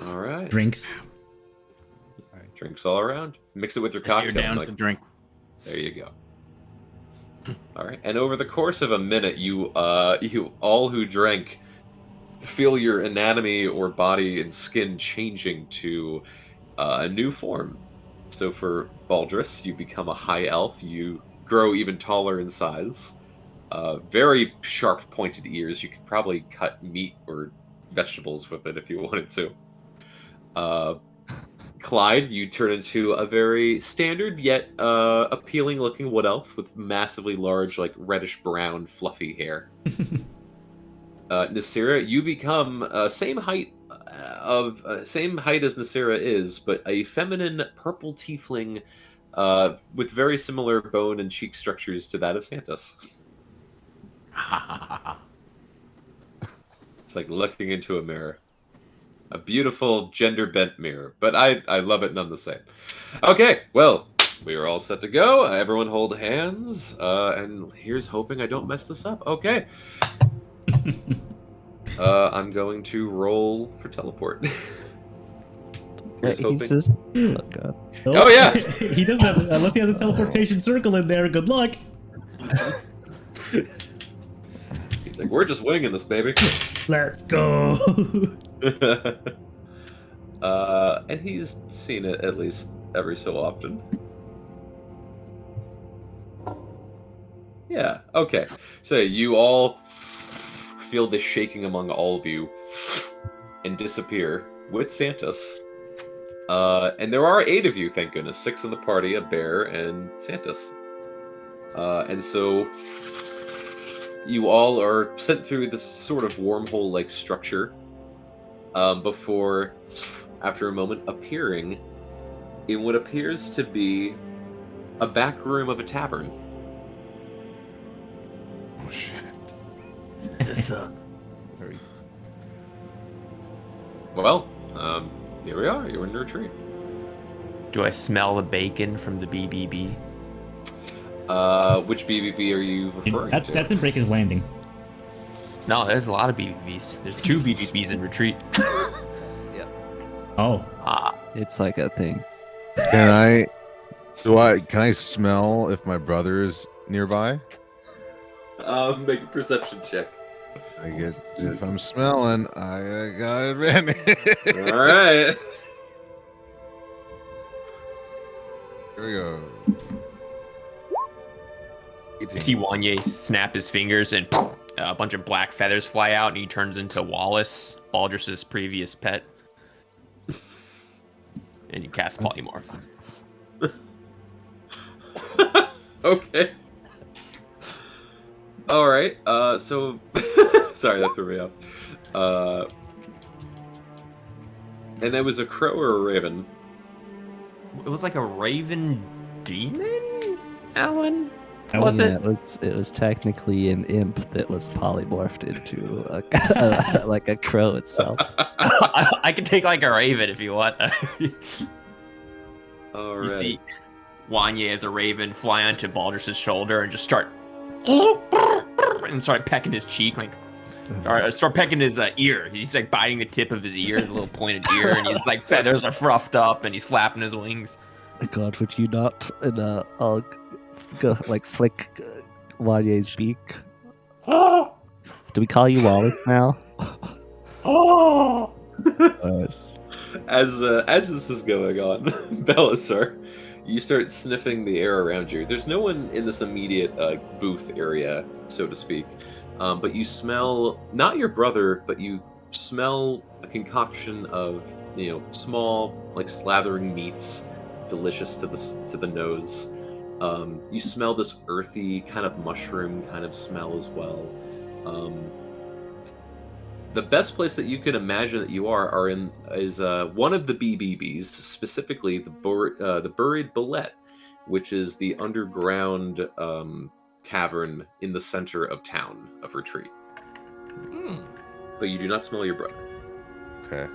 All right.
Drinks.
All right. Drinks all around. Mix it with your
I see
cocktail.
you're down to drink.
There you go. All right. And over the course of a minute, you all who drank feel your anatomy or body and skin changing to a new form. So for Baldrus, you become a high elf. You grow even taller in size. Very sharp, pointed ears. You could probably cut meat or vegetables with it if you wanted to. Clyde, you turn into a very standard yet appealing-looking wood elf with massively large, like reddish-brown, fluffy hair. Nasira, you become same height as Nasira is, but a feminine purple tiefling with very similar bone and cheek structures to that of Santos. It's like looking into a mirror. A beautiful gender-bent mirror, but I love it none the same. Okay, well, we are all set to go. Everyone hold hands, and here's hoping I don't mess this up. Okay. I'm going to roll for teleport. Here's
He's
hoping.
just... Oh, God.
Oh, yeah!
He doesn't have, unless he has a teleportation circle in there. Good luck.
He's like, we're just winging this, baby.
Let's go.
And he's seen it at least every so often. Yeah, okay. So you all feel this shaking among all of you and disappear with Santos. And there are 8 of you, thank goodness. 6 in the party, a bear and Santos. And so you all are sent through this sort of wormhole-like structure before, after a moment, appearing in what appears to be a back room of a tavern.
Oh, shit.
Is this
Well, here we are. You're in retreat.
Do I smell the bacon from the BBB?
Which BBB are you referring to?
That's in Breaker's Landing.
No, there's a lot of BBBs. There's 2 BBBs in retreat.
Oh.
Ah,
It's like a thing.
Can Can I smell if my brother is nearby?
Make a perception check.
I guess if I'm smelling, I got advantage.
All right.
Here we go.
You see Wanye snap his fingers and a bunch of black feathers fly out, and he turns into Wallace, Baldrus's previous pet. And you cast Polymorph.
Okay. All right. So, sorry, that threw me off. And that was a crow or a raven?
It was like a raven demon, Alan?
Was
Yeah, it was technically an imp that was polymorphed into like a crow itself.
I can take like a raven if you want.
All right.
You see Wanye as a raven fly onto Baldrus's shoulder and just start and start pecking his cheek, like, or start pecking his ear. He's like biting the tip of his ear, the little pointed ear, and he's like feathers are fruffed up, and he's flapping his wings.
God, would you not? And I'll go like flick Wanye's beak. Do we call you Wallace now?
As this is going on, Belisar, you start sniffing the air around you. There's no one in this immediate booth area, so to speak, but you smell not your brother, but you smell a concoction of small like slathering meats, delicious to the nose. You smell this earthy kind of mushroom kind of smell as well. The best place that you can imagine that you is one of the BBBs, specifically the Buried Bullet, which is the underground tavern in the center of town of Retreat. But you do not smell your brother.
Okay.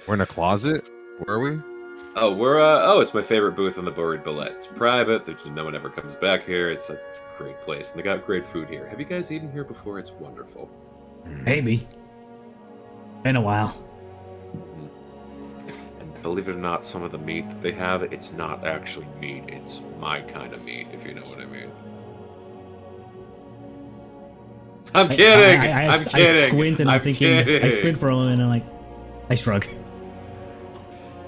We're in a closet? Where are we?
Oh, it's my favorite booth in the Buried Bullet. It's private. There's no one ever comes back here. It's a great place, and they got great food here. Have you guys eaten here before? It's wonderful.
Maybe. Been a while.
And believe it or not, some of the meat that they have, it's not actually meat. It's my kind of meat, if you know what I mean. I'm kidding. I'm kidding.
I squint and I'm thinking.
kidding.
I squint for a moment and I shrug.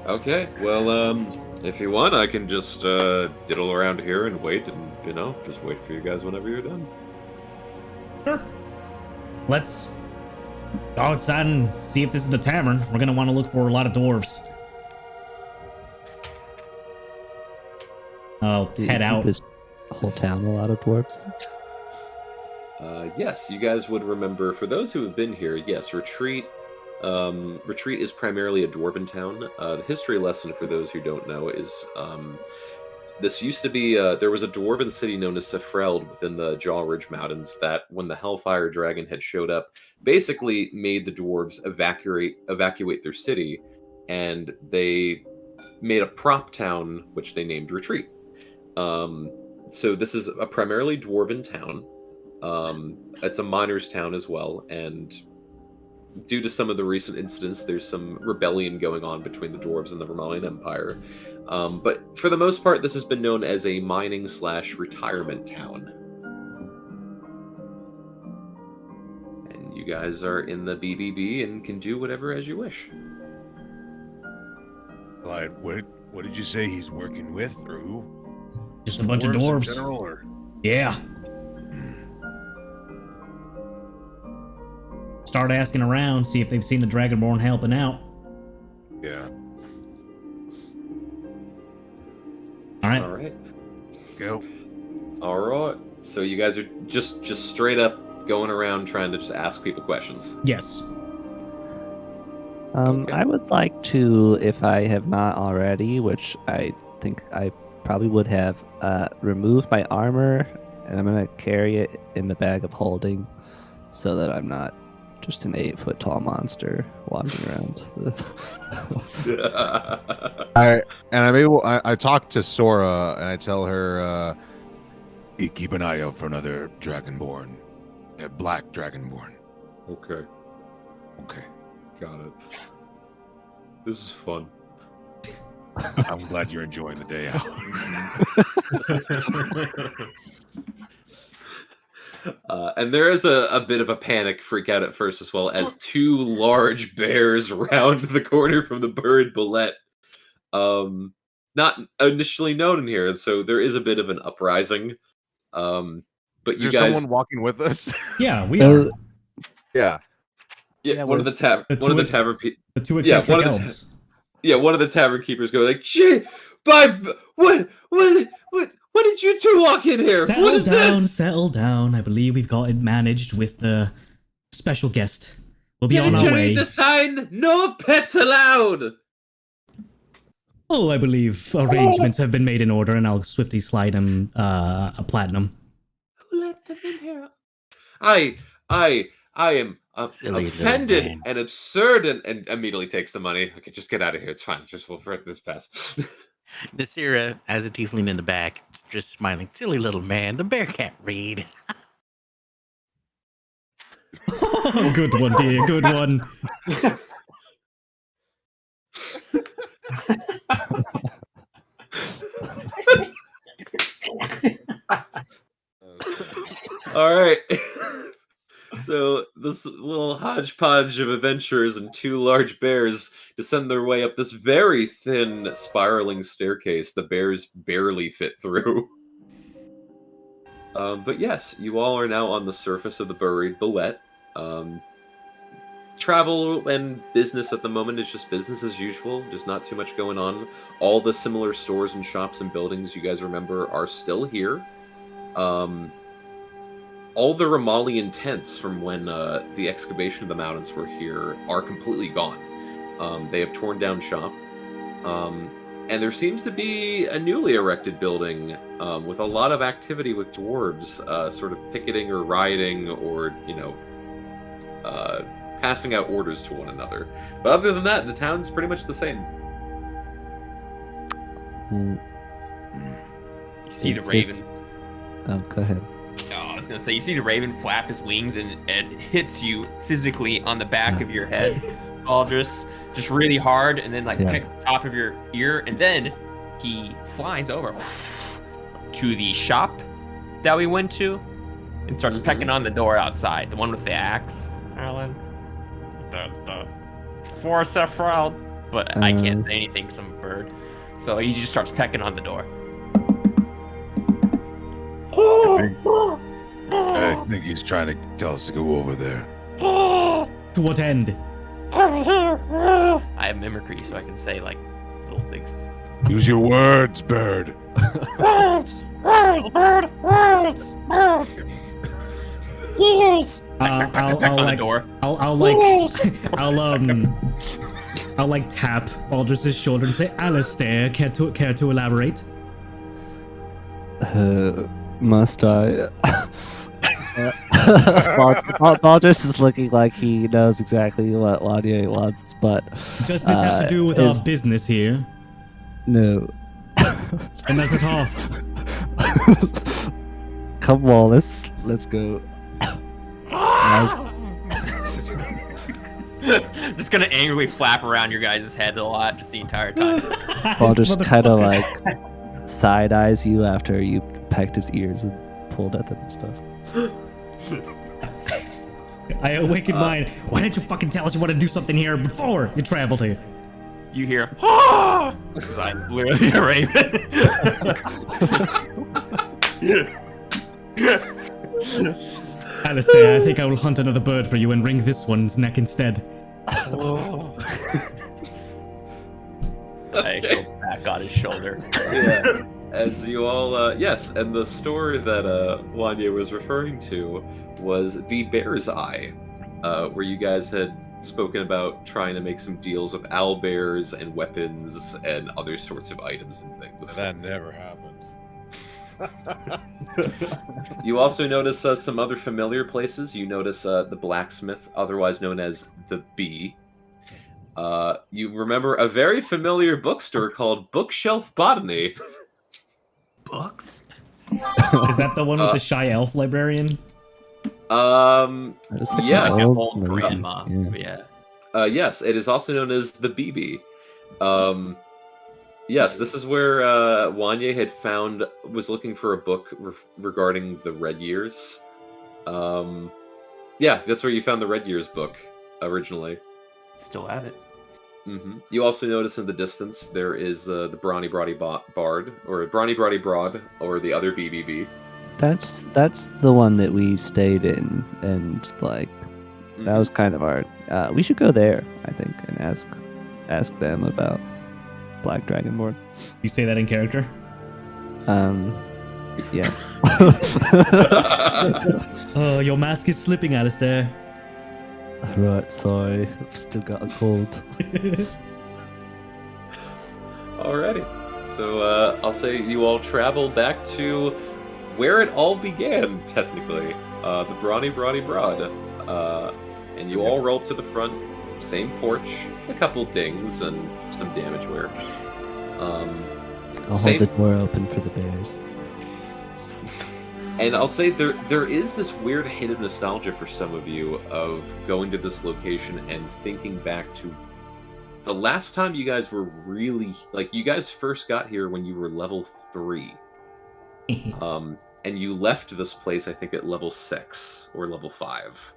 Okay, well, if you want, I can just diddle around here and wait, and just wait for you guys whenever you're done.
Sure. Let's go outside and see if this is the tavern. We're gonna want to look for a lot of dwarves. I'll head out.
This whole town a lot of dwarves.
Yes, you guys would remember. For those who have been here, yes, Retreat. Retreat is primarily a dwarven town. The history lesson for those who don't know is this used to be there was a dwarven city known as Sefreld within the Jaw Ridge Mountains that, when the Hellfire Dragon had showed up, basically made the dwarves evacuate their city, and they made a prop town which they named Retreat. So this is a primarily dwarven town. It's a miners' town as well, and due to some of the recent incidents, there's some rebellion going on between the dwarves and the Romalian Empire. But for the most part, this has been known as a mining/retirement town. And you guys are in the BBB and can do whatever as you wish.
Clyde, what did you say he's working with, or who?
Just a bunch of dwarves.
In general, or?
Yeah. Start asking around, see if they've seen the Dragonborn helping out.
Yeah.
All right.
All right.
Let's go.
All right. So you guys are just straight up going around trying to just ask people questions.
Yes.
Okay.
I would like to, if I have not already, which I think I probably would have, remove my armor, and I'm gonna carry it in the bag of holding, so that I'm not just an 8-foot tall monster walking around.
I talk to Sora and I tell her, keep an eye out for another Dragonborn, a black Dragonborn.
Okay.
Okay.
Got it. This is fun.
I'm glad you're enjoying the day out.
And there is a bit of a panic freak out at first as well as two large bears round the corner from the buried bullet. Not initially known in here, so there is a bit of an uprising. But
Is
you
there
guys,
someone walking with us?
Yeah, we are.
Yeah.
yeah, one of the tavern
The two
yeah,
eccentric
one of the
elves.
one of the tavern keepers go like, "Gee, what did you two walk in here? What is this?"
Settle down. I believe we've got it managed with the special guest. We'll be on
Didn't
our
you
way.
read the sign? No pets allowed.
Oh, I believe arrangements have been made in order, and I'll swiftly slide him a platinum.
Who let them in here? I am
Silly little
offended
man.
and absurd, and immediately takes the money. Okay, just get out of here. It's fine. Just we'll let this pass.
Nasira, as a tiefling in the back, just smiling. Silly little man. The bear can't read.
Good one, dear. Good one.
All right. So this little hodgepodge of adventurers and two large bears descend their way up this very thin, spiraling staircase. The bears barely fit through. But yes, you all are now on the surface of the buried bullet. Travel and business at the moment is just business as usual, just not too much going on. All the similar stores and shops and buildings you guys remember are still here. All the Romalian tents from when the excavation of the mountains were here are completely gone. They have torn down shop. And there seems to be a newly erected building with a lot of activity with dwarves sort of picketing or rioting or, passing out orders to one another. But other than that, the town's pretty much the same.
Mm,
You see the
Is
raven.
this- Oh, go ahead.
Oh, I was gonna say, you see the raven flap his wings and it hits you physically on the back of your head, Aldris, just really hard, and then
Yeah.
picks the top of your ear, and then he flies over to the shop that we went to and starts pecking on the door outside, the one with the axe, Alan. The force that frowned, but I can't say anything, some bird. So he just starts pecking on the door.
I think he's trying to tell us to go over there.
To what end?
I have mimicry, so I can say like little things.
Use your words, bird.
Words, bird, words. Years.
I'll
Peck on the
like
door.
I'll like tap Aldris's shoulder and say, Alistair, care to elaborate?
Must I? Baldris is looking like he knows exactly what Lanye wants, but
Does this have to do with our business here?
no.
And that is off.
Come on, let's go.
Just gonna angrily flap around your guys' head a lot just the entire time.
Baldris kind of like side eyes you after you pecked his ears and pulled at them and stuff.
I awakened mine. Why didn't you fucking tell us you want to do something here before you traveled here?
You hear, ah! Because I'm literally a raven.
Alistair, I think I will hunt another bird for you and wring this one's neck instead.
I go back on his shoulder.
Yeah. As you all, yes, and the store that Wanya was referring to was the Bear's Eye, where you guys had spoken about trying to make some deals with owlbears and weapons and other sorts of items and things.
That never happened.
You also notice some other familiar places. You notice the blacksmith, otherwise known as the Bee. You remember a very familiar bookstore called Bookshelf Botany.
Books?
Is that the one with the shy elf librarian?
Just like
Yes.
an
Old
movie.
grandma.
Yeah.
Yeah.
Yes, it is also known as the BB. Yes, this is where Wanye was looking for a book regarding the Red Years. Yeah, that's where you found the Red Years book originally.
Still have it.
You also notice in the distance there is the Brawny Brody Bard, or Brawny Brody Broad, or the other BBB.
That's the one that we stayed in, and like that was kind of our. We should go there, I think, and ask them about Black Dragonborn.
You say that in character?
Yes.
Oh, your mask is slipping, Alistair.
Right, sorry. I've still got a cold.
Alrighty. So I'll say you all travel back to where it all began, technically. The Brawny Brody Broad. And you all roll up to the front, same porch, a couple dings, and some damage wear.
I'll hold the door open for the bears.
And I'll say there is this weird hint of nostalgia for some of you of going to this location and thinking back to the last time you guys were really, like, you guys first got here when you were level 3. And you left this place, I think, at level 6 or level 5.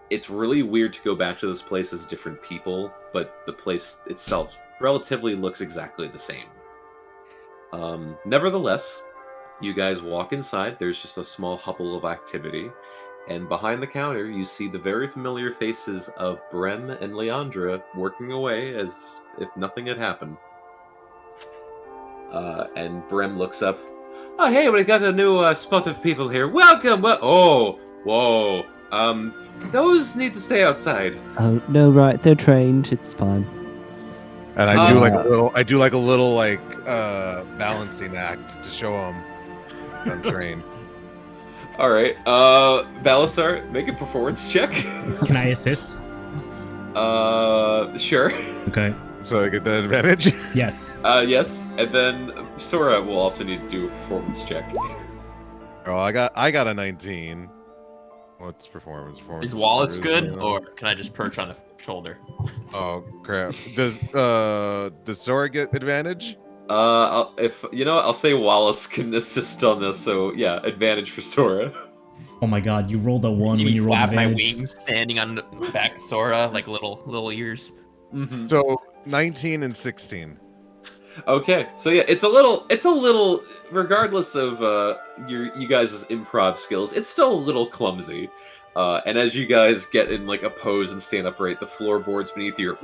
It's really weird to go back to this place as different people, but the place itself relatively looks exactly the same. Nevertheless, you guys walk inside. There's just a small hubble of activity. And behind the counter, you see the very familiar faces of Brem and Leandra working away as if nothing had happened. And Brem looks up. Oh, hey, we got a new spot of people here. Welcome! Oh, whoa. Those need to stay outside.
Oh, no, right. They're trained. It's fine.
And I do like a little balancing act to show them I'm trained.
All right, Balasar, make a performance check.
Can I assist?
Sure.
Okay.
So I get the advantage?
Yes.
Yes, and then Sora will also need to do a performance check.
Oh, I got a 19. What's performance?
Is Wallace good, or can I just perch on the shoulder?
Oh crap! Does Sora get advantage?
I'll say Wallace can assist on this. So yeah, advantage for Sora.
Oh my God! You rolled a 1
See
when
me
you rolled
flap my
advantage.
wings, standing on the back of Sora like little ears.
So 19 and 16.
Okay, so yeah, it's a little, regardless of you guys' improv skills, it's still a little clumsy. And as you guys get in like a pose and stand upright, the floorboards beneath you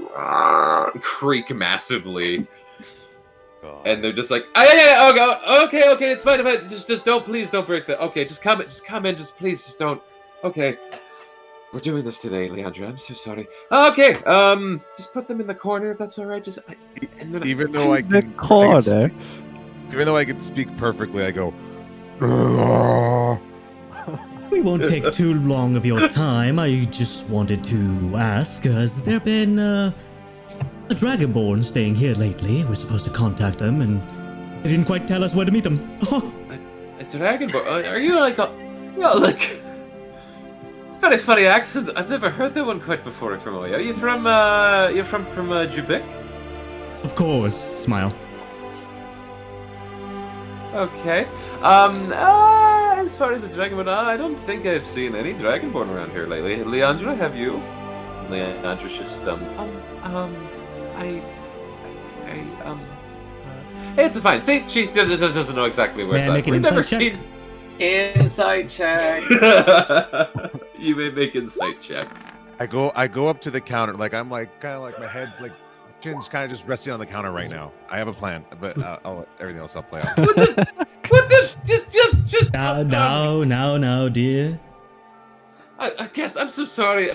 creak massively. And they're just like, okay, it's fine. Just please don't break the. Okay, just come in, please, just don't. Okay, we're doing this today, Leandra. I'm so sorry. Okay, just put them in the corner if that's all right.
Even though I can speak perfectly, I go.
We won't take too long of your time. I just wanted to ask, has there been a Dragonborn staying here lately? We're supposed to contact them, and they didn't quite tell us where to meet them.
A Dragonborn? Are you like a... Yeah, like... It's a very funny accent. I've never heard that one quite before from away. Are you from, you're from Jubik?
Of course. Smile.
Okay. As far as the Dragonborn, I don't think I've seen any Dragonborn around here lately. Leandra, have you? Leandra's just, it's fine. See, she doesn't know exactly where it's at. We've never seen...
Insight check.
You may make insight checks.
I go up to the counter, like I'm like kind of like my head's like chin's kind of just resting on the counter right now. I have a plan, but everything else I'll play out.
What the? Just.
Now, dear.
I guess I'm so sorry.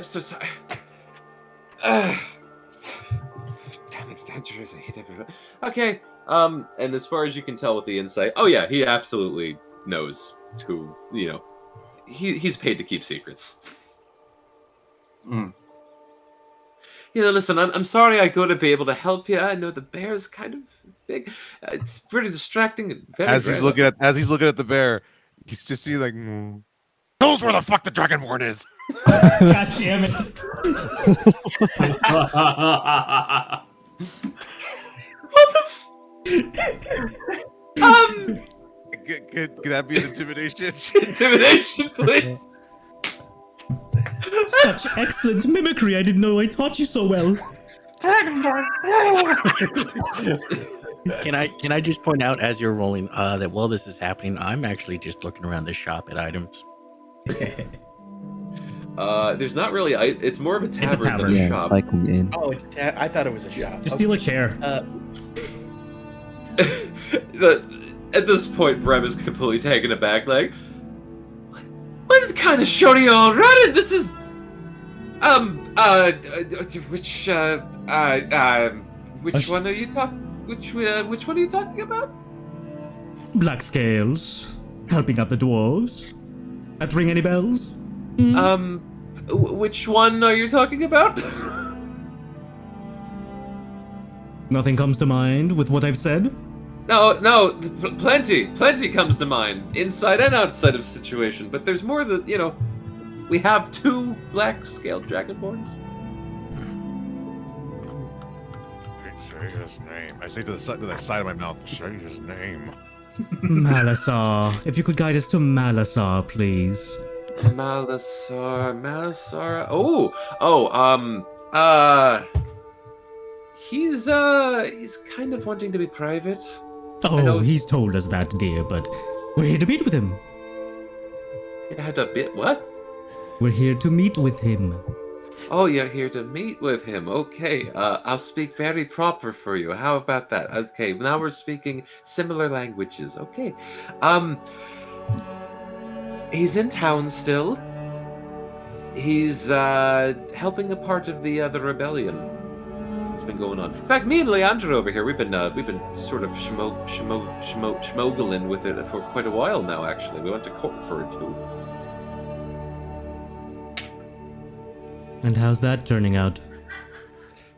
Damn it, Venturers, I hate everyone. Okay. And as far as you can tell with the insight, oh yeah, he absolutely knows who. You know, he's paid to keep secrets. Yeah, listen, I'm sorry I couldn't be able to help you. I know the bear's kind of big. It's pretty distracting. And very
as he's looking at the bear, he's just seeing like, knows where the fuck the Dragonborn is.
God damn it!
What the
Could that be an intimidation?
Intimidation, please.
Such excellent mimicry. I didn't know I taught you so well.
Can I just point out as you're rolling that while this is happening, I'm actually just looking around the shop at items.
There's not really. It's more of a tavern,
tavern.
than a
Yeah,
shop.
it's like an inn.
Oh, it's I thought it was a shop.
Just steal a chair.
At this point, Brem is completely taken aback. Like, what kind of show do you all running? This is, which one are you talking? Which one are you talking about?
Black scales. Helping out the dwarves. That ring any bells?
Which one are you talking about?
Nothing comes to mind with what I've said?
No, plenty comes to mind, inside and outside of situation. But there's more than we have 2 black-scaled dragonborns.
Say his name. I say to the side of my mouth. Say his name.
Malasar. If you could guide us to Malasar, please.
Malasar. He's kind of wanting to be private.
Oh, he's told us that, dear, but we're here to meet with him.
You had a bit what?
We're here to meet with him.
Oh, you're here to meet with him. Okay, I'll speak very proper for you. How about that? Okay, now we're speaking similar languages. Okay. He's in town still. He's helping a part of the rebellion that's been going on. In fact, me and Leandra over here, we've been sort of schmoggling with it for quite a while now. Actually, we went to court for it too.
And how's that turning out?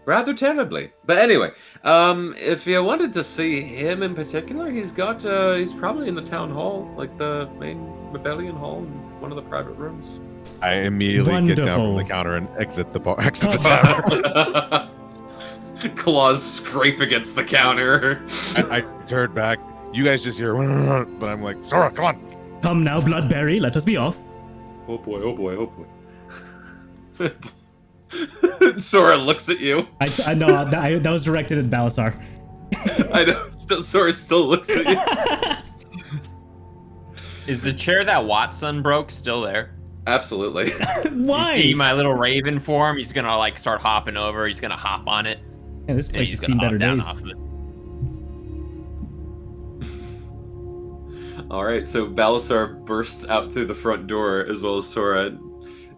Rather terribly. But anyway, if you wanted to see him in particular, he's probably in the town hall, like the main rebellion hall, in one of the private rooms.
I immediately get down from
Wonderful.
the counter and exit the tavern.
Claws scrape against the counter.
I turn back. You guys just hear, but I'm like, Sora, come on.
Come now, Bloodberry, let us be off.
Oh boy, oh boy, oh boy. Sora looks at you.
I know that was directed at Balasar.
I know. Sora still looks at you.
Is the chair that Watson broke still there?
Absolutely.
Why?
You see my little raven form? He's gonna like start hopping over. He's gonna hop on it.
Yeah, this
And
place
he's
has seen
gonna
better
hop down
days.
off of it.
All right, so Balasar bursts out through the front door as well as Sora.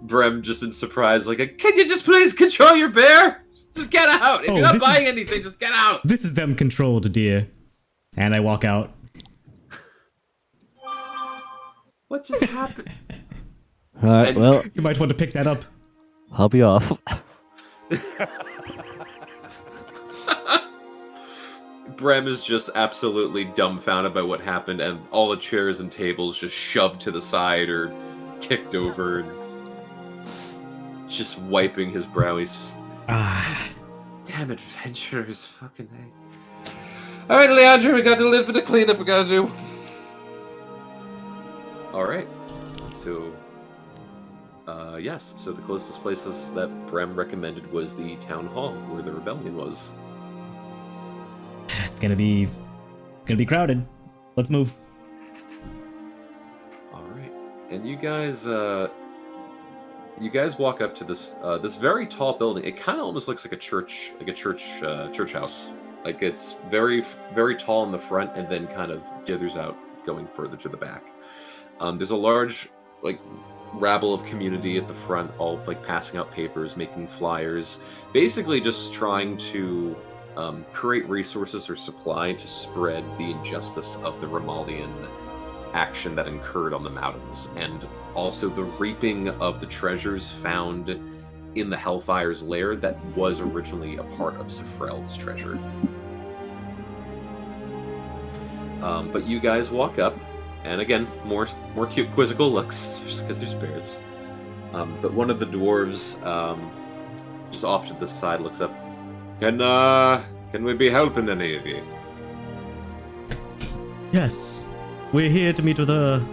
Brem just in surprise, like, can you just please control your bear? Just get out. If you're not buying anything, just get out.
This is them controlled, dear. And I walk out.
What just happened?
All right, well,
You might want to pick that up.
I'll be off.
Brem is just absolutely dumbfounded by what happened, and all the chairs and tables just shoved to the side or kicked over, and just wiping his brow. He's just, damn adventurers, fucking A. All right, Leandra, we got a little bit of cleanup we gotta do. All right, so yes, so the closest places that Brem recommended was the town hall where the rebellion was.
It's gonna be crowded. Let's move.
All right, and you guys walk up to this this very tall building. It kind of almost looks like a church house. Like it's very very tall in the front and then kind of dithers out going further to the back. There's a large like rabble of community at the front, all like passing out papers, making flyers, basically just trying to create resources or supply to spread the injustice of the Ramalian action that incurred on the mountains, and also the reaping of the treasures found in the Hellfire's lair that was originally a part of Sifreld's treasure. But you guys walk up, and again, more cute quizzical looks, especially because there's bears. But one of the dwarves, just off to the side, looks up. Can we be helping any of you?
Yes, we're here to meet with a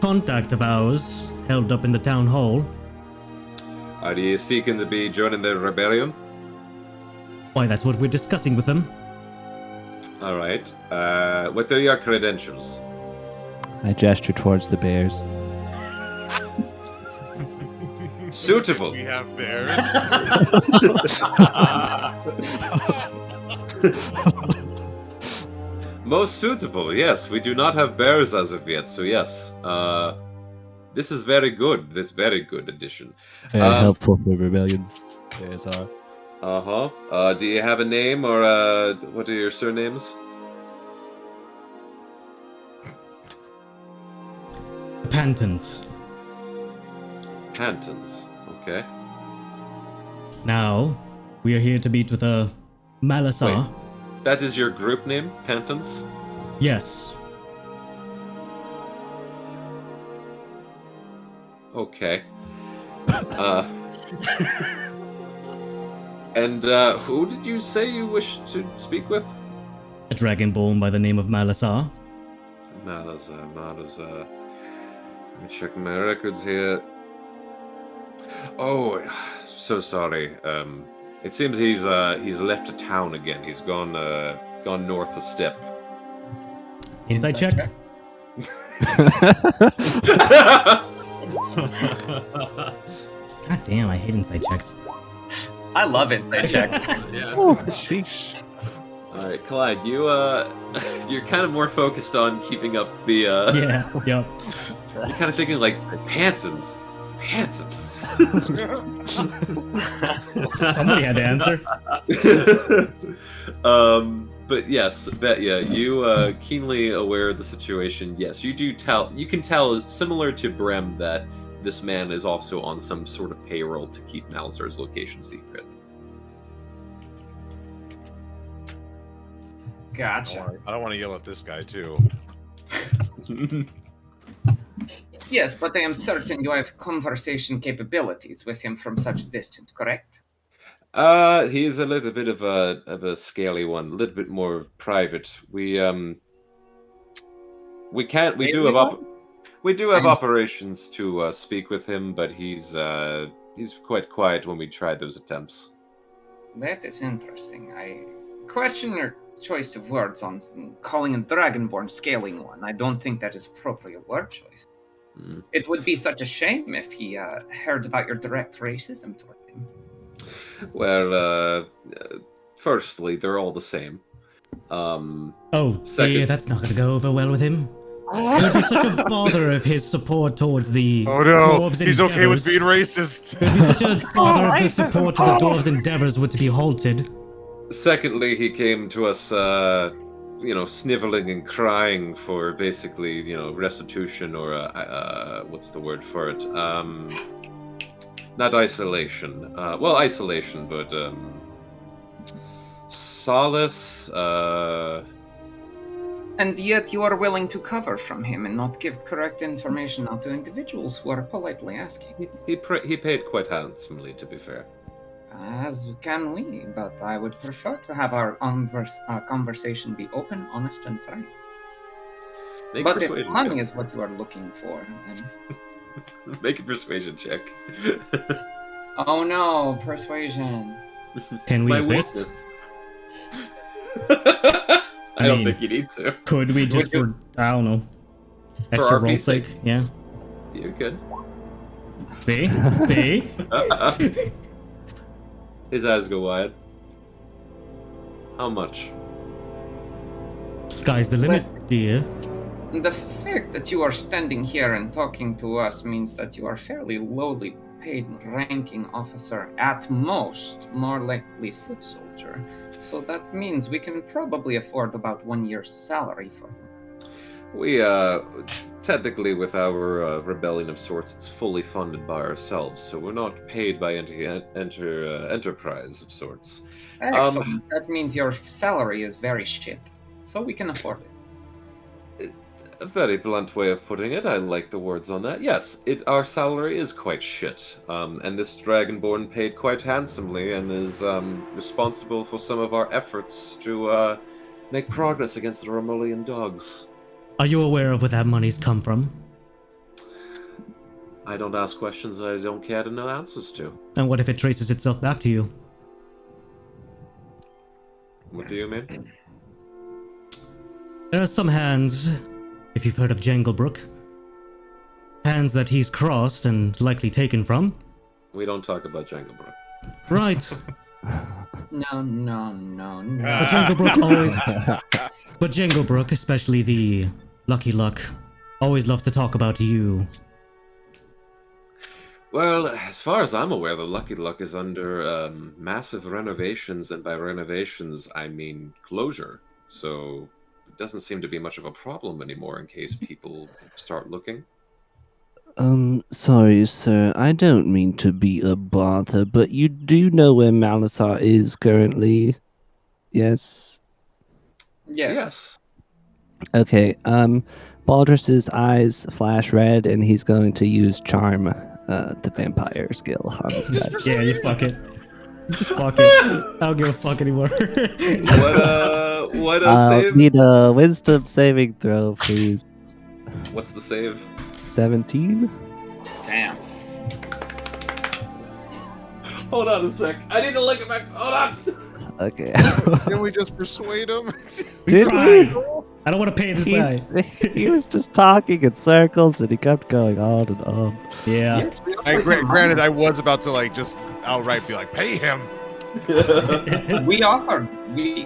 contact of ours held up in the town hall.
Are you seeking to be joining the rebellion?
Why, that's what we're discussing with them.
All right. What are your credentials?
I gesture towards the bears.
Suitable.
We have bears.
Most suitable, yes. We do not have bears as of yet, so yes. This is very good. This very good addition.
Very helpful for rebellions. Bears are.
Do you have a name or what are your surnames?
Pantons.
Pantons. Okay.
Now, we are here to meet with a Malasar.
Wait. That is your group name, Pantons?
Yes.
Okay. And who did you say you wish to speak with?
A dragonborn by the name of Malasar.
Malazar. Let me check my records here. Oh, so sorry. It seems he's left the town again. He's gone north a step.
Inside check? God damn, I hate inside checks.
I love inside checks.
Yeah.
Sheesh.
All right, Clyde, you're kind of more focused on keeping up the.
Yeah, yep.
You're kind of thinking like Pantons.
Somebody had to answer.
But yes, Vetya, you keenly aware of the situation. Yes, you do tell. You can tell, similar to Brem, that this man is also on some sort of payroll to keep Malzar's location secret.
Gotcha.
I don't want to yell at this guy too.
Yes, but I am certain you have conversation capabilities with him from such a distance, correct?
He's a little bit of a scaly one, a little bit more private. We do have operations to speak with him, but he's quite quiet when we try those attempts.
That is interesting. I question your choice of words on calling a dragonborn scaling one. I don't think that is appropriate word choice.
Mm.
It would be such a shame if he heard about your direct racism toward him.
Well, firstly, they're all the same.
Second, yeah, that's not going to go over well with him. It would be such a bother if his support towards the dwarves'
He's okay with
endeavors-
being racist.
It would be such a bother if the support to the dwarves' endeavors were to be halted.
Secondly, he came to us, sniveling and crying for basically, restitution or what's the word for it? Not isolation. Isolation, but solace.
And yet you are willing to cover from him and not give correct information out to individuals who are politely asking.
He paid quite handsomely, to be fair.
As can we, but I would prefer to have our conversation be open, honest, and frank. But if money is what you are looking for, then...
Make a persuasion check.
Oh no, persuasion.
Can we
My
assist?
weakness. I don't think you need to.
Could we just I don't know. Extra roll sake? Yeah.
You're good.
B?
His eyes go wide. How much?
Sky's the limit, dear.
The fact that you are standing here and talking to us means that you are fairly lowly paid ranking officer, at most, more likely foot soldier. So that means we can probably afford about 1 year's salary for him.
We, technically with our rebellion of sorts, it's fully funded by ourselves, so we're not paid by enterprise of sorts.
Excellent. That means your salary is very shit. So we can afford it.
A very blunt way of putting it. I like the words on that. Yes, our salary is quite shit. And this Dragonborn paid quite handsomely and is responsible for some of our efforts to make progress against the Romullian dogs.
Are you aware of where that money's come from?
I don't ask questions I don't care to know answers to.
And what if it traces itself back to you?
What do you mean?
There are some hands, if you've heard of Janglebrook. Hands that he's crossed and likely taken from.
We don't talk about Janglebrook.
Right.
No.
But Janglebrook always... But Janglebrook, especially the Lucky Luck, always loves to talk about you.
Well, as far as I'm aware, the Lucky Luck is under massive renovations, and by renovations, I mean closure. So it doesn't seem to be much of a problem anymore in case people start looking.
Sorry, sir. I don't mean to be a bother, but you do know where Malasar is currently? Yes?
Yes.
Okay, Baldrus's eyes flash red, and he's going to use Charm, the vampire skill on this guy.
Yeah, you fuck it. Just fuck it. I don't give a fuck anymore.
What save?
Need a wisdom saving throw, please.
What's the save?
17?
Damn.
Hold on a sec. I need to look at my... Hold on!
Okay.
Can we just persuade him?
We tried. I don't want to pay this guy.
He was just talking in circles, and he kept going on and on.
Yeah.
Yes, we offered him
Granted, I was about to like just outright be like, pay him.
money. We offered.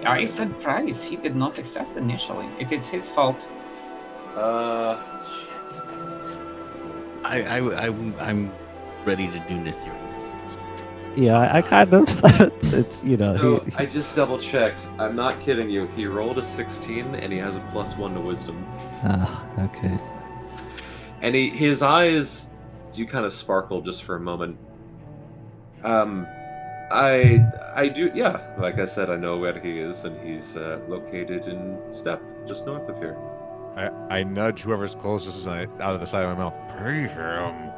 I said price. He did not accept initially. It is his fault.
I'm ready to do Nisiri.
Yeah, I kind of thought it's, you know.
So, I just double checked. I'm not kidding you. He rolled a 16, and he has a +1 to wisdom.
Okay.
And his eyes do kind of sparkle just for a moment. I do, yeah. Like I said, I know where he is, and he's located in Steppe, just north of here.
I nudge whoever's closest and out of the side of my mouth. Pay him.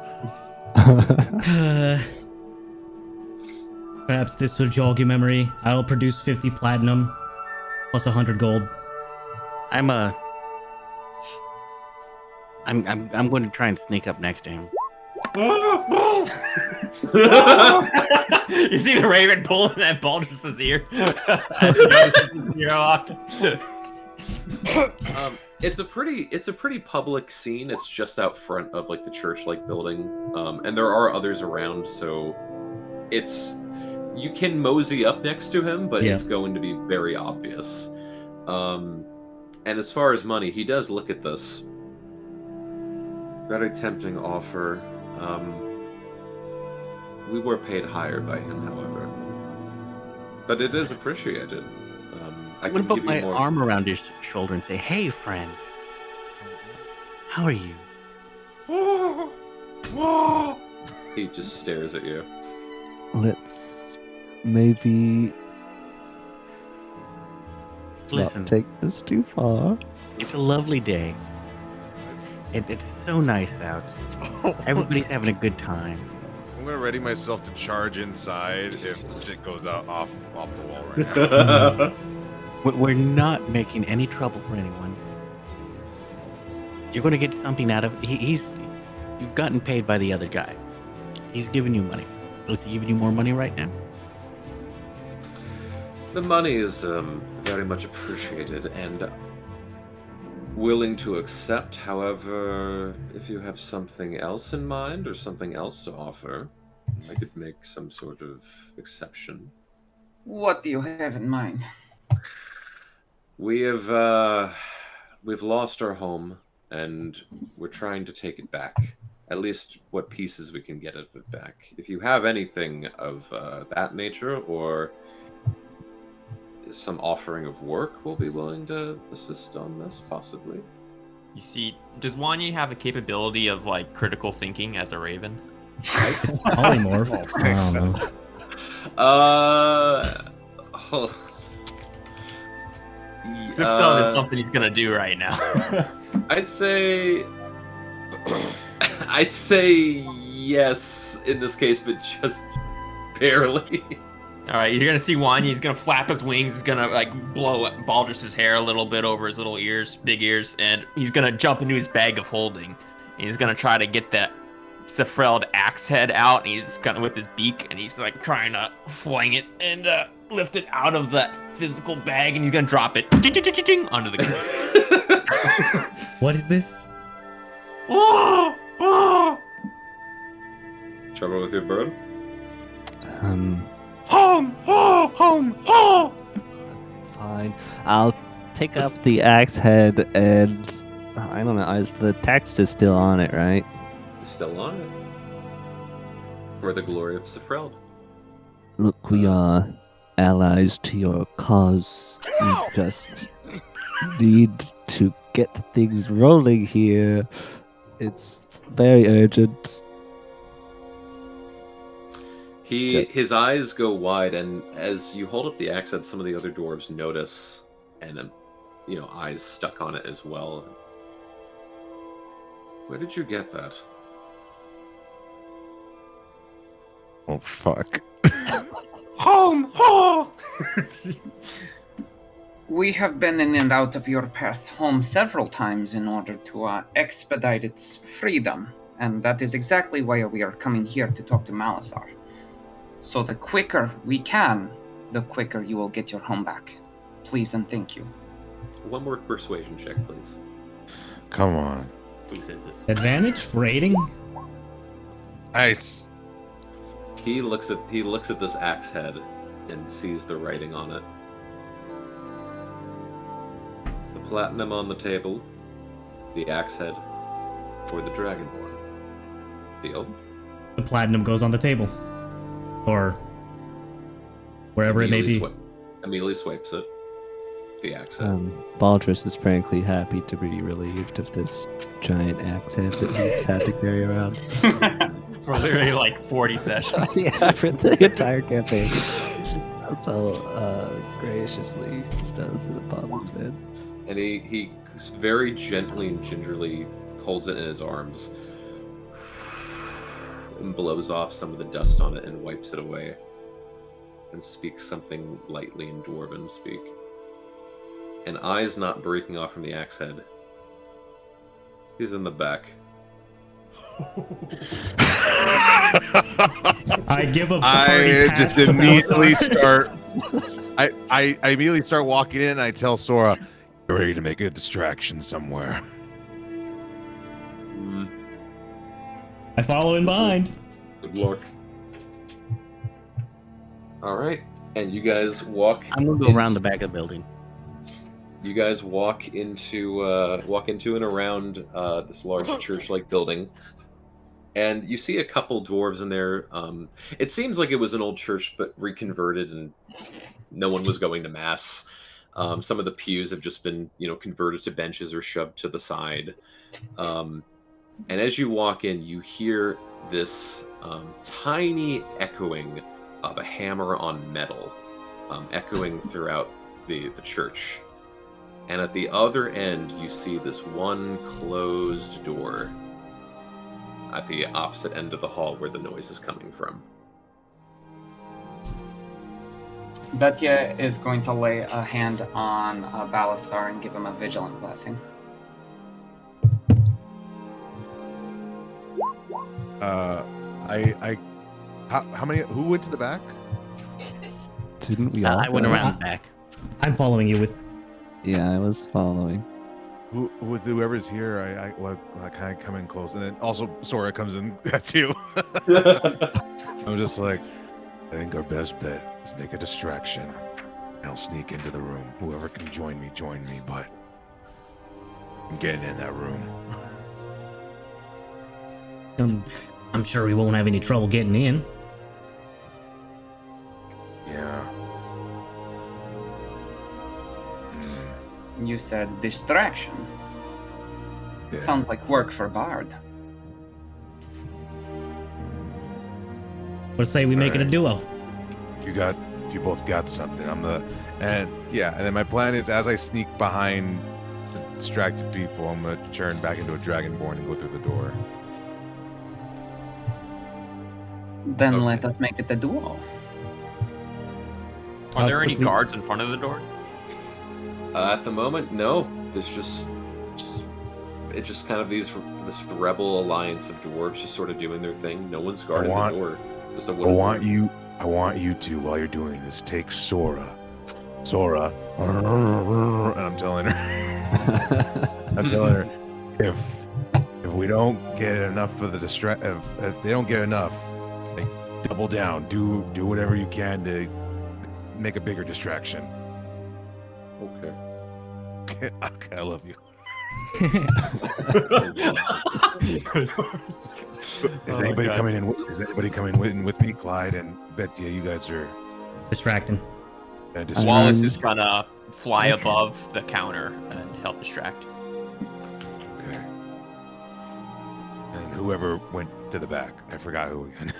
Perhaps this will jog your memory. I'll produce 50 platinum plus 100 gold.
I'm going to try and sneak up next to him.
You see the raven pulling that Baldrus's ear as he notices his hero.
It's a pretty public scene. It's just out front of like the church-like building, and there are others around, so you can mosey up next to him, but it's going to be very obvious. And as far as money, he does look at this. Very tempting offer. We were paid higher by him, however, but it is appreciated.
I'm going to put my arm around his shoulder and say, "Hey, friend, how are you?"
He just stares at you.
Let's maybe
Listen,
not take this too far.
it's a lovely day. It's so nice out. Everybody's having a good time.
I'm gonna ready myself to charge inside if shit goes out off the wall right now.
We're not making any trouble for anyone. You're going to get something out of you've gotten paid by the other guy. He's giving you money. Is he giving you more money right now?
The money is very much appreciated and willing to accept. However, if you have something else in mind or something else to offer, I could make some sort of exception.
What do you have in mind?
We've lost our home, and we're trying to take it back. At least what pieces we can get of it back. If you have anything of that nature, or some offering of work, we'll be willing to assist on this, possibly.
You see, does Wanye have a capability of like critical thinking as a raven?
It's polymorph. I don't know.
If so, there's something he's gonna do right now.
I'd say yes in this case, but just barely.
All right, you're gonna see Wanya. He's gonna flap his wings. He's gonna like blow Baldrus's hair a little bit over his little ears, big ears, and he's gonna jump into his bag of holding. And he's gonna try to get that Sefreld axe head out. And he's kind of with his beak, and he's like trying to fling it and lift it out of that physical bag. And he's gonna drop it onto the ground.
What is this?
Trouble with your bird?
Home! Home!
Fine. I'll pick up the axe head and I don't know. The text is still on it, right?
Still on it. For the glory of Sefreld.
Look, we are allies to your cause. We just need to get things rolling here. It's very urgent.
His eyes go wide, and as you hold up the axe head, some of the other dwarves notice, and eyes stuck on it as well. Where did you get that?
Oh fuck.
Home! Home!
We have been in and out of your past home several times in order to expedite its freedom, and that is exactly why we are coming here to talk to Malasar. So the quicker we can, the quicker you will get your home back. Please and thank you.
One more persuasion check, please.
Come on.
Please hit this.
Advantage? Rating?
Nice.
He looks at this axe head and sees the writing on it. The platinum on the table, the axe head for the Dragonborn. Deal?
The platinum goes on the table. Or wherever it may be.
Amelie swipes it. The axe head.
Baldrus is frankly happy to be relieved of this giant axe head that he's had to carry around.
For literally like 40 sessions.
Yeah, for the entire campaign. So graciously bestows it upon this man.
And he very gently and gingerly holds it in his arms and blows off some of the dust on it and wipes it away and speaks something lightly in Dwarven speak. And eyes not breaking off from the axe head. He's in the back.
I give a
I just immediately start. I immediately start walking in. And I tell Sora, "You're ready to make a distraction somewhere."
I follow in behind.
Good luck. All right, and you guys walk.
I'm gonna go around the back of the building.
You guys walk into and around this large church-like building, and you see a couple dwarves in there. It seems like it was an old church, but reconverted, and no one was going to mass. Some of the pews have just been, converted to benches or shoved to the side. And as you walk in, you hear this tiny echoing of a hammer on metal, echoing throughout the church. And at the other end, you see this one closed door at the opposite end of the hall where the noise is coming from.
Betya is going to lay a hand on Balasar and give him a vigilant blessing.
How many? Who went to the back?
Didn't we all?
I went around the back.
I'm following you with.
Yeah, I was following.
With whoever's here, I kind of come in close, and then also Sora comes in too. I'm just like, I think our best bet is make a distraction. I'll sneak into the room. Whoever can join me, but I'm getting in that room.
I'm sure we won't have any trouble getting in.
Yeah.
You said distraction.
Yeah.
Sounds like work for Bard.
Let's say we make it a
Alright.
duo.
You both got something. And then my plan is as I sneak behind the distracted people, I'm gonna turn back into a Dragonborn and go through the door.
Then
Okay.
let us make it a duo.
Are there any
quickly-
guards in front of the door?
At the moment, no. There's it's just kind of this rebel alliance of dwarves just sort of doing their thing. No one's guarding the door. Just a
I
wooden
want
door.
I want you to, while you're doing this, take Sora, and I'm telling her, if we don't get enough for the if they don't get enough, like, double down, do whatever you can to make a bigger distraction.
Okay.
Okay, I love you. Is anybody coming in? Is anybody coming in with me, Clyde and Betsy? You guys are
Distracting.
Wallace is gonna fly above the counter and help distract.
Okay. And whoever went to the back, I forgot who again.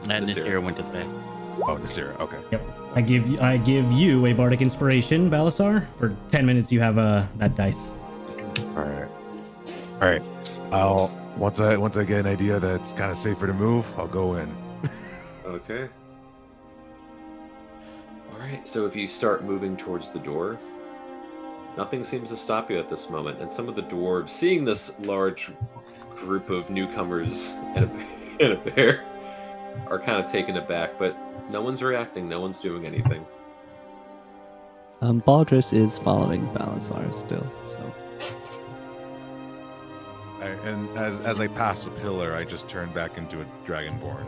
And Nasira went to the back.
Oh, Nasira. Okay.
Yep. I give you a bardic inspiration, Balasar. For 10 minutes, you have that dice.
All right. I'll once I get an idea that's kind of safer to move, I'll go in.
Okay. All right. So if you start moving towards the door, nothing seems to stop you at this moment. And some of the dwarves, seeing this large group of newcomers and a bear, are kind of taken aback. But no one's reacting. No one's doing anything.
Baldrus is following Balasar still, so.
And as I pass the pillar, I just turn back into a dragonborn.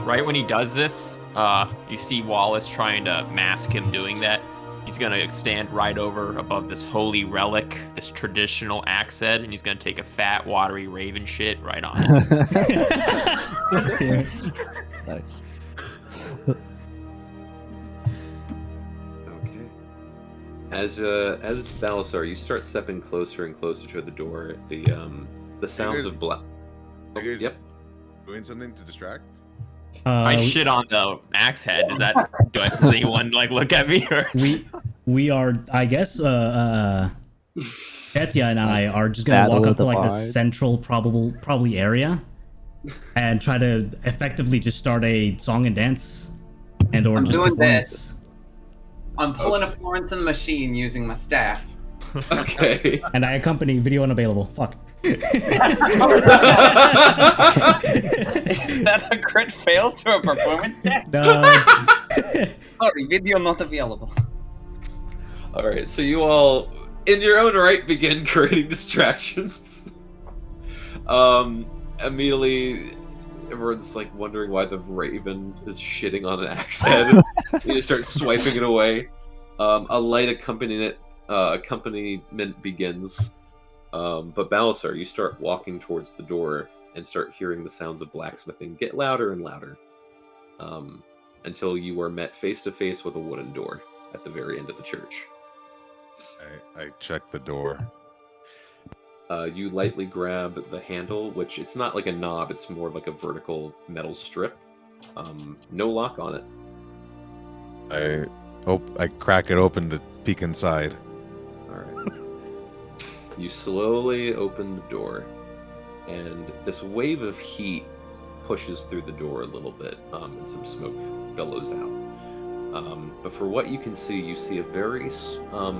Right when he does this, you see Wallace trying to mask him doing that. He's gonna stand right over above this holy relic, this traditional axe head, and he's gonna take a fat, watery raven shit right on it.
Nice.
Okay. As Balasar, you start stepping closer and closer to the door. The sounds of black. Oh,
you guys
yep.
doing something to distract?
I shit on the axe head. Does anyone look at me? Or?
We are, I guess, Katya and I are just gonna
Battle
walk
of
up to
the
like a
Bards.
central probably area and try to effectively just start a song and dance and or
I'm
just
doing
performance.
this. I'm pulling a Florence and the Machine using my staff.
Okay.
And I accompany video unavailable. Fuck.
Is that a crit fail to a performance check? Sorry, video not available.
All right. So you all, in your own right, begin creating distractions. Immediately, everyone's like wondering why the raven is shitting on an axe head. You start swiping it away. A light accompaniment begins. But Balasar, you start walking towards the door and start hearing the sounds of blacksmithing get louder and louder, until you are met face to face with a wooden door at the very end of the church.
I check the door.
You lightly grab the handle, which it's not like a knob; it's more like a vertical metal strip. No lock on it.
I crack it open to peek inside.
All right. You slowly open the door, and this wave of heat pushes through the door a little bit, and some smoke billows out. But for what you can see, you see a very a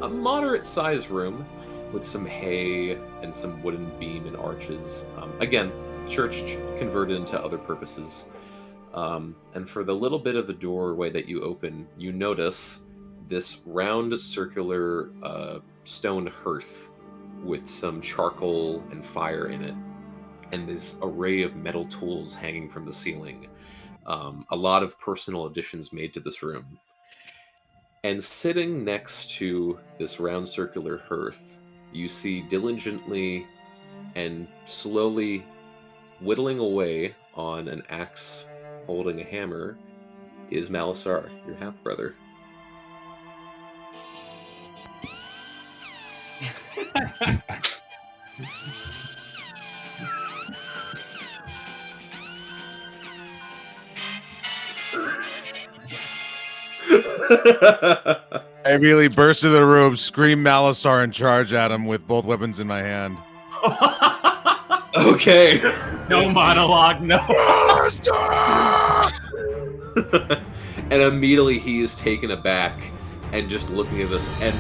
moderate-sized room with some hay and some wooden beam and arches. Again, church converted into other purposes. And for the little bit of the doorway that you open, you notice this round circular stone hearth with some charcoal and fire in it, and this array of metal tools hanging from the ceiling. A lot of personal additions made to this room. And sitting next to this round circular hearth, you see diligently and slowly whittling away on an axe holding a hammer is Malasar, your half-brother.
I immediately burst into the room, scream Malasar, and charge at him with both weapons in my hand.
Okay.
No monologue, no.
And immediately he is taken aback and just looking at this, and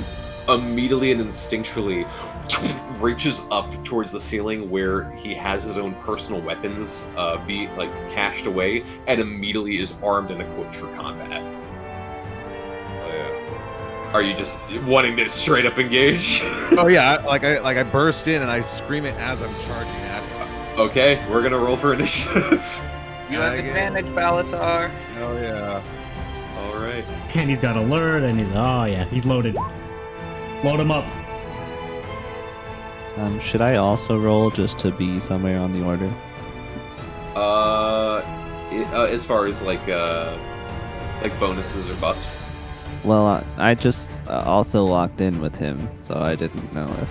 immediately and instinctually reaches up towards the ceiling where he has his own personal weapons be like cached away, and immediately is armed and equipped for combat.
Oh yeah.
Are you just wanting to straight up engage?
Oh yeah. I burst in and I scream it as I'm charging at him.
Okay, we're gonna roll for initiative.
You have advantage, Balasar.
Oh yeah.
All right.
And he's got alert, and he's loaded. Load him up.
Should I also roll just to be somewhere on the order?
As far as like bonuses or buffs.
Well, I just also locked in with him, so I didn't know if.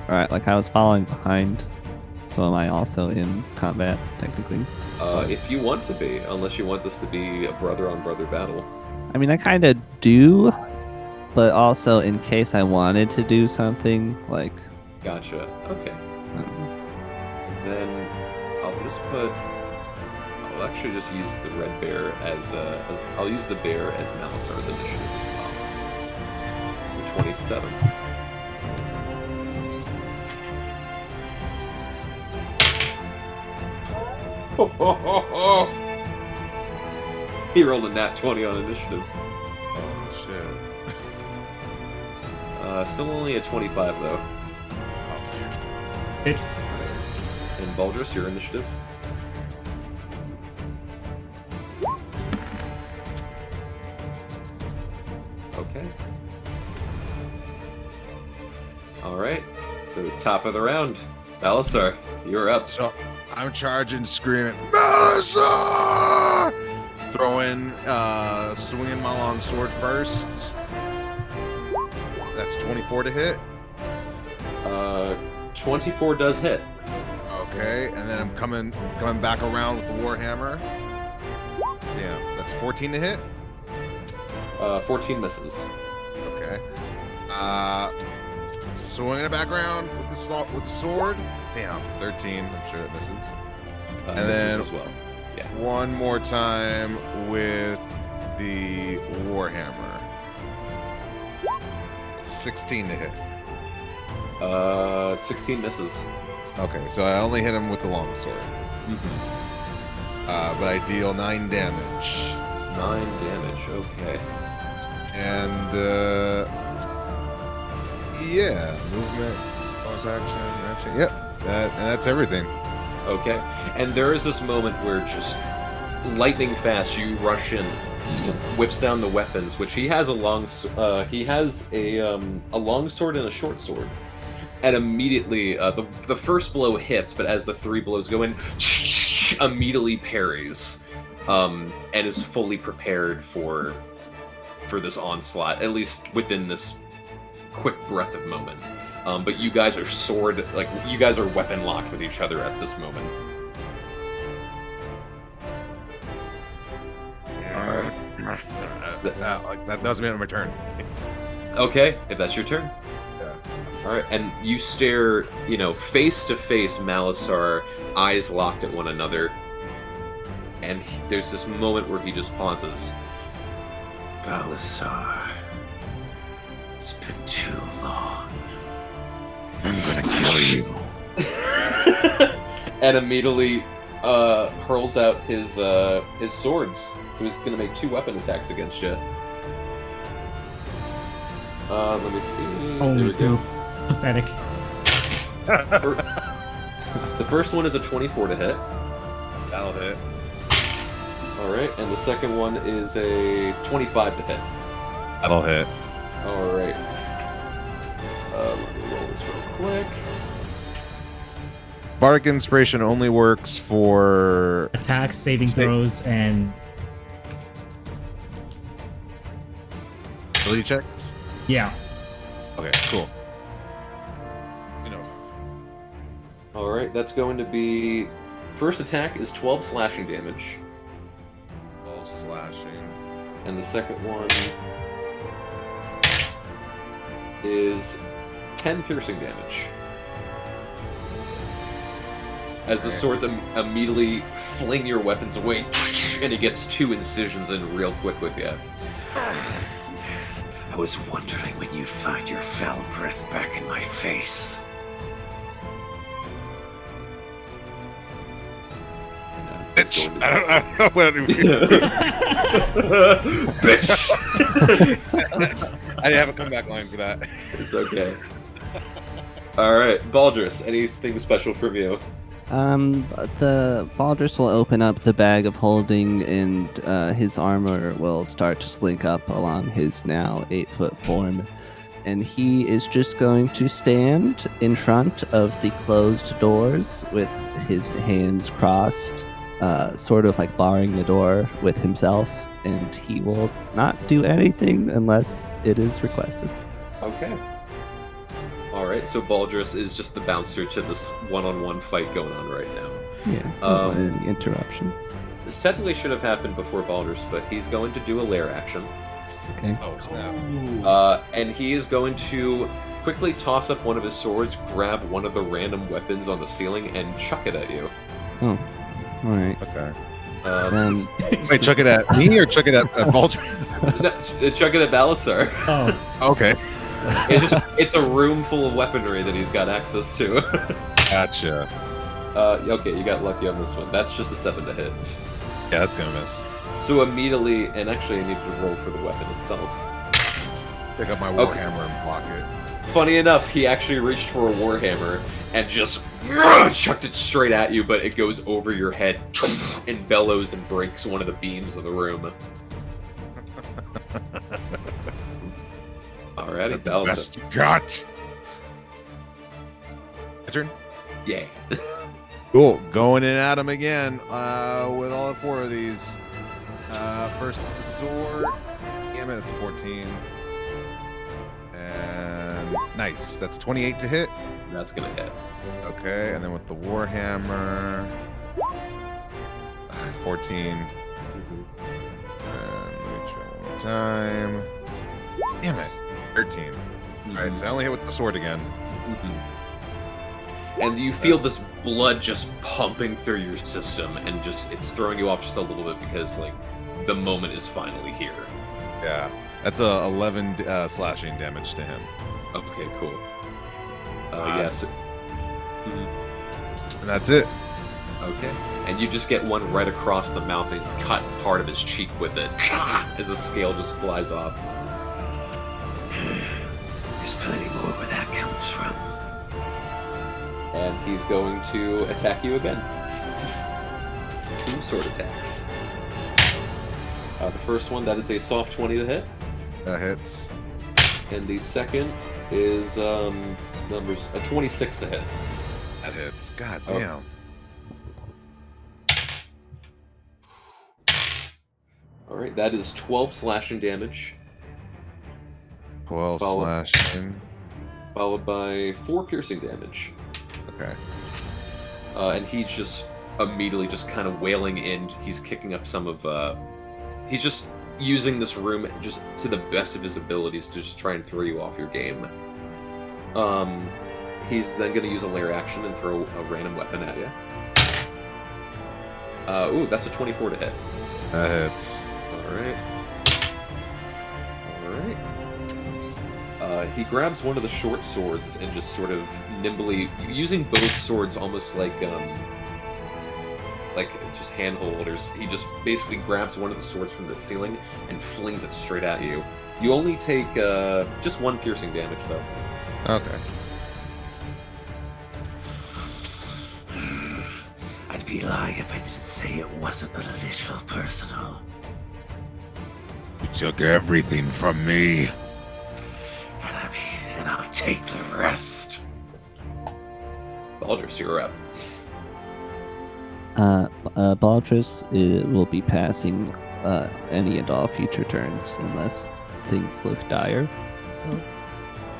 Alright, like I was following behind, so am I also in combat, technically?
If you want to be, unless you want this to be a brother-on-brother battle.
I mean, I kind of do, but also in case I wanted to do something, like...
Gotcha. Okay. And then I'll just put... I'll actually just use the red bear as I'll use the bear as Malisar's initiative as well. So 27. He rolled a nat 20 on initiative.
Oh shit.
Still only a 25 though.
It.
And Baldrus, your initiative. Okay. Alright. So top of the round. Balasar, you're up.
So I'm charging, screaming, Melissa! Throwing, swinging my long sword first. That's 24 to hit.
24 does hit.
Okay, and then I'm coming back around with the warhammer. Damn, that's 14 to hit.
14 misses.
Okay. Swinging it back around with the sword. Damn, 13. I'm sure that misses. And
misses
then
as well. Yeah.
One more time with the warhammer. 16 to hit.
16 misses.
Okay, so I only hit him with the longsword. But I deal 9 damage.
9 damage, okay.
And, yeah, movement, bonus action. Yep, that's everything.
Okay. And there is this moment where just lightning fast you rush in, whips down the weapons, which he has a long sword and a short sword. And immediately, the first blow hits, but as the 3 blows go in, immediately parries, and is fully prepared for this onslaught, at least within this quick breath of moment. But you guys are you guys are weapon locked with each other at this moment.
That doesn't mean my turn.
Okay, if that's your turn. All right, and you stare, face to face, Malisar, eyes locked at one another, and there's this moment where he just pauses. Balasar, it's been too long.
I'm gonna kill you.
And immediately hurls out his swords. So he's gonna make 2 weapon attacks against you. Let me see.
Only 2. Pathetic.
The first one is a 24 to hit.
That'll hit.
Alright, and the second one is a 25 to hit.
That'll hit.
Alright. Let me roll this real quick.
Bardic Inspiration only works for
Attacks, saving throws, and
ability checks.
yeah.
Okay, cool.
Alright, that's going to be... First attack is 12 slashing damage.
12 slashing.
And the second one is 10 piercing damage. as the swords immediately fling your weapons away, and it gets 2 incisions in real quick with you.
I was wondering when you'd find your foul breath back in my face.
Bitch! I don't know what
Bitch!
I didn't have a comeback line for that.
It's okay. Alright, Baldrus, anything special from you?
The Baldrus will open up the bag of holding, and his armor will start to slink up along his now 8-foot form. And he is just going to stand in front of the closed doors with his hands crossed, sort of like barring the door with himself, and he will not do anything unless it is requested.
Okay. Alright, so Baldrus is just the bouncer to this one-on-one fight going on right now.
Yeah, don't want any interruptions.
This technically should have happened before Baldrus, but he's going to do a lair action.
Okay.
Oh, snap.
And he is going to quickly toss up one of his swords, grab one of the random weapons on the ceiling, and chuck it at you.
Oh, alright.
Okay.
So
Wait, chuck it at me or chuck it at Baldrus?
no, chuck it at Balasar.
Oh,
Okay.
It's a room full of weaponry that he's got access to.
Gotcha.
Okay, you got lucky on this one. That's just a 7 to hit.
Yeah, that's gonna miss.
So immediately, and actually I need to roll for the weapon itself.
Pick up my warhammer and block it.
Funny enough, he actually reached for a warhammer and just chucked it straight at you, but it goes over your head and bellows and breaks one of the beams of the room. Alrighty,
Is that the
Balasar.
best you got? My turn?
Yeah.
Cool. Going in at him again with all 4 of these. First is the sword. Damn it, that's a 14. And nice. That's 28 to hit.
That's gonna hit.
Okay, and then with the warhammer, 14. And let me try one more time. Damn it, 13. Right, so I only hit with the sword again.
And you feel this blood just pumping through your system, and just it's throwing you off just a little bit because like the moment is finally here.
Yeah, that's a 11 slashing damage to him.
Okay, cool.
Wow.
Yes.
And that's it.
Okay. And you just get one right across the mouth and cut part of his cheek with it as the scale just flies off.
There's plenty more where that comes from.
And he's going to attack you again. 2 sword attacks. The first one, that is a soft 20 to hit.
That hits.
And the second is numbers a 26 to hit.
That hits. God
Oh.
damn.
Alright, that is 12 slashing damage,
12
Follow.
slashing.
followed by 4 piercing damage.
Okay.
And he's just immediately just kind of wailing in. He's kicking up some of he's just using this room just to the best of his abilities to just try and throw you off your game. He's then going to use a lair action and throw a random weapon at you. Ooh, that's a 24 to hit.
That hits.
Alright. Alright. He grabs one of the short swords and just sort of nimbly, using both swords almost like just hand holders, he just basically grabs one of the swords from the ceiling and flings it straight at you. You only take just 1 piercing damage, though.
Okay.
I'd be lying if I didn't say it wasn't a little personal.
You took everything from me.
And I'll take the rest.
Baldrus, you're up.
Baldrus will be passing any and all future turns unless things look dire. So,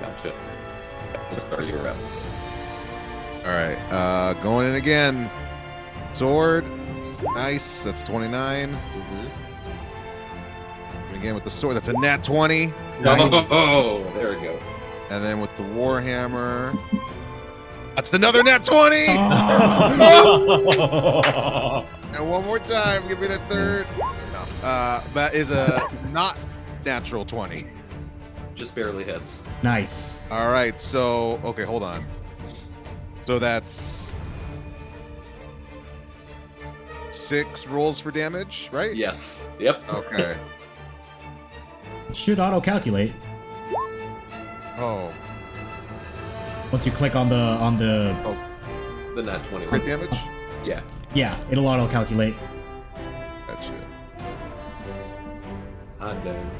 Gotcha. Let's start your up.
Alright. Going in again. Sword. Nice. That's 29.
Mm-hmm.
Again with the sword. That's a nat 20.
Nice. Oh, there we go.
And then with the warhammer. That's another nat 20.
Oh.
And one more time. Give me the third. No. That is a not natural 20.
Just barely hits.
Nice.
All right. So, okay, hold on. So that's 6 rolls for damage, right?
Yes. Yep.
Okay.
Should auto-calculate
Oh,
once you click on the.
The nat 20.
crit damage?
Yeah.
Yeah, it'll auto-calculate.
Gotcha.
I'm down.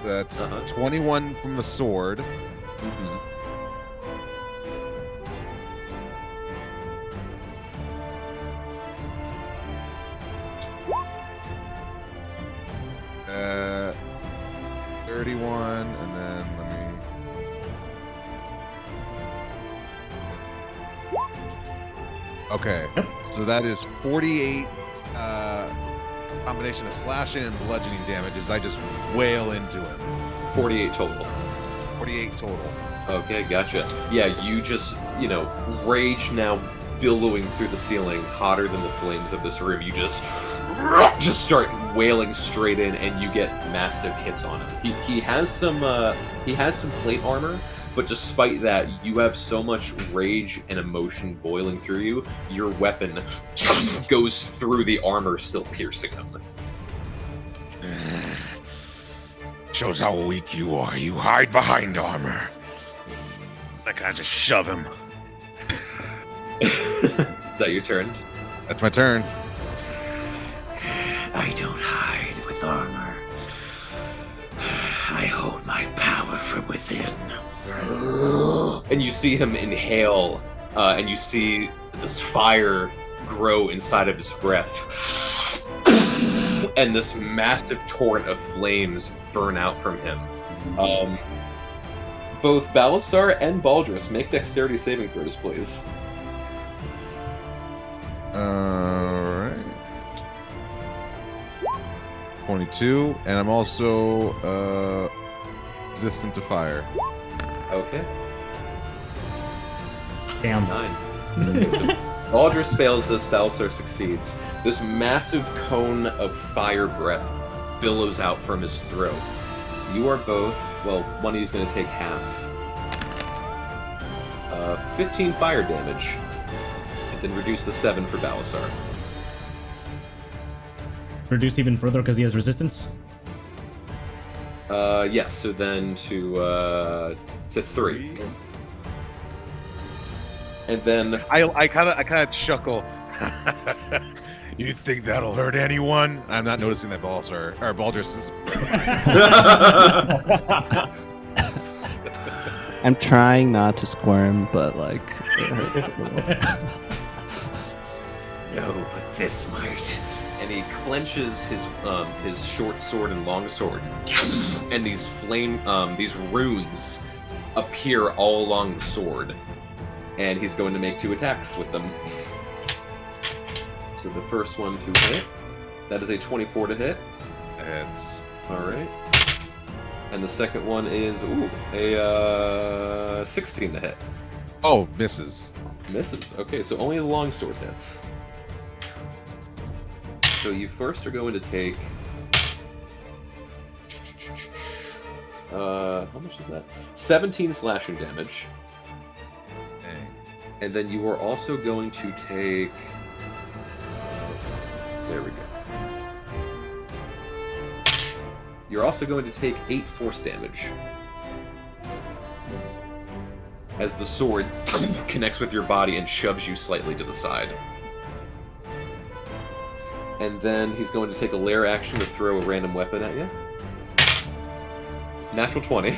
That's 21 from the sword.
Mm-hmm.
Uh, 31, and then let me. Okay, so that is 48 combination of slashing and bludgeoning damage as I just wail into him.
48 total.
48 total.
Okay, gotcha. Yeah, you just, rage now billowing through the ceiling, hotter than the flames of this room. You just start wailing straight in, and you get massive hits on him. He has some plate armor, but despite that, you have so much rage and emotion boiling through you. Your weapon goes through the armor, still piercing him.
Shows how weak you are. You hide behind armor. I can't just shove him.
Is that your turn?
That's my turn.
I don't hide with armor. I hold my power from within.
And you see him inhale, and you see this fire grow inside of his breath. And this massive torrent of flames burn out from him. Both Balasar and Baldrus, make dexterity saving throws, please.
Alright. 22, and I'm also resistant to fire.
Okay.
Damn.
9. Okay, so Baldrus fails this, Balasar succeeds. This massive cone of fire breath billows out from his throat. You are both, well, one of you is going to take half. 15 fire damage. And then reduce to 7 for Balasar.
Reduced even further because he has resistance.
Yes, so then to 3. And then
I kind of chuckle. You think that'll hurt anyone? I'm not noticing that Baldrus is.
I'm trying not to squirm, but like it hurts a little.
No, but this might.
and he clenches his short sword and long sword, and these runes appear all along the sword, and he's going to make 2 attacks with them. So the first one to hit, that is a 24 to hit.
Hits.
All right. And the second one is a 16 to hit.
Oh, misses.
Misses. Okay, so only the longsword hits. So you first are going to take. How much is that? 17 slashing damage.
Dang.
And then you are also going to take. There we go. You're also going to take 8 force damage. As the sword connects with your body and shoves you slightly to the side. And then he's going to take a lair action to throw a random weapon at you. Natural 20.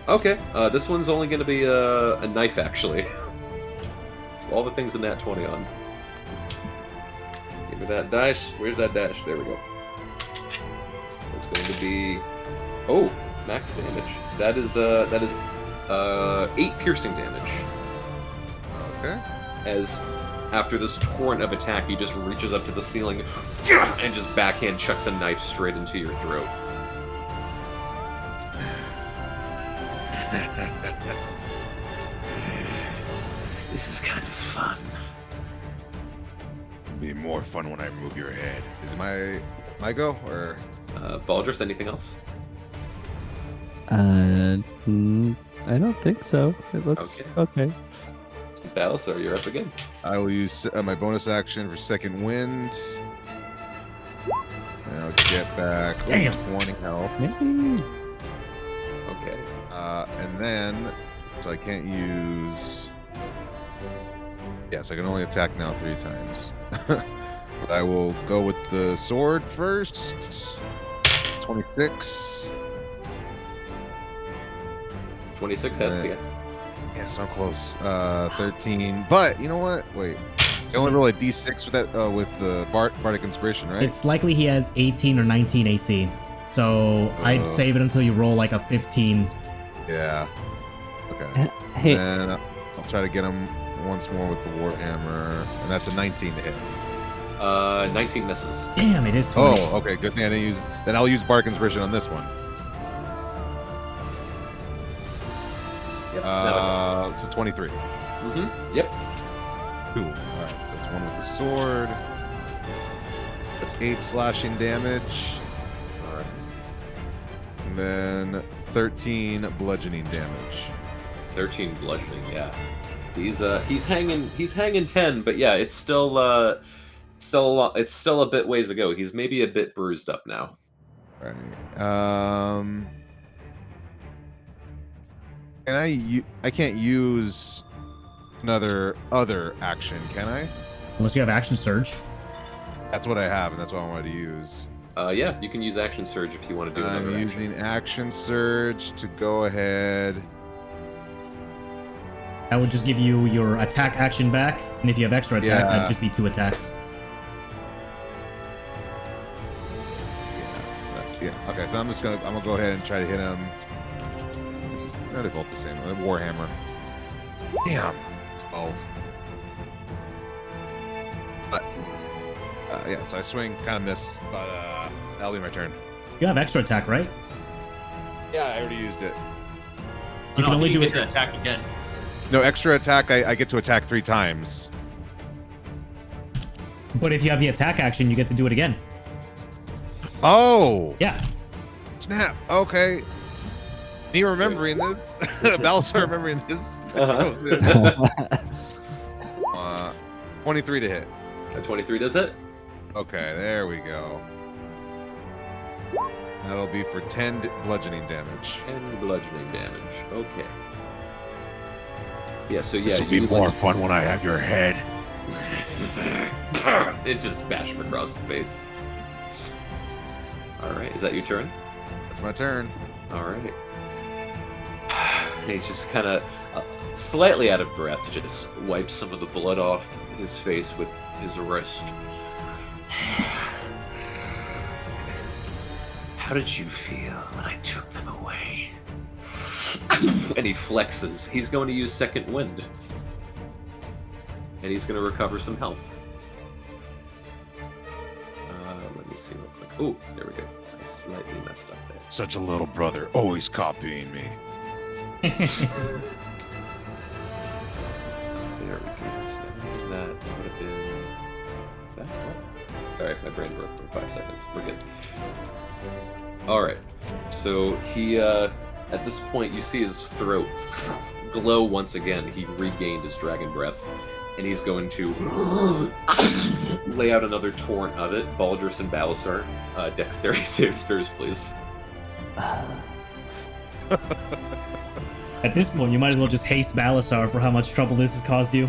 Okay, this one's only going to be a knife, actually. All the things in Nat 20 on. Give me that dash. Where's that dash? There we go. It's going to be... Oh, max damage. That is 8 piercing damage.
Okay.
As after this torrent of attack, he just reaches up to the ceiling and just backhand chucks a knife straight into your throat.
This is kind of fun.
It'll be more fun when I remove your head. Is it my go or?
Baldrus, anything else?
I don't think so. It looks okay.
Balasar, you're up again.
I will use my bonus action for second wind. And I'll get back 20 health.
Okay.
And then, so I can't use. Yeah, so I can only attack now 3 times. But I will go with the sword first. 26.
26 hits, yeah.
Yeah, so close. 13. But you know what? Wait. You only roll a d6 with that with the Bardic Inspiration, right?
It's likely he has 18 or 19 AC. So I'd save it until you roll like a 15.
Yeah. Okay.
Hey.
And I'll try to get him once more with the Warhammer. And that's a 19 to hit.
19 misses.
Damn, it is 20.
Oh, okay. Good thing I didn't use. Then I'll use Bardic Inspiration on this one.
Yep.
So 23.
Mm-hmm. Yep.
Cool. All right. So it's 1 with the sword. That's 8 slashing damage.
All right.
And then 13 bludgeoning damage.
13 bludgeoning. Yeah. He's hanging 10, but yeah, it's still it's still a bit ways to go. He's maybe a bit bruised up now.
Right. And I can't use another other action, can I?
Unless you have action surge.
That's what I have, and that's what I wanted to use.
Yeah, you can use action surge if you want to do another
I'm
action.
using action surge to go ahead.
That would just give you your attack action back, and if you have extra attack, that'd just be 2 attacks.
Yeah. Okay, so I'm gonna go ahead and try to hit him. No, they're both the same. Warhammer. Damn. 12. But yeah, so I swing, kind of miss, but that'll be my turn.
You have extra attack, right?
Yeah, I already used it.
You can only do it.
to attack again.
No, extra attack, I get to attack 3 times.
But if you have the attack action, you get to do it again.
Oh!
Yeah.
Snap. Okay. Me remembering this. Balasar remembering this. 23 to hit.
23 does hit?
Okay, there we go. That'll be for 10 bludgeoning damage.
10 bludgeoning damage. Okay. Yeah, so yeah,
This will be more fun when I have your head.
It just bashed him across the face. Alright, is that your turn?
That's my turn.
Alright. And he's just kind of slightly out of breath, just wipes some of the blood off his face with his wrist.
How did you feel when I took them away?
And he flexes. He's going to use second wind. And he's going to recover some health. Let me see real quick. Oh, there we go. I slightly messed up there.
Such a little brother, always copying me.
There we go. So that would have been that. Oh. Sorry, my brain broke for 5 seconds. We're good. All right. So he, at this point, you see his throat glow once again. He regained his dragon breath, and he's going to lay out another torrent of it. Baldrus and Balasar, dexterity saving throws, please.
At this point, you might as well just haste Balasar for how much trouble this has caused you.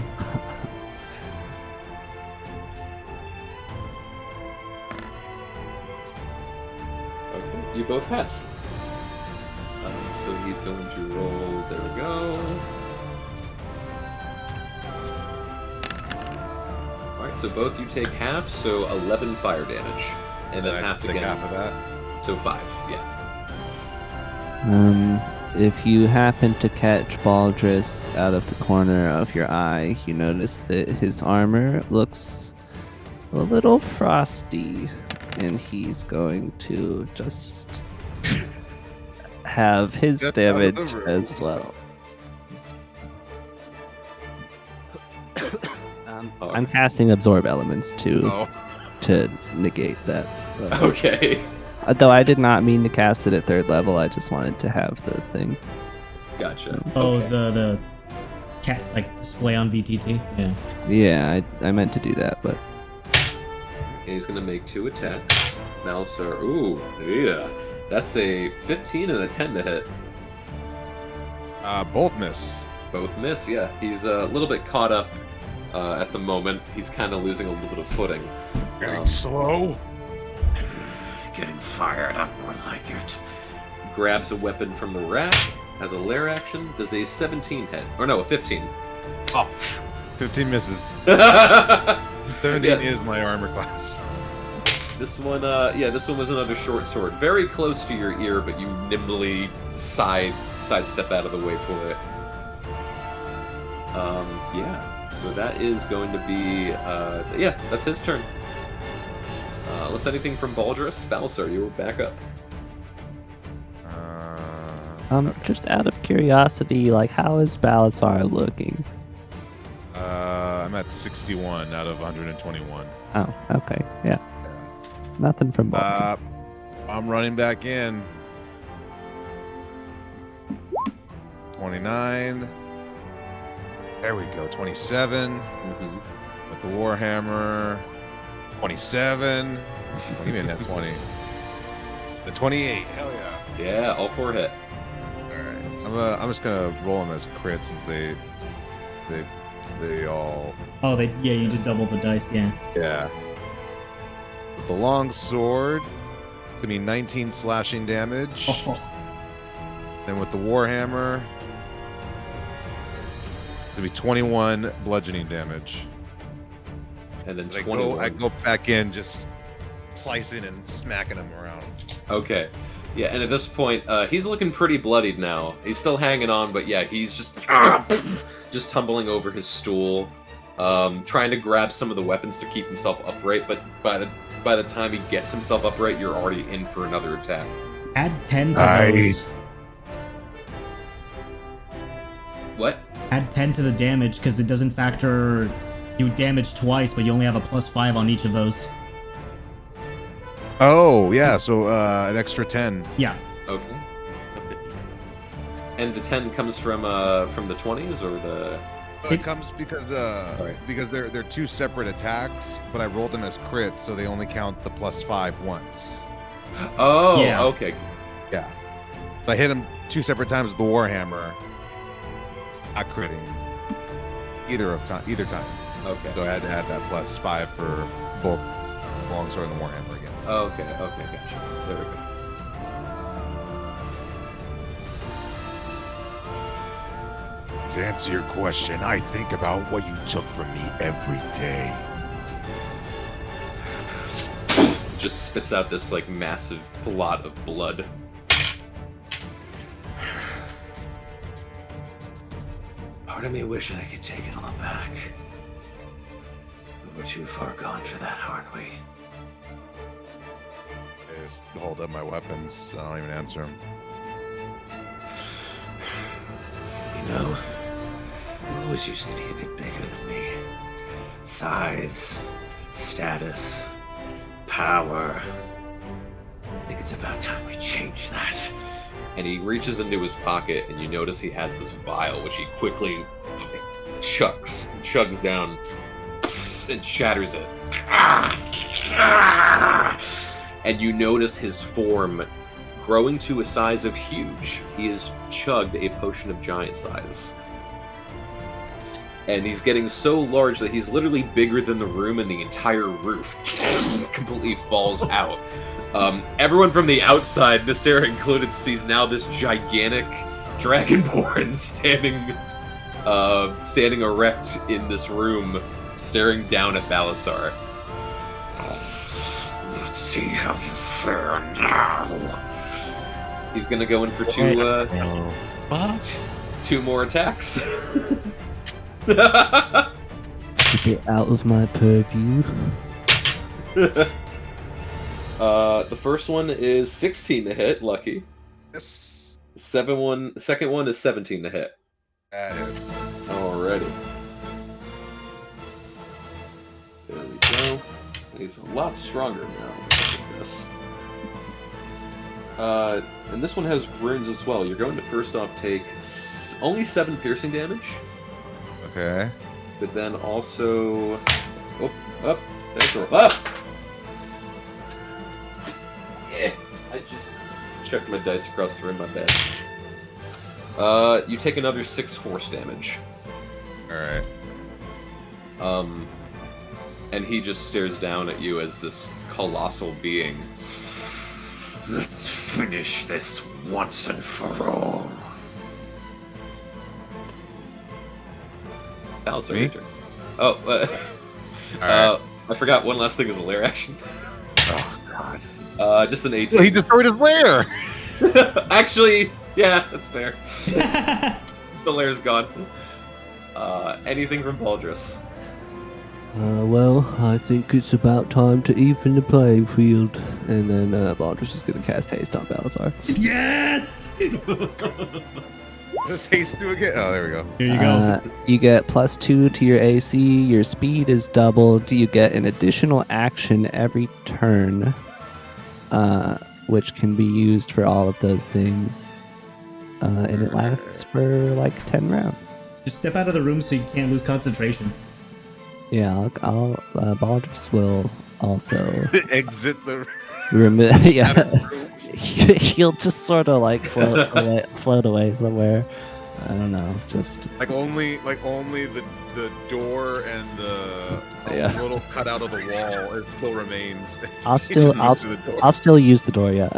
Okay, you both pass. So he's going to roll. There we go. Alright, so both you take half, so 11 fire damage. And then
I
half
take
again.
half of that.
So 5, yeah.
If you happen to catch Baldrus out of the corner of your eye, you notice that his armor looks a little frosty, and he's going to just have his
Step out of the
damage
room.
as well. I'm casting absorb elements
Oh,
to negate that.
Okay.
Though I did not mean to cast it at 3rd level, I just wanted to have the thing.
Gotcha.
Oh,
Okay.
the cat like display on VTT. Yeah.
Yeah, I meant to do that, but
And he's gonna make 2 attacks. Malsar. Ooh, yeah. That's a 15 and a 10 to hit.
both miss.
Both miss, yeah. He's a little bit caught up at the moment. He's kind of losing a little bit of footing.
Getting slow.
Getting fired up, more like it.
Grabs a weapon from the rack, has a lair action, does a 17 hit. Or no, a 15.
Oh, 15 misses.
Yeah.
17 is my armor class.
This one, this one was another short sword. Very close to your ear, but you nimbly sidestep out of the way for it. Yeah. So that is going to be, that's his turn. Unless anything from Baldrus, Balsar, you were back up.
just out of curiosity, like, how is Balasar looking?
I'm at 61 out of 121.
Oh, okay, yeah. Nothing from Baltimore.
I'm running back in. 29. There we go. 27.
Mm-hmm.
With the Warhammer. 27. Give me a net 20. The 28. Hell yeah.
Yeah, all 4 hit.
Alright. I'm just gonna roll them as crits since they all.
Oh, you just double the dice. Yeah.
Yeah. With the long sword, it's gonna be 19 slashing damage.
Oh.
Then with the Warhammer, it's gonna be 21 bludgeoning damage.
And then
I
21.
go back in, just slicing and smacking him around.
Okay. Yeah, and at this point, he's looking pretty bloodied now. He's still hanging on, but yeah, he's just tumbling over his stool, trying to grab some of the weapons to keep himself upright. But by the time he gets himself upright, you're already in for another attack.
Add 10 to those.
What?
Add 10 to the damage because it doesn't factor. You damage twice, but you only have a +5 on each of those.
Oh yeah, so an extra 10.
Yeah.
Okay.
So 50.
And the 10 comes from the 20s or the.
It comes because
Right.
because they're two separate attacks, but I rolled them as crits, so they only count the +5 once.
Oh.
Yeah.
Okay.
Yeah. So I hit him 2 separate times with the Warhammer. Not critting. Either time.
Okay.
So I had to add that +5 for both the longsword and the Warhammer again.
Okay. Okay. Gotcha. There we go.
To answer your question, I think about what you took from me every day.
Just spits out this like massive blot of blood.
Part of me wishes I could take it all back. But we're too far gone for that, aren't we?
I just hold up my weapons. I don't even answer them.
You know, you always used to be a bit bigger than me. Size, status, power. I think it's about time we change that.
And he reaches into his pocket, and you notice he has this vial, which he quickly chugs down, and shatters it. And you notice his form growing to a size of huge. He has chugged a potion of giant size. And he's getting so large that he's literally bigger than the room, and the entire roof completely falls out. Everyone from the outside, Nasera included, sees now this gigantic dragonborn standing erect in this room, staring down at Balasar.
Let's see how you fare now.
He's gonna go in for two more attacks.
Get out of my purview.
The first one is 16 to hit, lucky.
Yes.
Second one is 17 to hit.
That hits.
Alrighty. There we go. He's a lot stronger now because of this. And this one has runes as well. You're going to first off take only 7 piercing damage.
Okay.
But then also... Up. There's a... Up! Yeah, I just checked my dice across the room, my bad. You take another 6 force damage.
Alright.
And he just stares down at you as this colossal being.
Let's finish this once and for all.
Alice,
Me?
your turn. Oh,
Alright.
I forgot one last thing is a lair action.
Oh, God.
Just an 18.
So he destroyed his lair!
Actually, yeah, that's fair. The lair's gone. Anything from Baldrus?
Well, I think it's about time to even the playing field. And then Baldrus is going to cast Haste on Balazar.
Yes!
Let's haste do again. Oh, there we go.
Here you go.
You get +2 to your AC. Your speed is doubled. You get an additional action every turn, which can be used for all of those things. And it lasts for like 10 rounds.
Just step out of the room so you can't lose concentration.
Yeah, Baldrus will also
Exit the...
yeah. He'll just sort of like float away somewhere. I don't know, just
Like only the door and the little cutout of the wall, it still remains.
I'll
He just
still
moves to the door.
I'll still use the door, yeah.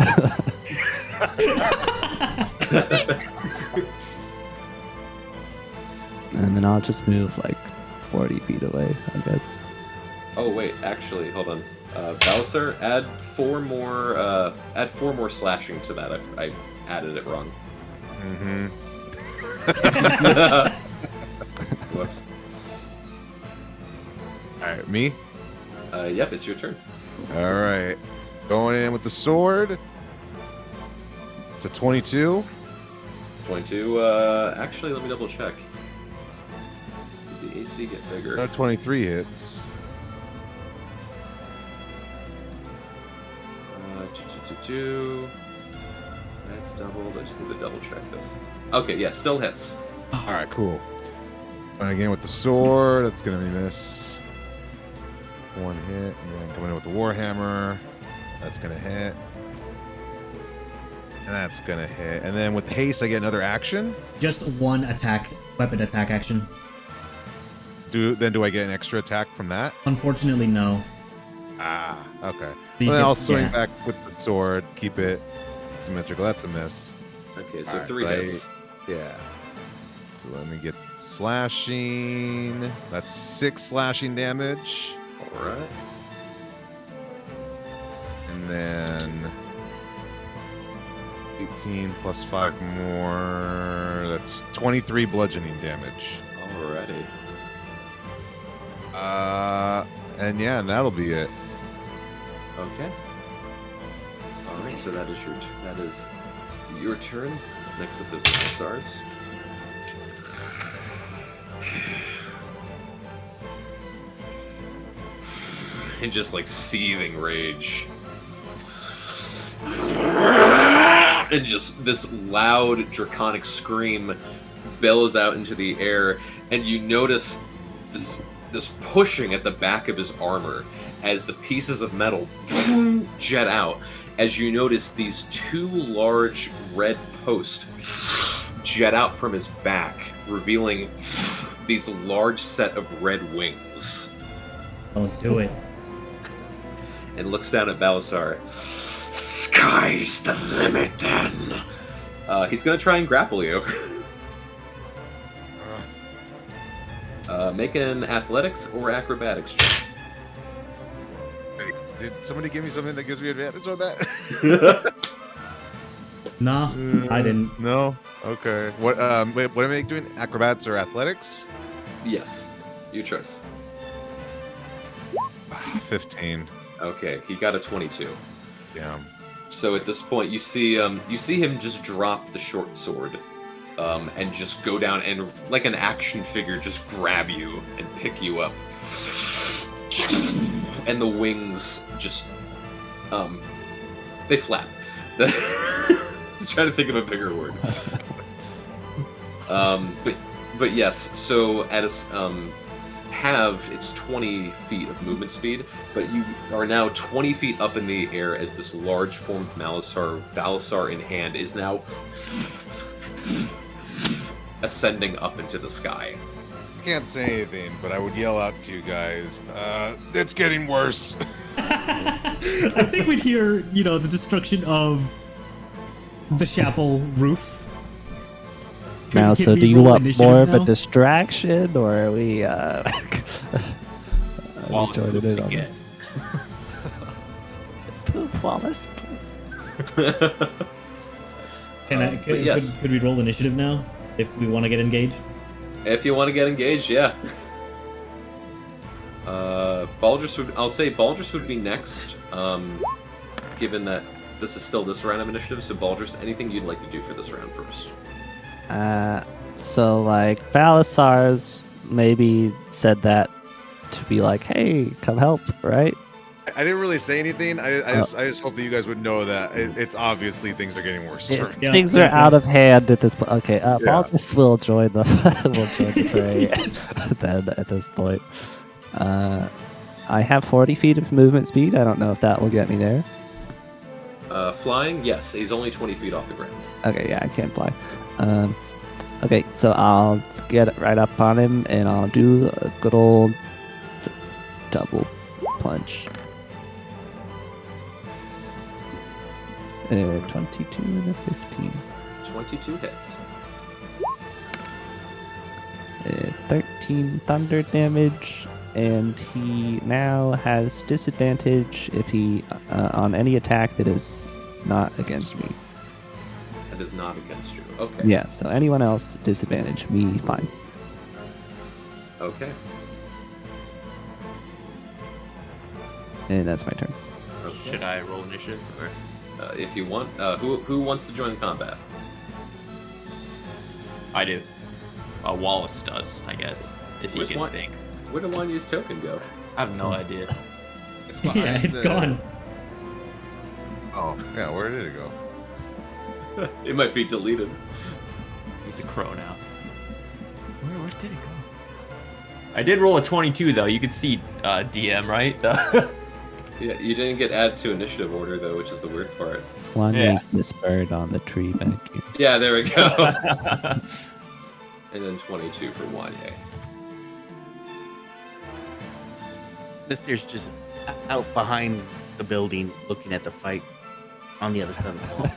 And then I'll just move like 40 feet away, I guess.
Oh wait, actually, hold on. Balasar, add 4 more slashing to that. I added it wrong.
Mm-hmm.
Whoops.
Alright, me?
Yep, it's your turn.
Alright. Going in with the sword. It's a 22.
22. Actually, let me double check. Did the AC get bigger?
No, 23 hits.
That's doubled. I just need to double check this. Okay, yeah, still hits.
Alright, cool. And again with the sword, that's gonna be miss. 1 hit, and then coming in with the warhammer, that's gonna hit. And that's gonna hit. And then with haste, I get another action.
Just one attack, weapon attack action.
Do I get an extra attack from that?
Unfortunately, no.
Ah, okay.
So
Well,
you
then
get-
I'll swing
yeah.
back with the sword, keep it symmetrical. That's a miss.
Okay, so
Alright,
3
right.
hits.
Yeah. So let me get slashing. That's 6 slashing damage.
Alright.
And then 18 plus 5 more. That's 23 bludgeoning damage.
Alrighty.
And yeah, and that'll be it.
Okay. Alright, so that is your turn. Next up is Balasar's. And just like seething rage. And just this loud draconic scream bellows out into the air, and you notice this pushing at the back of his armor as the pieces of metal jet out, as you notice these 2 large red posts jet out from his back, revealing these large set of red wings.
Let's do it.
And looks down at Balasar.
Sky's the limit, then.
He's gonna try and grapple you. Make an athletics or acrobatics check.
Hey, did somebody give me something that gives me advantage on that?
Nah, I didn't.
No. Okay. What? Wait, what am I doing? Acrobats or athletics?
Yes, your choice.
15.
Okay, he got a 22.
Yeah.
So at this point, you see him just drop the short sword, and just go down and, like an action figure, just grab you and pick you up. And the wings just, they flap. I'm trying to think of a bigger word. But yes. So at it's 20 feet of movement speed, but you are now 20 feet up in the air as this large formed Balasar in hand is now ascending up into the sky.
I can't say anything, but I would yell out to you guys, it's getting worse.
I think we'd hear, the destruction of the chapel roof.
Now,
Can
so
we
do you
roll
want
initiative
more of a
now?
distraction, or are we,
Wallace
joining
poops
in on
again.
this? Poop, Wallace.
Could we roll initiative now if we want to get engaged?
If you want to get engaged, yeah. Baldrus would be next, given that this is still this round of initiative. So Baldrus, anything you'd like to do for this round first?
So like Balasar's maybe said that to be like, hey, come help, right?
I didn't really say anything. I just hope that you guys would know that it's obviously things are getting worse.
Things are out of hand at this point. Okay, Baldrus will join the fray then at this point. I have 40 feet of movement speed. I don't know if that will get me there.
Flying, yes. He's only 20 feet off the ground.
Okay, yeah, I can fly. Okay, so I'll get right up on him and I'll do a good old double punch. 22 and a 15.
22 hits.
13 thunder damage, and he now has disadvantage if he on any attack that is not against me.
That is not against you. Okay.
Yeah, so anyone else disadvantage, me fine.
Okay.
And that's my turn.
Okay.
Should I roll initiative? Or?
If you want, who wants to join combat?
I do. Wallace does, I guess. If you can think.
Where did Wanya's token go?
I have no idea.
It's
Yeah, it's gone.
Oh, yeah, where did it go?
It might be deleted.
He's a crow now. Where did it go? I did roll a 22 though. You could see DM, right?
Yeah, you didn't get added to initiative order though, which is the weird part.
One
Yeah.
is this bird on the tree back here.
Yeah, there we go. And then 22 for Wanye.
This here's just out behind the building, looking at the fight on the other side of the wall.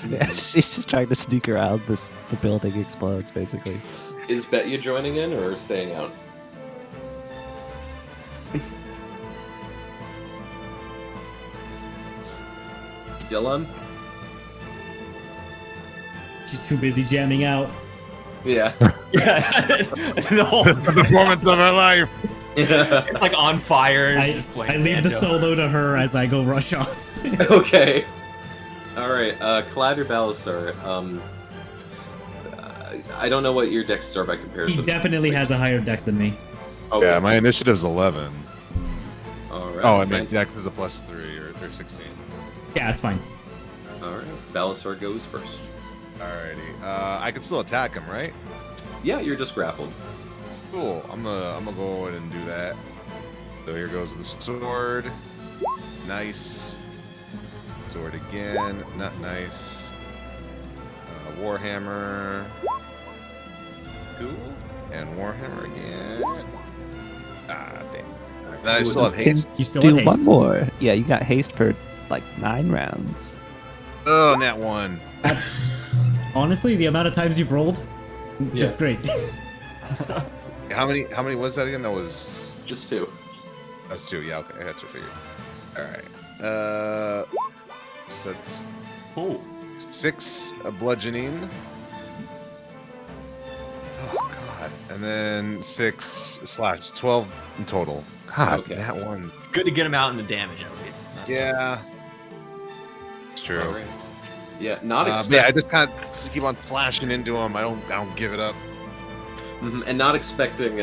Yeah, she's just trying to sneak around the building explodes, basically.
Is Betya joining in or staying out? Dylan?
She's too busy jamming out.
Yeah.
Yeah.
The performance of my life.
Yeah.
It's like on fire. And
I
just playing
leave the
banjo.
solo to her as I go rush off.
Okay. Alright, Clad or Balasar, I don't know what your decks are by comparison.
He definitely has a higher dex than me.
Okay.
Yeah, my initiative's 11.
Alright.
Oh, I meant Dex is a +3 or 16.
Yeah, it's fine.
Alright, Balasar goes first.
Alrighty. I can still attack him, right?
Yeah, you're just grappled.
Cool. I'm gonna go ahead and do that. So here goes the sword. Nice. Sword again. Not nice. Warhammer. Cool. And Warhammer again. Ah, damn. Then I still have haste.
You still
Do
have haste.
one more. Yeah, you got haste for like 9 rounds.
Oh, nat 1.
That's honestly the amount of times you've rolled.
Yeah.
It's great.
How many was that again? That was
Just 2.
that's 2. Yeah, okay. That's what I figured. Alright. So it's
Oh.
6 bludgeoning. Oh god. And then 6 slash 12 in total. God,
Okay.
that one.
It's good to get him out in the damage at least.
Yeah. true.
All right. Yeah, not
yeah, I just kind of keep on slashing into him. I don't give it up.
and not expecting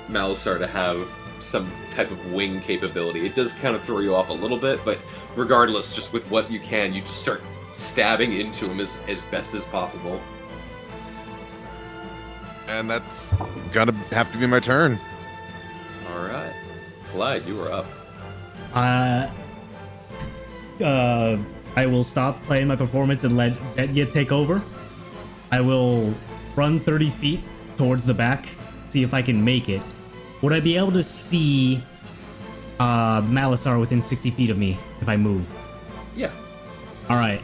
Malasar to have some type of wing capability. It does kind of throw you off a little bit, but regardless, just with what you can, you just start stabbing into him as best as possible.
And that's gonna have to be my turn.
All right, Clyde, you are up.
I will stop playing my performance and let Betya take over. I will run 30 feet towards the back, see if I can make it. Would I be able to see Malasar within 60 feet of me if I move?
Yeah.
All right.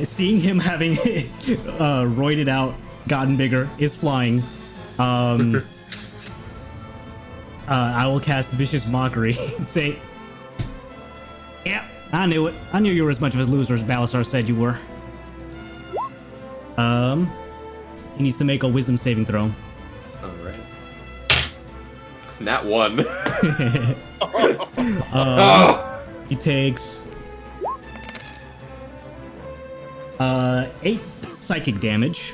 Seeing him having roided out, gotten bigger, is flying. I will cast Vicious Mockery and say, "Yeah, I knew it. I knew you were as much of a loser as Balasar said you were." He needs to make a Wisdom saving throw.
All right. Nat 1.
He takes 8 psychic damage,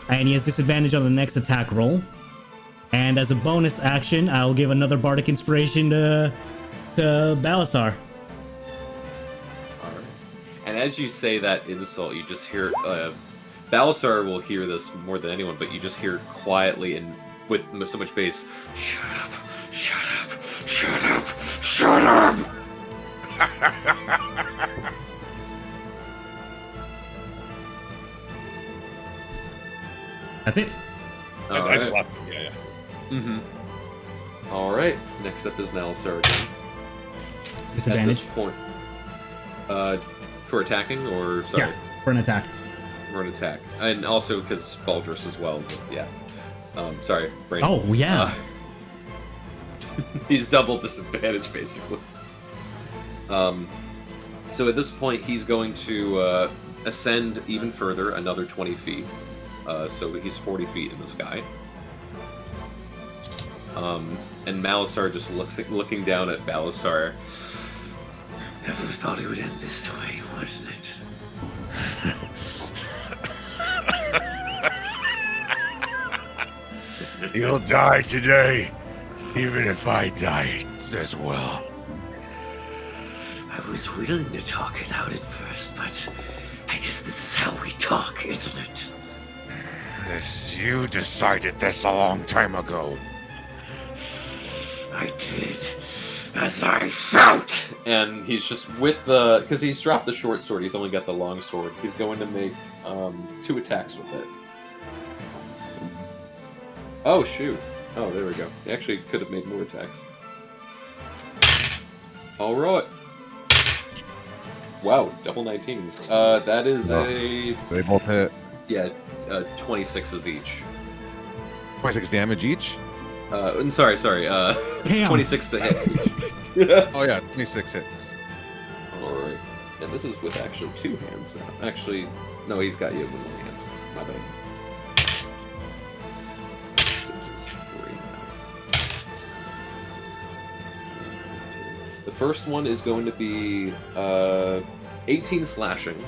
and he has disadvantage on the next attack roll. And as a bonus action, I'll give another bardic inspiration to Balasar.
Alright. And as you say that insult, you just hear Balasar will hear this more than anyone, but you just hear quietly and with so much bass, "Shut up, shut up, shut up, shut up!"
That's it.
I just left. Yeah.
Mm-hmm. All right. Next up is Malasar again.
Disadvantage.
At this point, for attacking or sorry,
Yeah, for an attack.
for an attack, and also because Baldrus as well. But yeah. Sorry, brain.
Oh yeah.
He's double disadvantage basically. So at this point, he's going to ascend even further, another 20 feet. So he's 40 feet in the sky. And Malasar just looking down at Balasar.
Never thought it would end this way, wasn't it?
You'll die today, even if I die as well.
I was willing to talk it out at first, but I guess this is how we talk, isn't it?
You decided this a long time ago.
I did, as I felt.
And he's just with the... Because he's dropped the short sword, he's only got the long sword. He's going to make 2 attacks with it. Oh, shoot. Oh, there we go. He actually could have made more attacks. Alright. Wow, double 19s. That is
They both hit.
Yeah, 26s each.
26 damage each?
Sorry. 26 to hit each.
Oh yeah, 26 hits.
Alright. And this is with actually 2 hands now. Actually, no, he's got you with 1 hand. My bad. This is 3 now. The first one is going to be 18 slashing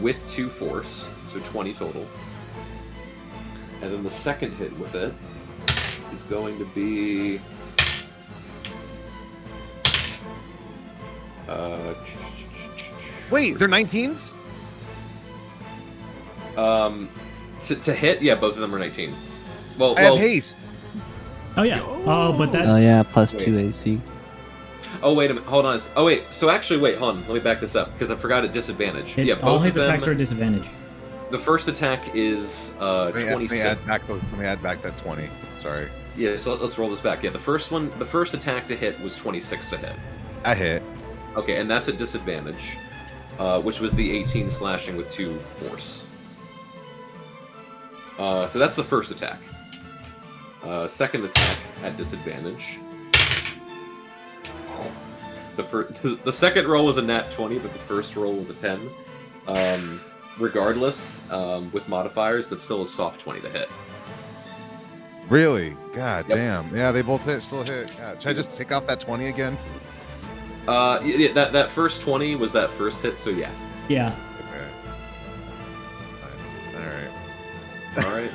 with 2 force, so 20 total. And then the second hit with it is going to be
Wait, they're 19s?
To hit, yeah, both of them are 19. Well,
I have haste.
Oh yeah. Oh, but that.
Oh yeah, plus
Wait.
2 AC.
Oh wait a minute, hold on. Oh wait, so actually, wait, hold on. Let me back this up because I forgot a disadvantage. Yeah,
all
both
his
of them.
attacks are a disadvantage.
The first attack is
Let me
26.
add back that 20. Sorry.
Yeah, so let's roll this back. Yeah, the first attack to hit was 26 to hit.
I hit.
Okay, and that's a disadvantage, which was the 18 slashing with 2 force. So that's the first attack. Second attack at disadvantage. The second roll was a nat 20, but the first roll was a 10. Regardless, with modifiers, that's still a soft 20 to hit.
Really? God
Yep.
damn. Yeah, they both hit. Still hit. God. Should I just take off that 20 again?
Yeah, that first 20 was that first hit, so yeah.
Yeah.
Okay.
All right.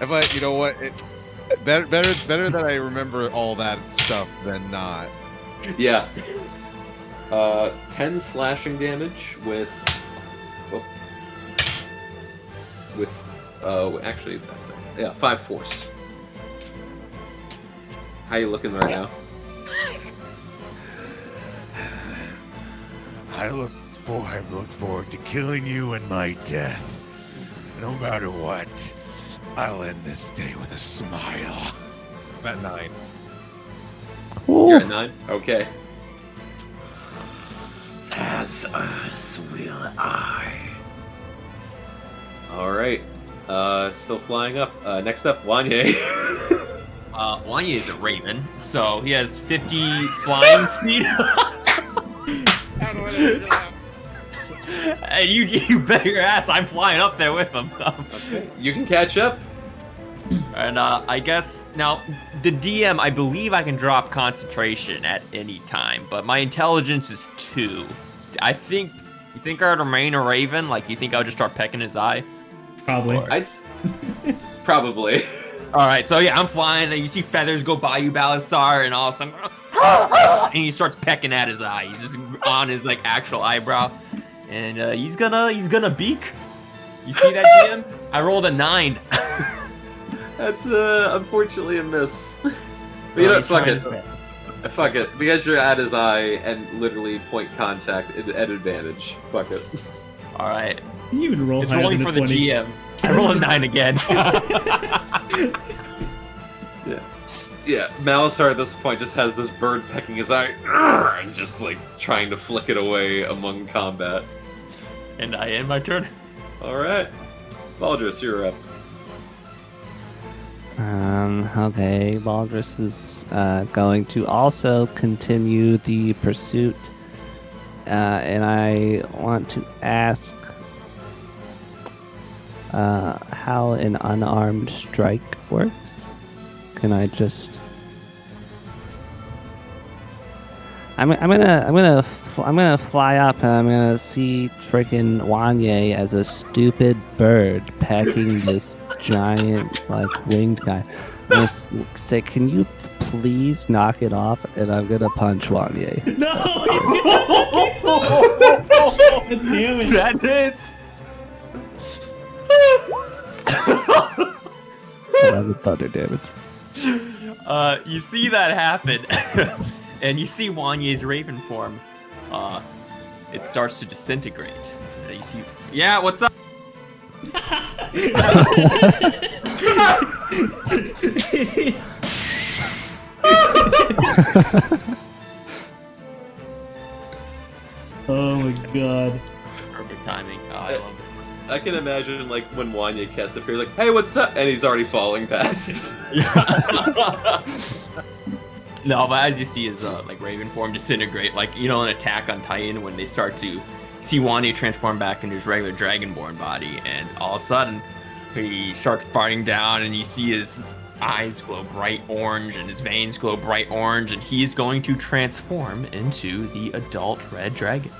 But you know what? Better that I remember all that stuff than not.
Yeah. 10 slashing damage with. Actually, yeah, 5 force. How you looking right now?
I've looked forward to killing you and my death. No matter what, I'll end this day with a smile.
I'm at 9.
You're at 9? Okay.
As will I.
Alright. Still flying up. Next up, Wanye.
Wanye is a raven, so he has 50 flying speed. And you bet your ass I'm flying up there with him.
Okay. You can catch up.
And I guess now the DM, I believe I can drop concentration at any time, but my intelligence is 2. You think I'd remain a raven? Like, you think I would just start pecking his eye?
Probably.
Probably.
All right, so yeah, I'm flying, and you see feathers go by you, Balasar, and all of a sudden, and he starts pecking at his eye. He's just on his like actual eyebrow, and he's gonna beak. You see that, DM? I rolled a 9.
That's unfortunately a miss. But you know what? Fuck it. Fuck it. Because you're at his eye and literally point contact at advantage. Fuck it.
All right.
You even roll
It's
higher
rolling
than
for
a
the
20.
GM. I roll a 9 again.
Yeah, Malasar at this point just has this bird pecking his eye and just like trying to flick it away among combat.
And I end my turn.
Alright. Baldrus, you're up.
Okay, Baldrus is going to also continue the pursuit. And I want to ask how an unarmed strike works. Can I just? I'm gonna fly up and I'm gonna see freaking Wanye as a stupid bird pecking this giant like winged guy. I'm gonna say, can you please knock it off? And I'm gonna punch Wanye.
No! God damn it.
That hits.
11 thunder damage.
You see that happen, and you see Wanye's raven form. It starts to disintegrate. You see, yeah, what's up?
Oh my god.
Perfect timing. Oh, I love this.
I can imagine like when Wanye casts up here, like, hey, what's up? And he's already falling past.
No, but as you see his like raven form disintegrate, like an Attack on Titan when they start to see Wanye transform back into his regular dragonborn body, and all of a sudden he starts burning down, and you see his eyes glow bright orange and his veins glow bright orange, and he's going to transform into the adult red dragon.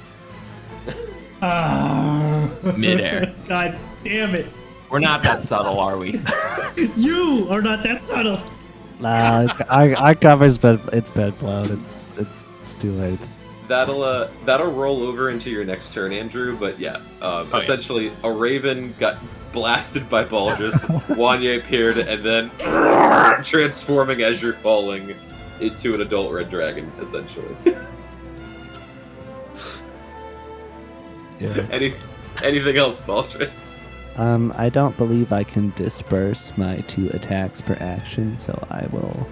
Midair.
God damn it.
We're not that subtle, are we?
You are not that subtle.
Nah, our cover's been blown. It's too late.
That'll roll over into your next turn, Andrew. But yeah, essentially a raven got blasted by Baldrus. Wanye appeared, and then transforming as you're falling into an adult red dragon, essentially.
Yeah.
Anything else, Baldrus?
I don't believe I can disperse my 2 attacks per action, so I will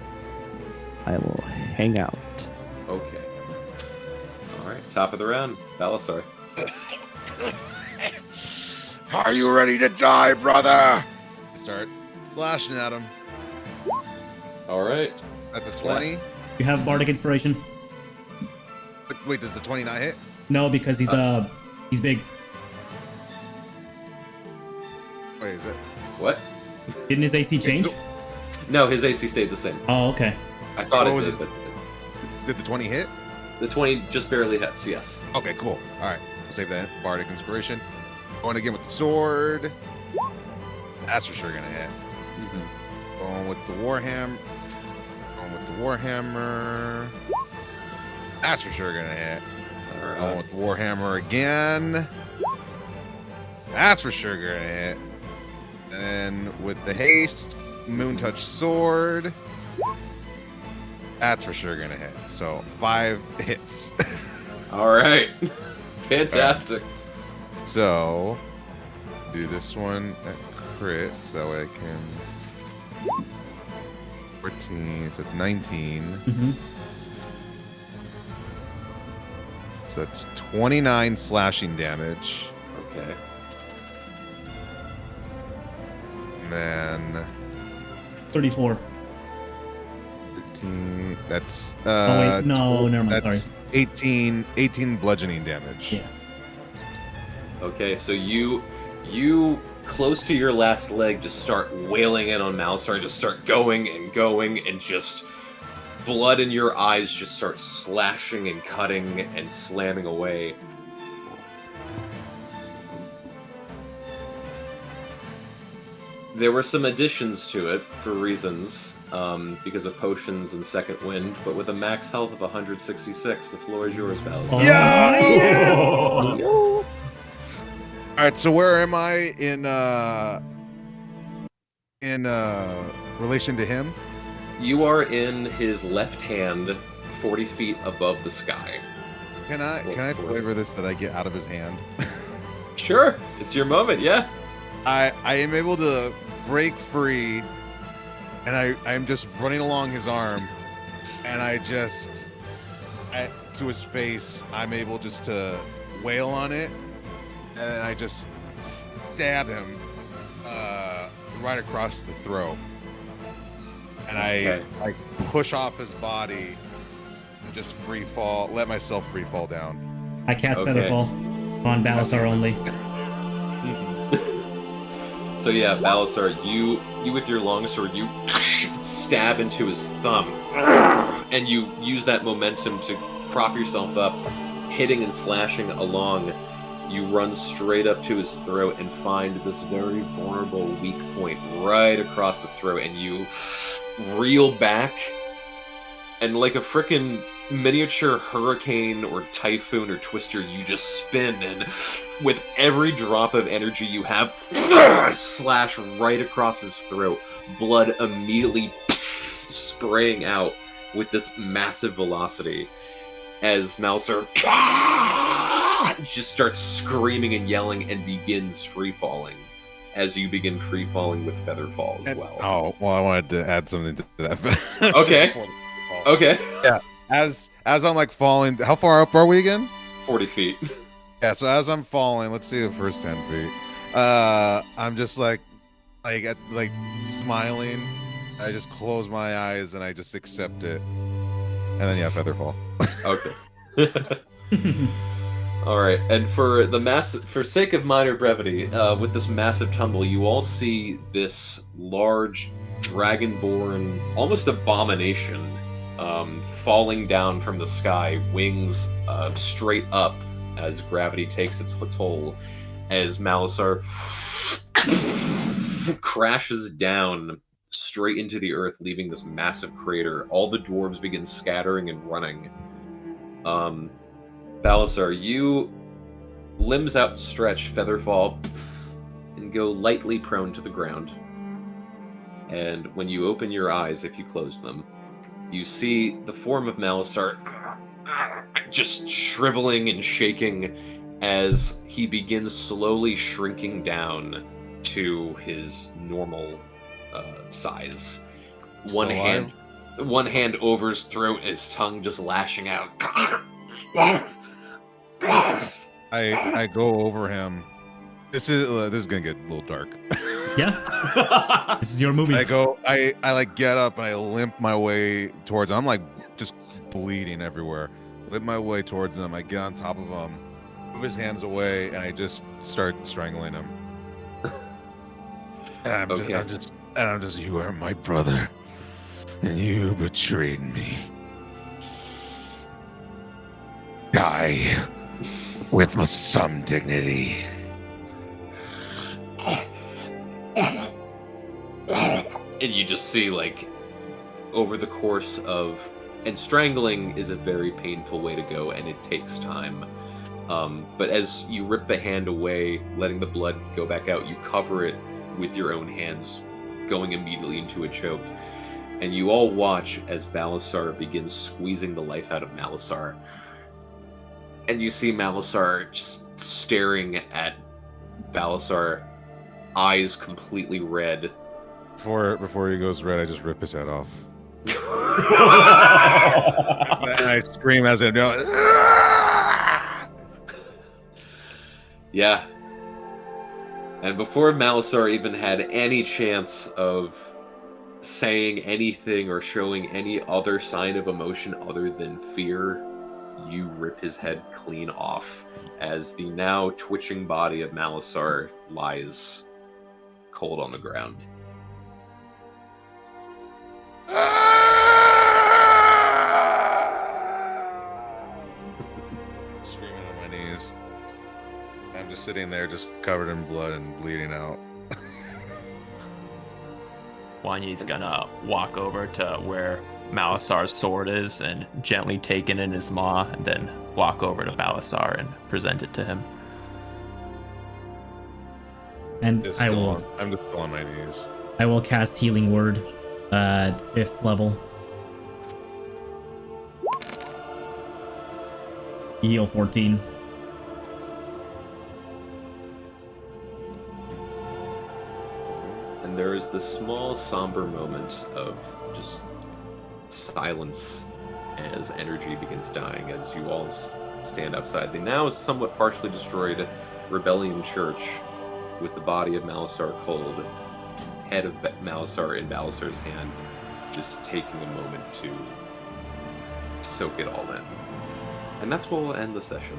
hang out.
Okay. All right. Top of the round, Balasar.
Are you ready to die, brother?
Start slashing at him.
All right.
That's a 20.
You have Bardic Inspiration?
Wait, does the 20 not hit?
No, because he's big.
Wait, is it?
What?
Didn't his AC change?
No, his AC stayed the same.
Oh, okay.
I thought
What
it
was
did,
his-
but
Did the 20 hit?
The 20 just barely hits, yes.
Okay, cool. All right, I'll save that bardic inspiration. Going again with the sword. That's for sure gonna hit. Going with the warhammer. Going with the warhammer. That's for sure gonna hit.
All right.
Going with the warhammer again. That's for sure gonna hit. And with the haste, moon touch sword. That's for sure gonna hit. So 5 hits.
All right. Fantastic.
So do this one at crit, so I can 14. So it's 19.
Mm-hmm.
So that's 29 slashing damage.
Okay.
And then
34.
15. That's
Oh, wait, no, never mind,
that's
sorry.
18 bludgeoning damage.
Yeah.
Okay, so you close to your last leg just start wailing in on Malisar, just start going, and just blood in your eyes just start slashing and cutting and slamming away. There were some additions to it for reasons, because of potions and second wind, but with a max health of 166, the floor is yours, Balas.
Oh, yes!
All right, so where am I in relation to him?
You are in his left hand, 40 feet above the sky.
Can I flavor this that I get out of his hand?
Sure, it's your moment, yeah.
I am able to break free, and I'm just running along his arm, and to his face, I'm able just to wail on it, and then I just stab him right across the throat. And
Okay.
I push off his body and just let myself free fall down.
I cast
Okay.
Featherfall on Balasar only.
So yeah, Balasar, you with your longsword, you stab into his thumb, and you use that momentum to prop yourself up, hitting and slashing along. You run straight up to his throat and find this very vulnerable weak point right across the throat, and you reel back, and like a frickin' miniature hurricane or typhoon or twister, you just spin, and with every drop of energy you have, slash right across his throat, blood immediately spraying out with this massive velocity as Malisar just starts screaming and yelling and begins free falling as you begin free falling with Featherfall as well.
Oh, well, I wanted to add something to that.
Okay. Okay.
Yeah. As I'm like falling, how far up are we again?
40 feet.
Yeah, so as I'm falling, let's see the first 10 feet. I'm just like smiling. I just close my eyes and I just accept it. And then yeah, Featherfall.
Okay. All right, and for sake of minor brevity, with this massive tumble, you all see this large dragonborn, almost abomination, falling down from the sky, wings straight up as gravity takes its toll, as Malisar crashes down straight into the earth, leaving this massive crater. All the dwarves begin scattering and running. Balasar, you limbs outstretched, Featherfall, and go lightly prone to the ground. And when you open your eyes, if you closed them, you see the form of Malisar just shriveling and shaking as he begins slowly shrinking down to his normal size. One hand over his throat, and his tongue just lashing out.
I go over him. This is gonna get a little dark.
Yeah. This is your movie.
I like get up and I limp my way towards him. I'm like just bleeding everywhere. Limp my way towards him. I get on top of him, move his hands away, and I just start strangling him. And I'm just, you are my brother, and you betrayed me.
Die with some dignity.
And you just see, like, over the course of... And strangling is a very painful way to go, and it takes time. But as you rip the hand away, letting the blood go back out, you cover it with your own hands, going immediately into a choke. And you all watch as Balasar begins squeezing the life out of Malasar. And you see Malasar just staring at Balasar, eyes completely red.
Before he goes red, I just rip his head off. And I scream as I know.
Yeah. And before Malasar even had any chance of saying anything or showing any other sign of emotion other than fear, you rip his head clean off as the now twitching body of Malasar lies cold on the ground.
Screaming on my knees. I'm just sitting there, just covered in blood and bleeding out.
Wanyi's gonna walk over to where Malasar's sword is and gently take it in his maw, and then walk over to Balasar and present it to him.
And
I'm just still on my knees.
I will cast Healing Word at 5th level. Heal 14.
And there is this small, somber moment of just silence as energy begins dying as you all stand outside the now somewhat partially destroyed Rebellion Church with the body of Malasar cold, head of Malasar in Balasar's hand, just taking a moment to soak it all in. And that's where we'll end the session.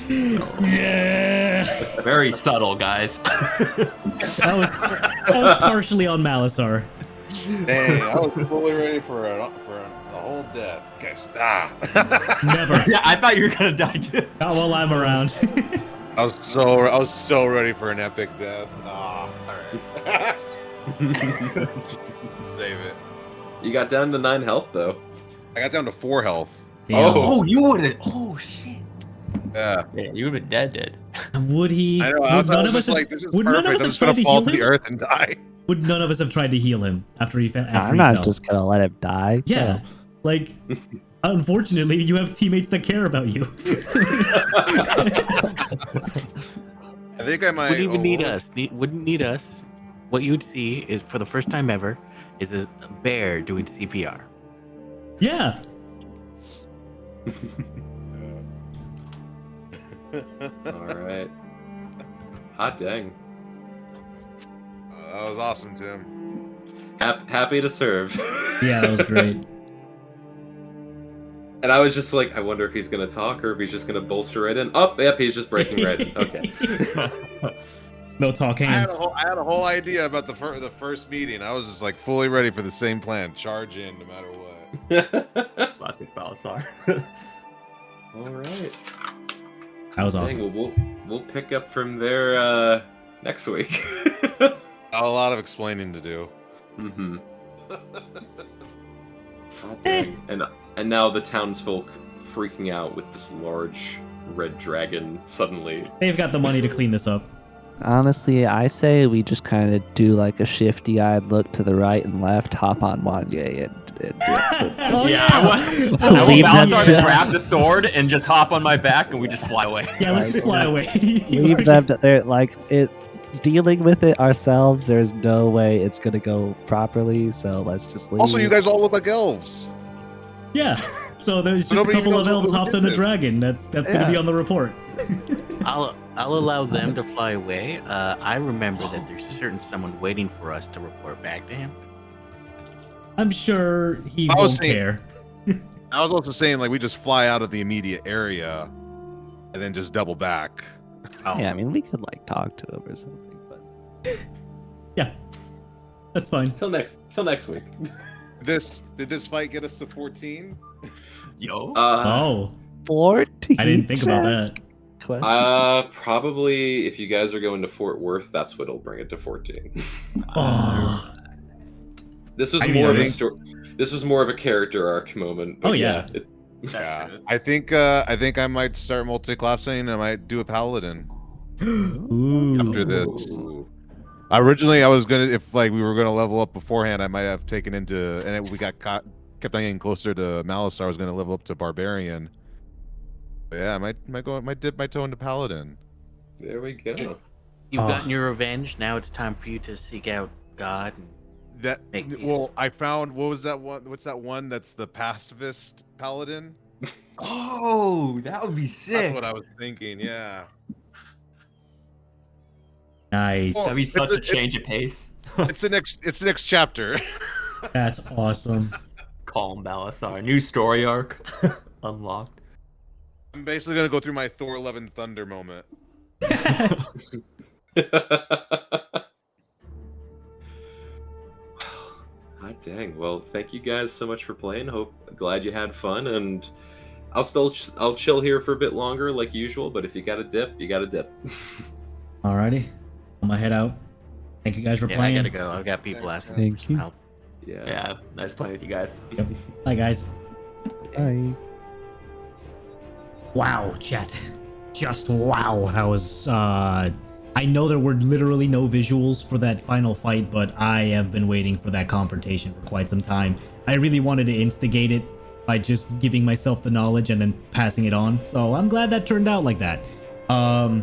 Yeah!
Very subtle, guys.
That was partially on Malasar.
Dang, I was fully ready for a whole death. Guys,
Never.
Yeah, I thought you were gonna die too.
Not while I'm around.
I was so ready for an epic death. All right. Save it.
You got down to 9 health, though.
I got down to 4 health.
Damn.
Oh, you would have. Oh shit.
Yeah.
Yeah, you would have been dead.
Would he?
I know.
Would
I was
none of
just
us
like, this is
would none of
perfect.
us
I'm
have
just gonna
tried to
fall
heal
to the
him?
earth and die.
Would none of us have tried to heal him after he fell?
I'm not just gonna let him die.
Yeah, like, unfortunately, you have teammates that care about you.
I think I might.
Wouldn't even need us. Wouldn't need us. What you'd see is, for the first time ever, is a bear doing CPR.
Yeah.
All right. Hot dang.
That was awesome, Tim.
Happy to serve.
Yeah, that was great.
And I was just like, I wonder if he's going to talk or if he's just going to bolster right in. Oh, yep, he's just breaking right in. Okay.
No talk hands.
I had a whole idea about the first meeting. I was just like fully ready for the same plan. Charge in no matter what.
Classic Balasar.
All right.
That was awesome.
Dang, well, we'll pick up from there next week.
A lot of explaining to do.
Mm-hmm. And now the townsfolk freaking out with this large red dragon suddenly.
They've got the money to clean this up.
Honestly, I say we just kind of do like a shifty-eyed look to the right and left, hop on Wanye, and
Yeah, I want
Leave
Balasar
them
to
to-
grab the sword and just hop on my back, and we just fly away.
Yeah, let's just fly away.
leave them to there. Like it, dealing with it ourselves. There's no way it's gonna go properly. So let's just leave.
Also, you guys all look like elves.
Yeah. So there's just
Nobody
a couple
even
of
knows
elves
who
hopped
did
on a
this.
dragon. That's gonna be on the report.
I'll allow them to fly away. I remember that there's a certain someone waiting for us to report back to him.
I'm sure he
I was
won't
saying-
care.
I was also saying like we just fly out of the immediate area, and then just double back.
Yeah, I mean we could like talk to him or something, but
Yeah, that's fine.
Till next week.
Did this fight get us to 14?
Yo.
Oh,
14.
I didn't think about that.
Question.
Probably if you guys are going to Fort Worth, that's what'll bring it to 14.
Oh,
This was
I mean,
more of
I
a
think-
story. This was more of a character arc moment. But
Oh, yeah.
Yeah, I think I might start multi-classing. I might do a paladin
Ooh.
after this.
Ooh.
Originally, I was gonna, if like we were gonna level up beforehand, I might have taken into, and we got caught, kept on getting closer to Malisar. I was gonna level up to barbarian. But yeah, I might dip my toe into paladin.
There we go.
You've
Oh.
gotten your revenge. Now it's time for you to seek out God. And
That
Make peace.
well, I found what was that one? What's that one? That's the pacifist paladin.
Oh, that would be sick.
That's what I was thinking. Yeah.
Nice.
That'd be
It's
such
a-
a change of pace.
It's the next chapter.
That's awesome.
Calm Balasar. New story arc unlocked.
I'm basically gonna go through my Thor 11 Thunder moment.
Hot dang. Well, thank you guys so much for playing. Glad you had fun, and I'll chill here for a bit longer like usual. But if you got a dip, you got a dip.
Alrighty. I'm gonna head out. Thank you guys for
yeah,
playing.
I gotta go. I've got people asking
Thank
for some
you.
help.
Yeah.
Yeah, nice playing with you guys.
Bye, guys.
Bye.
Wow, chat. Just wow. That was, I know there were literally no visuals for that final fight, but I have been waiting for that confrontation for quite some time. I really wanted to instigate it by just giving myself the knowledge and then passing it on. So I'm glad that turned out like that. I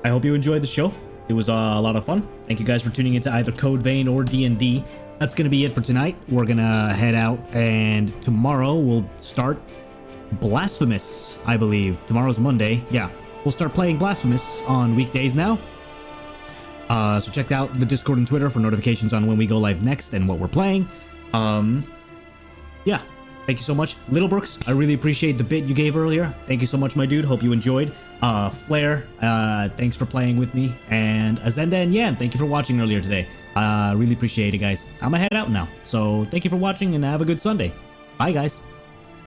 hope you enjoyed the show. It was a lot of fun. Thank you guys for tuning into either Code Vein or D&D. That's going to be it for tonight. We're going to head out, and tomorrow we'll start Blasphemous, I believe. Tomorrow's Monday. Yeah, we'll start playing Blasphemous on weekdays now. So check out the Discord and Twitter for notifications on when we go live next and what we're playing. Yeah, thank you so much. Little Brooks, I really appreciate the bit you gave earlier. Thank you so much, my dude. Hope you enjoyed. Flair, thanks for playing with me. And Azenda and Yan, thank you for watching earlier today. Really appreciate it, guys. I'm gonna head out now. So thank you for watching and have a good Sunday. Bye, guys.